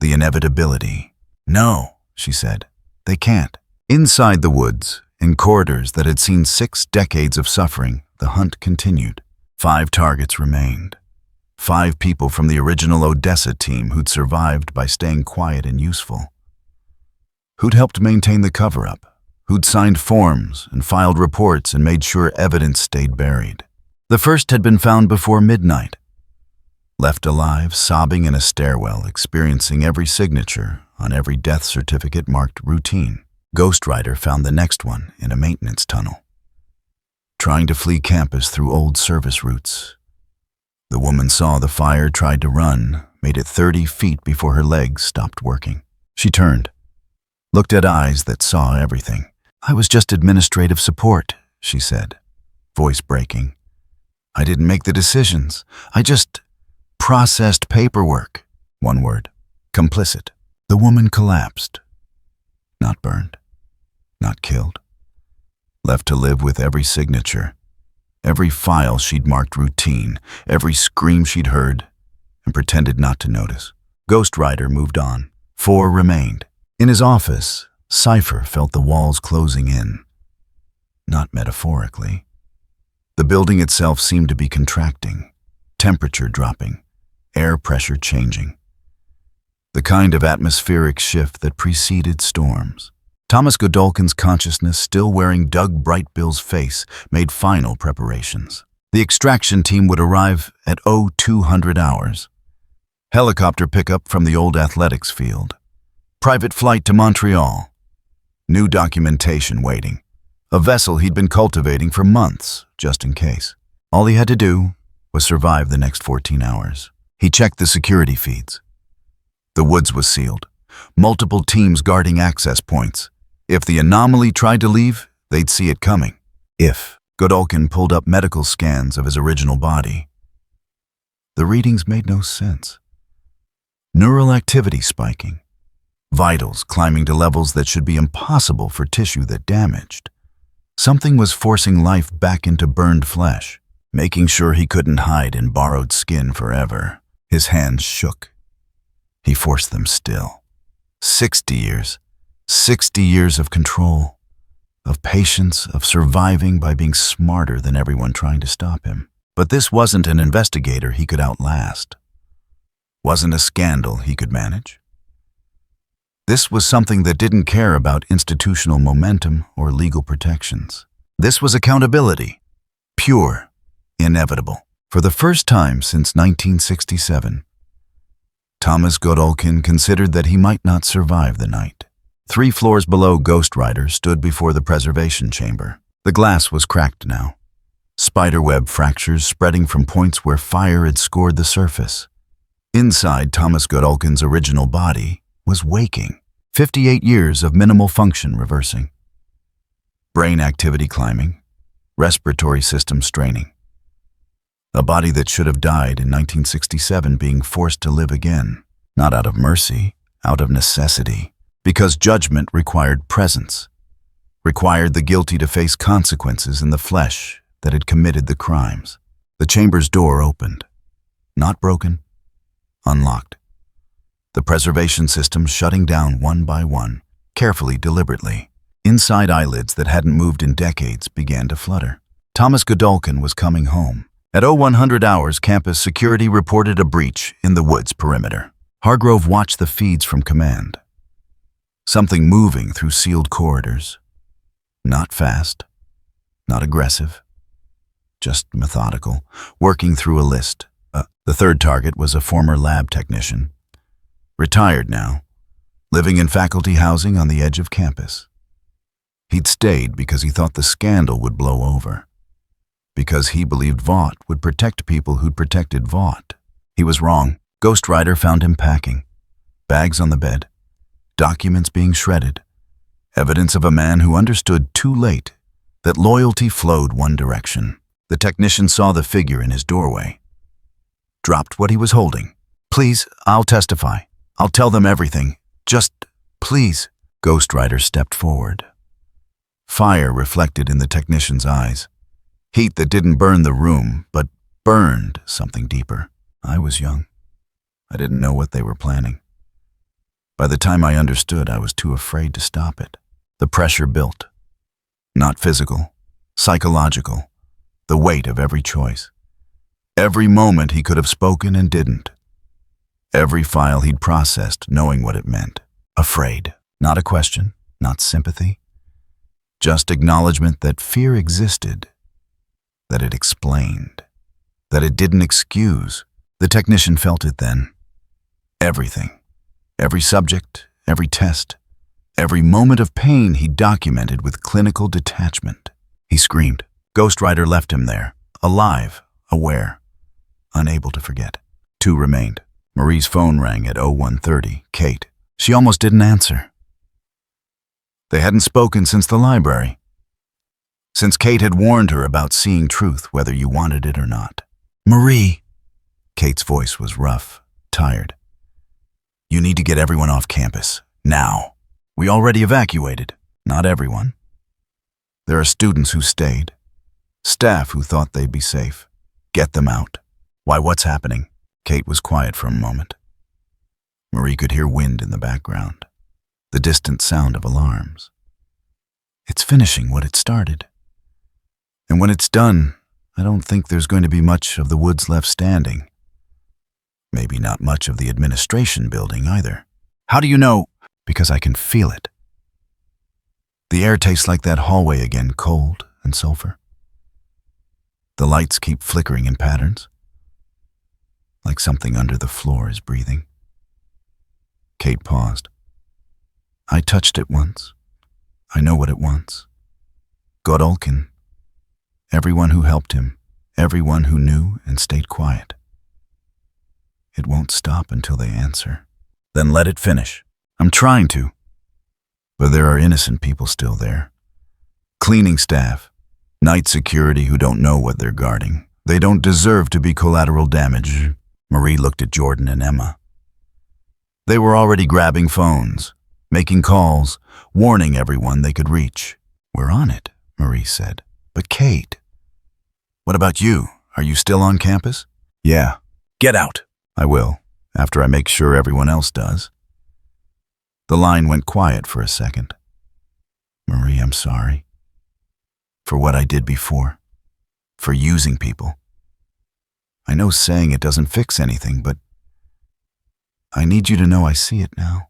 The inevitability. No, she said. They can't. Inside the woods, in corridors that had seen 6 decades of suffering, the hunt continued. 5 targets remained. 5 people from the original Odessa team who'd survived by staying quiet and useful. Who'd helped maintain the cover-up. Who'd signed forms and filed reports and made sure evidence stayed buried. The first had been found before midnight. Left alive, sobbing in a stairwell, experiencing every signature on every death certificate marked routine. Ghost Rider found the next one in a maintenance tunnel. Trying to flee campus through old service routes. The woman saw the fire, tried to run, made it 30 feet before her legs stopped working. She turned, looked at eyes that saw everything. I was just administrative support, she said, voice breaking. I didn't make the decisions. I just processed paperwork. One word, complicit. The woman collapsed. Not burned. Not killed. Left to live with every signature, every file she'd marked routine, every scream she'd heard, and pretended not to notice. Ghost Rider moved on. 4 remained. In his office, Cypher felt the walls closing in. Not metaphorically. The building itself seemed to be contracting, temperature dropping, air pressure changing. The kind of atmospheric shift that preceded storms. Thomas Godolkin's consciousness, still wearing Doug Brightbill's face, made final preparations. The extraction team would arrive at 0200 hours. Helicopter pickup from the old athletics field. Private flight to Montreal. New documentation waiting. A vessel he'd been cultivating for months, just in case. All he had to do was survive the next 14 hours. He checked the security feeds. The woods was sealed. Multiple teams guarding access points. If the anomaly tried to leave, they'd see it coming. If Godolkin pulled up medical scans of his original body. The readings made no sense. Neural activity spiking. Vitals climbing to levels that should be impossible for tissue that damaged. Something was forcing life back into burned flesh, making sure he couldn't hide in borrowed skin forever. His hands shook. He forced them still. 60 years. 60 years of control, of patience, of surviving by being smarter than everyone trying to stop him. But this wasn't an investigator he could outlast. Wasn't a scandal he could manage. This was something that didn't care about institutional momentum or legal protections. This was accountability. Pure. Inevitable. For the first time since 1967, Thomas Godolkin considered that he might not survive the night. 3 floors below, Ghost Rider stood before the preservation chamber. The glass was cracked now, spiderweb fractures spreading from points where fire had scored the surface. Inside, Thomas Godolkin's original body was waking, 58 years of minimal function reversing. Brain activity climbing, respiratory system straining. A body that should have died in 1967 being forced to live again, not out of mercy, out of necessity, because judgment required presence, required the guilty to face consequences in the flesh that had committed the crimes. The chamber's door opened, not broken, unlocked. The preservation system shutting down one by one, carefully, deliberately. Inside eyelids that hadn't moved in decades began to flutter. Thomas Godolkin was coming home. At 0100 hours, campus security reported a breach in the woods perimeter. Hargrove watched the feeds from command. Something moving through sealed corridors. Not fast, not aggressive, just methodical, working through a list. The third target was a former lab technician, retired now, living in faculty housing on the edge of campus. He'd stayed because he thought the scandal would blow over, because he believed Vought would protect people who'd protected Vought. He was wrong. Ghost Rider found him packing, bags on the bed, documents being shredded, evidence of a man who understood too late that loyalty flowed one direction. The technician saw the figure in his doorway, dropped what he was holding. "Please, I'll testify. I'll tell them everything. Just, please." Ghost Rider stepped forward. Fire reflected in the technician's eyes. Heat that didn't burn the room, but burned something deeper. I was young. I didn't know what they were planning. By the time I understood, I was too afraid to stop it. The pressure built. Not physical, psychological. The weight of every choice. Every moment he could have spoken and didn't. Every file he'd processed, knowing what it meant. Afraid. Not a question, not sympathy. Just acknowledgement that fear existed, that it explained, that it didn't excuse. The technician felt it then. Everything. Every subject, every test, every moment of pain he documented with clinical detachment. He screamed. Ghost Rider left him there, alive, aware, unable to forget. 2 remained. Marie's phone rang at 0130. Kate. She almost didn't answer. They hadn't spoken since the library. Since Kate had warned her about seeing truth whether you wanted it or not. "Marie." Kate's voice was rough, tired. "You need to get everyone off campus. Now. We already evacuated. Not everyone. There are students who stayed. Staff who thought they'd be safe. Get them out." "Why, what's happening?" Kate was quiet for a moment. Marie could hear wind in the background, the distant sound of alarms. "It's finishing what it started. And when it's done, I don't think there's going to be much of the woods left standing. Maybe not much of the administration building either." "How do you know?" "Because I can feel it. The air tastes like that hallway again, cold and sulfur. The lights keep flickering in patterns, like something under the floor is breathing." Kate paused. "I touched it once. I know what it wants. Godolkin. Everyone who helped him, everyone who knew and stayed quiet. It won't stop until they answer." "Then let it finish." "I'm trying to. But there are innocent people still there. Cleaning staff, night security who don't know what they're guarding. They don't deserve to be collateral damage." Marie looked at Jordan and Emma. They were already grabbing phones, making calls, warning everyone they could reach. "We're on it," Marie said. "But Kate." "What about you? Are you still on campus?" "Yeah." "Get out." "I will, after I make sure everyone else does." The line went quiet for a second. "Marie, I'm sorry. For what I did before. For using people. I know saying it doesn't fix anything, but I need you to know I see it now.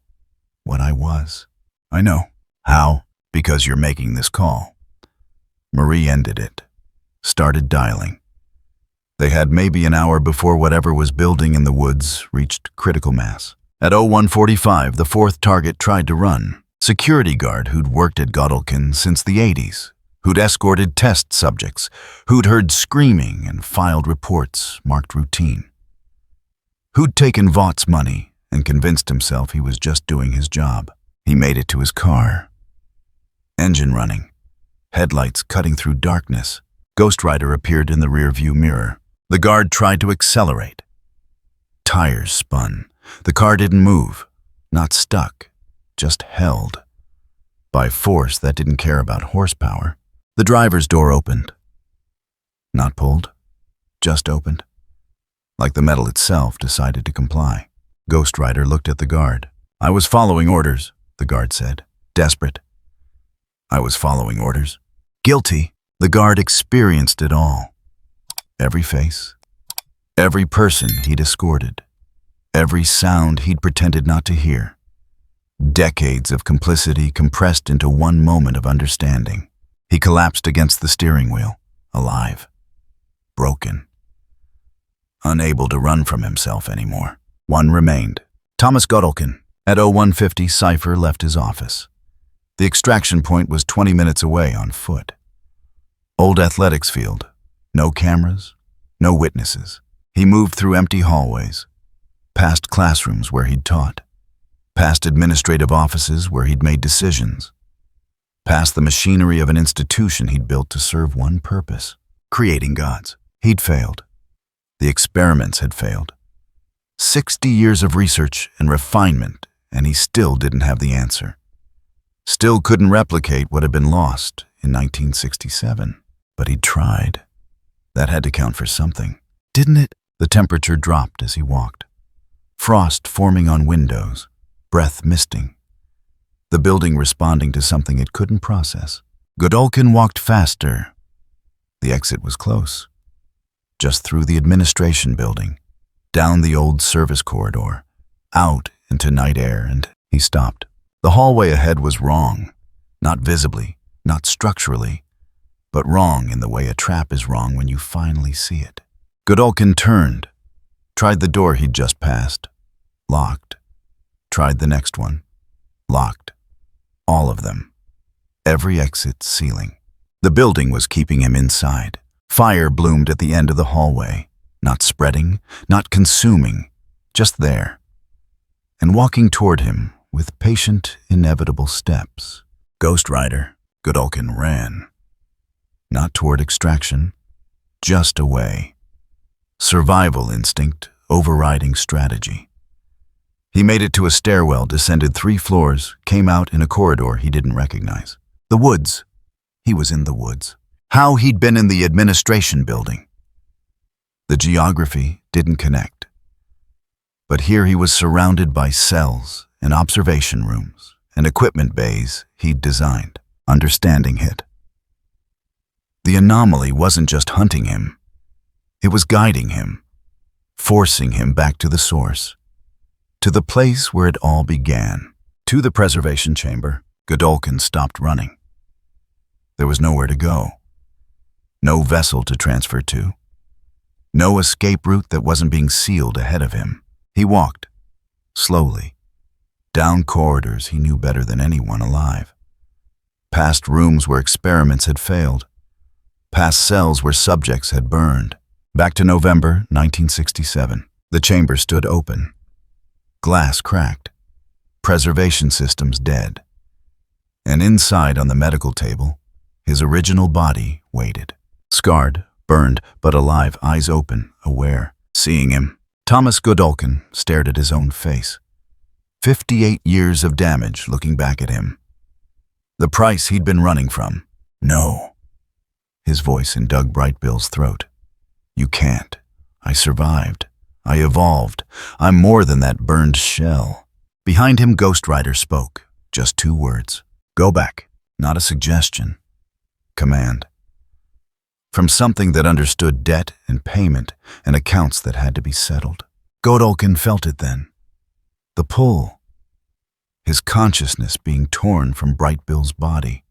What I was." "I know." "How?" "Because you're making this call." Marie ended it, started dialing. They had maybe an hour before whatever was building in the woods reached critical mass. At 01:45, the fourth target tried to run. Security guard who'd worked at Godolkin since the 80s, who'd escorted test subjects, who'd heard screaming and filed reports marked routine. Who'd taken Vaught's money and convinced himself he was just doing his job. He made it to his car. Engine running, headlights cutting through darkness. Ghost Rider appeared in the rearview mirror. The guard tried to accelerate. Tires spun. The car didn't move, not stuck, just held. By force that didn't care about horsepower. The driver's door opened. Not pulled, just opened. Like the metal itself decided to comply. Ghost Rider looked at the guard. "I was following orders," the guard said, desperate. "I was following orders." Guilty. The guard experienced it all. Every face, every person he'd escorted, every sound he'd pretended not to hear. Decades of complicity compressed into one moment of understanding. He collapsed against the steering wheel, alive, broken, unable to run from himself anymore. One remained. Thomas Godolkin. At 01:50, Cypher left his office. The extraction point was 20 minutes away on foot. Old athletics field. No cameras, no witnesses. He moved through empty hallways, past classrooms where he'd taught, past administrative offices where he'd made decisions, past the machinery of an institution he'd built to serve one purpose, creating gods. He'd failed. The experiments had failed. 60 years of research and refinement, and he still didn't have the answer. Still couldn't replicate what had been lost in 1967. But he'd tried. That had to count for something, didn't it? The temperature dropped as he walked. Frost forming on windows, breath misting. The building responding to something it couldn't process. Godolkin walked faster. The exit was close. Just through the administration building, down the old service corridor, out into night air, and he stopped. The hallway ahead was wrong. Not visibly, not structurally, but wrong in the way a trap is wrong when you finally see it. Godolkin turned, tried the door he'd just passed. Locked. Tried the next one. Locked. All of them. Every exit sealing. The building was keeping him inside. Fire bloomed at the end of the hallway, not spreading, not consuming, just there. And walking toward him with patient, inevitable steps. Ghost Rider, Godolkin ran. Not toward extraction, just away. Survival instinct overriding strategy. He made it to a stairwell, descended 3 floors, came out in a corridor he didn't recognize. The woods. He was in the woods. How he'd been in the administration building. The geography didn't connect. But here he was surrounded by cells and observation rooms and equipment bays he'd designed. Understanding hit. The anomaly wasn't just hunting him. It was guiding him, forcing him back to the source, to the place where it all began. To the preservation chamber, Godolkin stopped running. There was nowhere to go. No vessel to transfer to. No escape route that wasn't being sealed ahead of him. He walked, slowly, down corridors he knew better than anyone alive. Past rooms where experiments had failed. Past cells where subjects had burned. Back to November 1967. The chamber stood open. Glass cracked. Preservation systems dead. And inside on the medical table, his original body waited. Scarred, burned, but alive, eyes open, aware. Seeing him, Thomas Godolkin stared at his own face. 58 years of damage looking back at him. The price he'd been running from. No. His voice in Doug Brightbill's throat. You can't. I survived. I evolved. I'm more than that burned shell. Behind him, Ghost Rider spoke. Just 2 words. Go back. Not a suggestion. Command. From something that understood debt and payment and accounts that had to be settled. Godolkin felt it then. The pull. His consciousness being torn from Brightbill's body.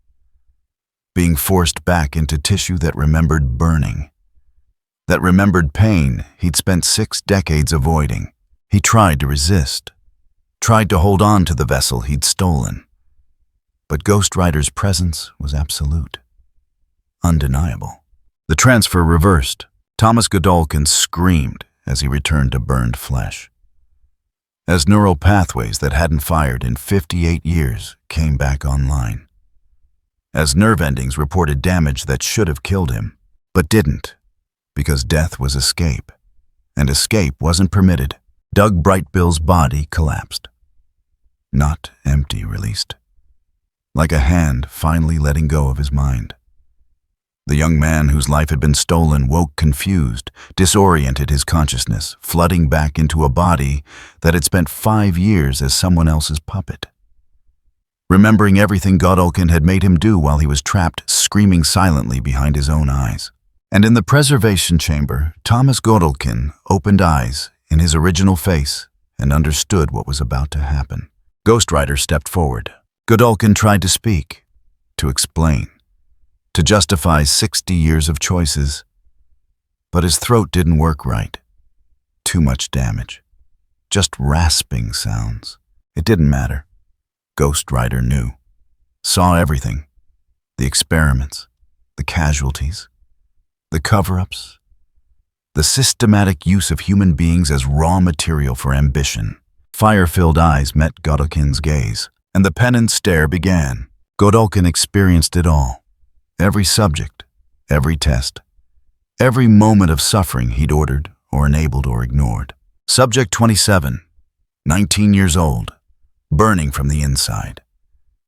Being forced back into tissue that remembered burning. that remembered pain he'd spent 6 decades avoiding. He tried to resist, tried to hold on to the vessel he'd stolen. But Ghost Rider's presence was absolute, undeniable. The transfer reversed. Thomas Godolkin screamed as he returned to burned flesh. As neural pathways that hadn't fired in 58 years came back online. As nerve endings reported damage that should have killed him, but didn't, because death was escape, and escape wasn't permitted. Doug Brightbill's body collapsed. Not empty released. Like a hand finally letting go of his mind. The young man whose life had been stolen woke confused, disoriented his consciousness, flooding back into a body that had spent 5 years as someone else's puppet. Remembering everything Godolkin had made him do while he was trapped, screaming silently behind his own eyes. And in the preservation chamber, Thomas Godolkin opened eyes in his original face and understood what was about to happen. Ghost Rider stepped forward. Godolkin tried to speak, to explain, to justify 60 years of choices. But his throat didn't work right. Too much damage. Just rasping sounds. It didn't matter. Ghost Rider knew. Saw everything. The experiments, the casualties, the cover-ups, the systematic use of human beings as raw material for ambition. Fire-filled eyes met Godolkin's gaze, and the pennant stare began. Godolkin experienced it all. Every subject, every test, every moment of suffering he'd ordered or enabled or ignored. Subject 27, 19 years old, burning from the inside.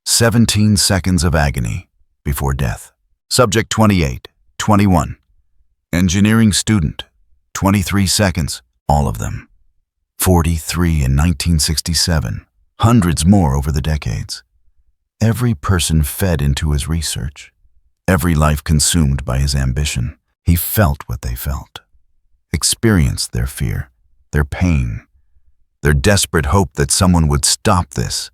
17 seconds of agony before death. Subject 28, 21, engineering student, 23 seconds, all of them. 43 in 1967, hundreds more over the decades. Every person fed into his research. Every life consumed by his ambition. He felt what they felt, experienced their fear, their pain, their desperate hope that someone would stop this,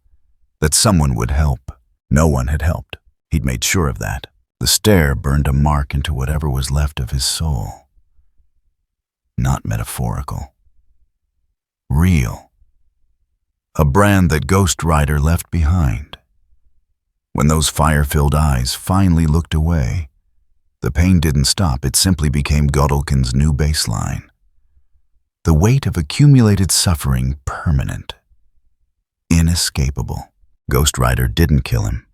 that someone would help. No one had helped. He'd made sure of that. The stare burned a mark into whatever was left of his soul. Not metaphorical. Real. A brand that Ghost Rider left behind. When those fire-filled eyes finally looked away, the pain didn't stop. It simply became Godolkin's new baseline. The weight of accumulated suffering permanent. Inescapable. Ghost Rider didn't kill him.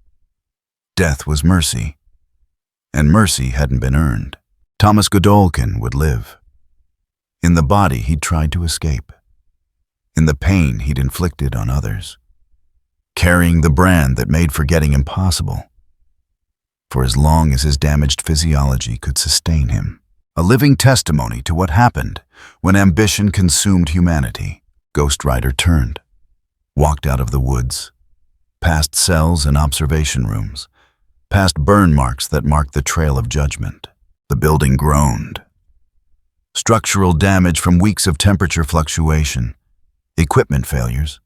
Death was mercy, and mercy hadn't been earned. Thomas Godolkin would live. In the body he'd tried to escape. In the pain he'd inflicted on others. Carrying the brand that made forgetting impossible. For as long as his damaged physiology could sustain him. A living testimony to what happened when ambition consumed humanity. Ghost Rider turned, walked out of the woods, past cells and observation rooms, past burn marks that marked the trail of judgment. The building groaned. Structural damage from weeks of temperature fluctuation, equipment failures.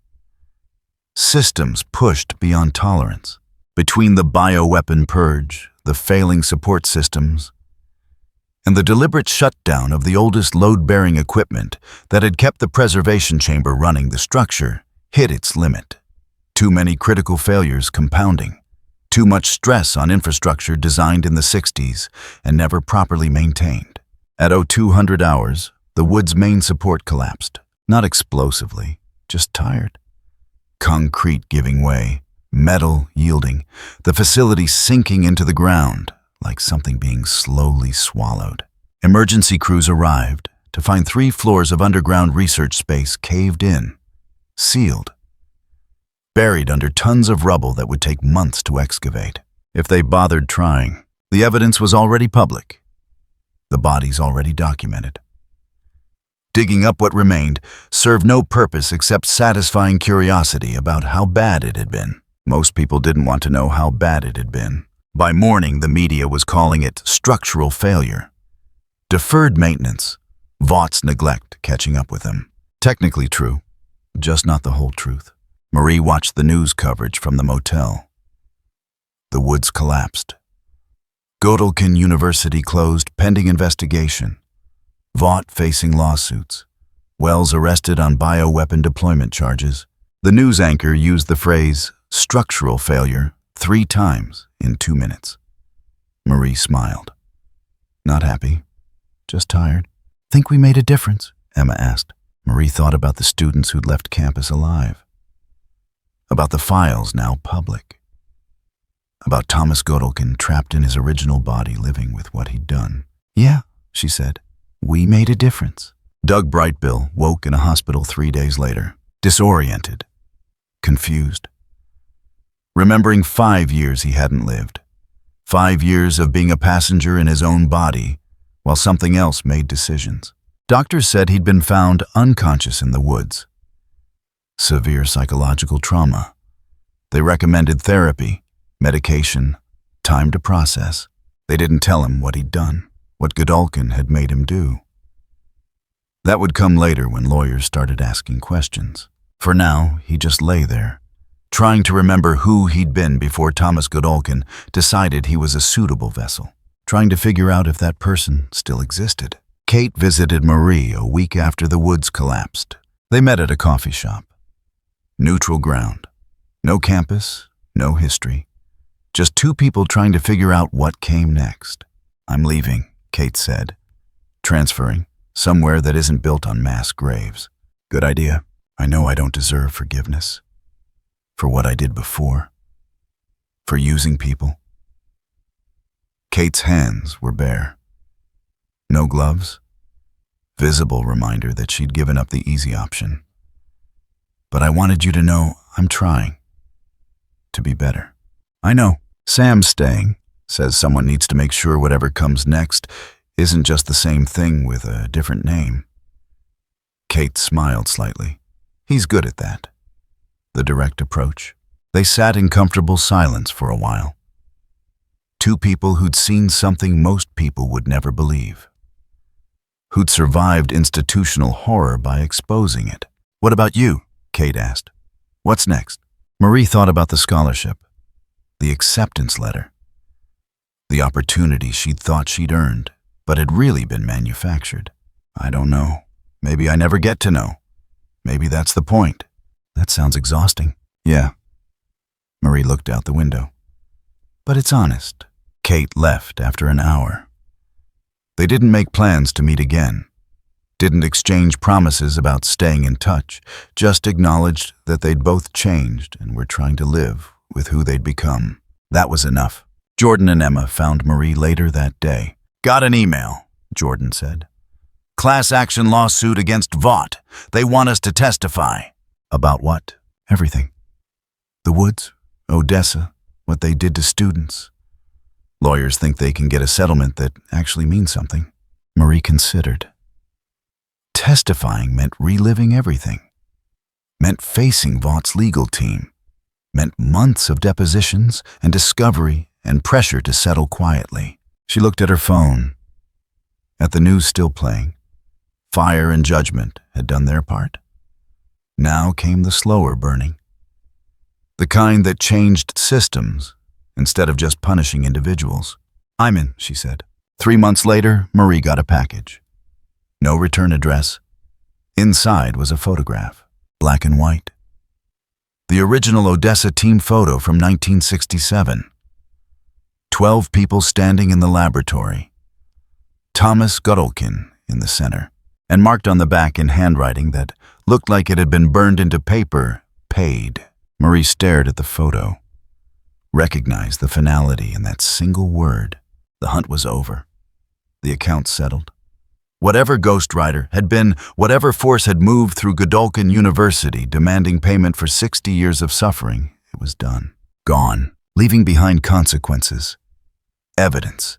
Systems pushed beyond tolerance. Between the bioweapon purge, the failing support systems, and the deliberate shutdown of the oldest load-bearing equipment that had kept the preservation chamber running, the structure hit its limit. Too many critical failures compounding. Too much stress on infrastructure designed in the 60s and never properly maintained. At 0200 hours, the wood's main support collapsed. Not explosively, just tired. Concrete giving way, metal yielding, the facility sinking into the ground like something being slowly swallowed. Emergency crews arrived to find 3 floors of underground research space caved in, sealed, buried under tons of rubble that would take months to excavate. If they bothered trying, the evidence was already public, the bodies already documented. Digging up what remained served no purpose except satisfying curiosity about how bad it had been. Most people didn't want to know how bad it had been. By morning, the media was calling it structural failure. Deferred maintenance, Vaught's neglect catching up with him. Technically true, just not the whole truth. Marie watched the news coverage from the motel. The woods collapsed. Godolkin University closed pending investigation. Vought facing lawsuits. Wells arrested on bioweapon deployment charges. The news anchor used the phrase structural failure 3 times in 2 minutes. Marie smiled. Not happy, just tired. Think we made a difference? Emma asked. Marie thought about the students who'd left campus alive. About the files now public. About Thomas Godolkin trapped in his original body living with what he'd done. Yeah, she said. We made a difference. Doug Brightbill woke in a hospital 3 days later, disoriented, confused. Remembering 5 years he hadn't lived. 5 years of being a passenger in his own body while something else made decisions. Doctors said he'd been found unconscious in the woods. Severe psychological trauma. They recommended therapy, medication, time to process. They didn't tell him what he'd done, what Godolkin had made him do. That would come later when lawyers started asking questions. For now, he just lay there, trying to remember who he'd been before Thomas Godolkin decided he was a suitable vessel, trying to figure out if that person still existed. Kate visited Marie a week after the woods collapsed. They met at a coffee shop. Neutral ground. No campus, no history. Just 2 people trying to figure out what came next. I'm leaving, Kate said. Transferring, somewhere that isn't built on mass graves. Good idea. I know I don't deserve forgiveness. For what I did before. For using people. Kate's hands were bare. No gloves. Visible reminder that she'd given up the easy option. But I wanted you to know I'm trying. To be better. I know. Sam's staying. Says someone needs to make sure whatever comes next isn't just the same thing with a different name. Kate smiled slightly. He's good at that. The direct approach. They sat in comfortable silence for a while. 2 people who'd seen something most people would never believe. Who'd survived institutional horror by exposing it. What about you? Kate asked. What's next? Marie thought about the scholarship. The acceptance letter. The opportunity she'd thought she'd earned, but had really been manufactured. I don't know. Maybe I never get to know. Maybe that's the point. That sounds exhausting. Yeah. Marie looked out the window. But it's honest. Kate left after an hour. They didn't make plans to meet again. Didn't exchange promises about staying in touch. Just acknowledged that they'd both changed and were trying to live with who they'd become. That was enough. Jordan and Emma found Marie later that day. Got an email, Jordan said. Class action lawsuit against Vought. They want us to testify. About what? Everything. The woods, Odessa, what they did to students. Lawyers think they can get a settlement that actually means something. Marie considered. Testifying meant reliving everything. Meant facing Vaught's legal team. Meant months of depositions and discovery and pressure to settle quietly. She looked at her phone. At the news still playing. Fire and Judgment had done their part. Now came the slower burning. The kind that changed systems instead of just punishing individuals. I'm in, she said. 3 months later, Marie got a package. No return address. Inside was a photograph, black and white. The original Odessa team photo from 1967. 12 people standing in the laboratory. Thomas Godolkin in the center, and marked on the back in handwriting that looked like it had been burned into paper, paid. Marie stared at the photo. Recognized the finality in that single word. The hunt was over. The account settled. Whatever ghostwriter had been, whatever force had moved through Godolkin University demanding payment for 60 years of suffering, it was done. Gone, leaving behind consequences. Evidence.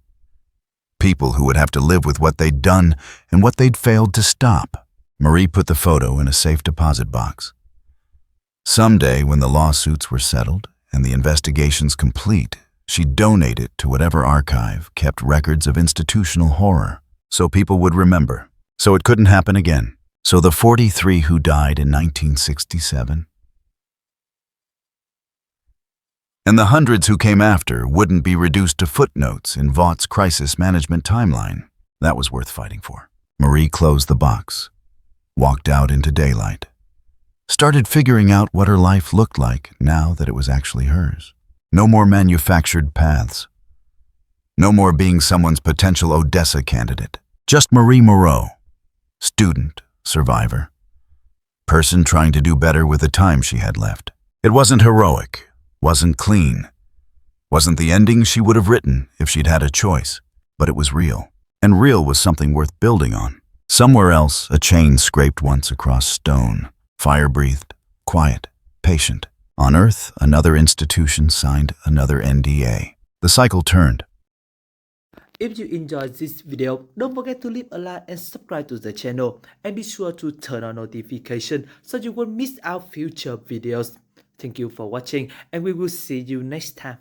People who would have to live with what they'd done and what they'd failed to stop. Marie put the photo in a safe deposit box. Someday, when the lawsuits were settled and the investigations complete, she'd donate it to whatever archive kept records of institutional horror, so people would remember, so it couldn't happen again. So the 43 who died in 1967 and the hundreds who came after wouldn't be reduced to footnotes in Vaught's crisis management timeline. That was worth fighting for. Marie closed the box, walked out into daylight, started figuring out what her life looked like now that it was actually hers. No more manufactured paths. No more being someone's potential Odessa candidate. Just Marie Moreau, student, survivor, person trying to do better with the time she had left. It wasn't heroic, wasn't clean, wasn't the ending she would have written if she'd had a choice, but it was real. And real was something worth building on. Somewhere else, a chain scraped once across stone, fire-breathed, quiet, patient. On Earth, another institution signed another NDA. The cycle turned. If you enjoyed this video, don't forget to leave a like and subscribe to the channel, and be sure to turn on notification so you won't miss out future videos. Thank you for watching, and we will see you next time.